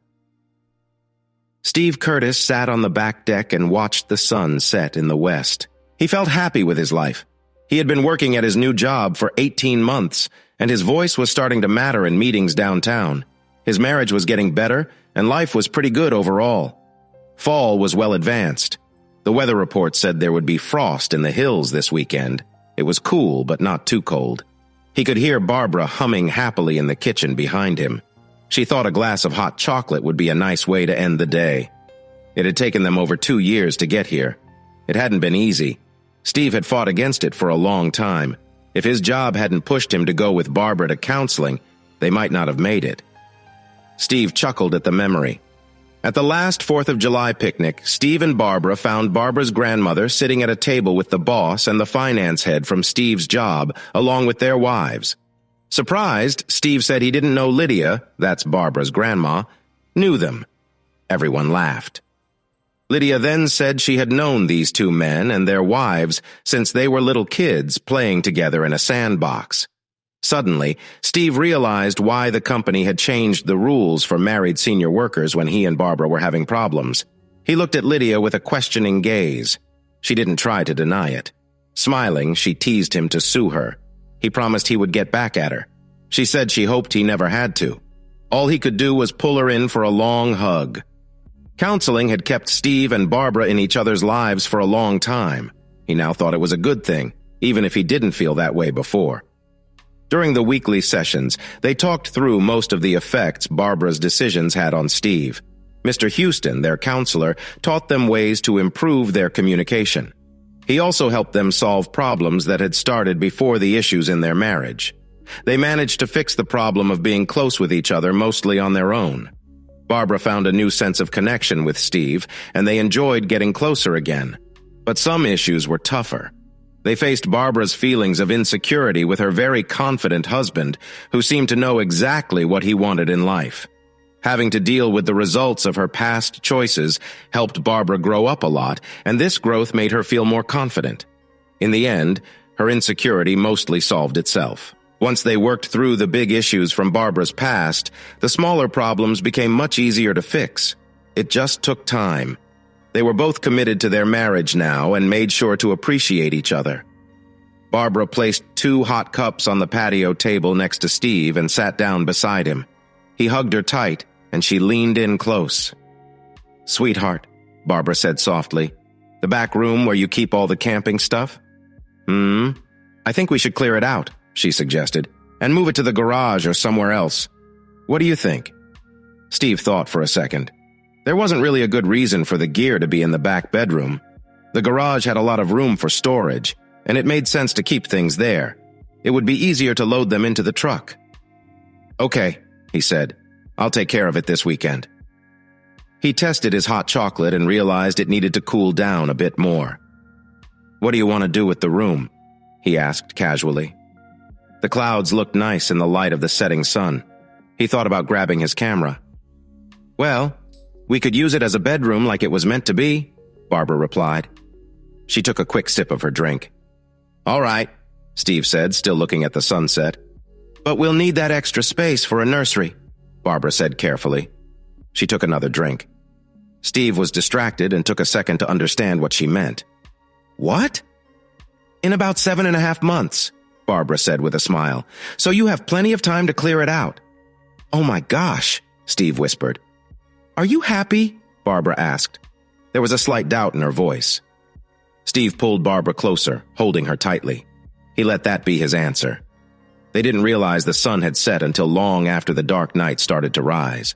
Steve Curtis sat on the back deck and watched the sun set in the west. He felt happy with his life. He had been working at his new job for 18 months, and his voice was starting to matter in meetings downtown. His marriage was getting better, and life was pretty good overall. Fall was well advanced. The weather report said there would be frost in the hills this weekend. It was cool, but not too cold. He could hear Barbara humming happily in the kitchen behind him. She thought a glass of hot chocolate would be a nice way to end the day. It had taken them over 2 years to get here. It hadn't been easy. Steve had fought against it for a long time. If his job hadn't pushed him to go with Barbara to counseling, they might not have made it. Steve chuckled at the memory. At the last 4th of July picnic, Steve and Barbara found Barbara's grandmother sitting at a table with the boss and the finance head from Steve's job, along with their wives. Surprised, Steve said he didn't know Lydia, that's Barbara's grandma, knew them. Everyone laughed. Lydia then said she had known these two men and their wives since they were little kids playing together in a sandbox. Suddenly, Steve realized why the company had changed the rules for married senior workers when he and Barbara were having problems. He looked at Lydia with a questioning gaze. She didn't try to deny it. Smiling, she teased him to sue her. He promised he would get back at her. She said she hoped he never had to. All he could do was pull her in for a long hug. Counseling had kept Steve and Barbara in each other's lives for a long time. He now thought it was a good thing, even if he didn't feel that way before. During the weekly sessions, they talked through most of the effects Barbara's decisions had on Steve. Mr. Houston, their counselor, taught them ways to improve their communication. He also helped them solve problems that had started before the issues in their marriage. They managed to fix the problem of being close with each other mostly on their own. Barbara found a new sense of connection with Steve, and they enjoyed getting closer again. But some issues were tougher. They faced Barbara's feelings of insecurity with her very confident husband, who seemed to know exactly what he wanted in life. Having to deal with the results of her past choices helped Barbara grow up a lot, and this growth made her feel more confident. In the end, her insecurity mostly solved itself. Once they worked through the big issues from Barbara's past, the smaller problems became much easier to fix. It just took time. They were both committed to their marriage now and made sure to appreciate each other. Barbara placed 2 hot cups on the patio table next to Steve and sat down beside him. He hugged her tight, and she leaned in close. "Sweetheart," Barbara said softly, "the back room where you keep all the camping stuff?" "I think we should clear it out," she suggested, "and move it to the garage or somewhere else. What do you think?" Steve thought for a second. There wasn't really a good reason for the gear to be in the back bedroom. The garage had a lot of room for storage, and it made sense to keep things there. It would be easier to load them into the truck. "Okay," he said. "I'll take care of it this weekend." He tested his hot chocolate and realized it needed to cool down a bit more. "What do you want to do with the room?" he asked casually. The clouds looked nice in the light of the setting sun. He thought about grabbing his camera. "Well, we could use it as a bedroom like it was meant to be," Barbara replied. She took a quick sip of her drink. "All right," Steve said, still looking at the sunset. "But we'll need that extra space for a nursery," Barbara said carefully. She took another drink. Steve was distracted and took a second to understand what she meant. "What?" "In about 7.5 months," Barbara said with a smile. "So you have plenty of time to clear it out." "Oh my gosh," Steve whispered. "Are you happy?" Barbara asked. There was a slight doubt in her voice. Steve pulled Barbara closer, holding her tightly. He let that be his answer. They didn't realize the sun had set until long after the dark night started to rise.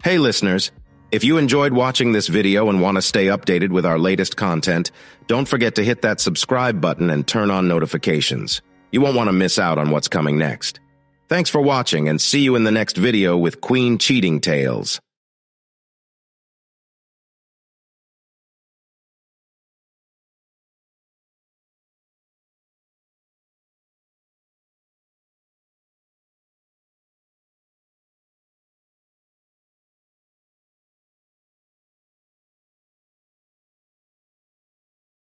Hey listeners, if you enjoyed watching this video and want to stay updated with our latest content, don't forget to hit that subscribe button and turn on notifications. You won't want to miss out on what's coming next. Thanks for watching and see you in the next video with Queen Cheating Tales.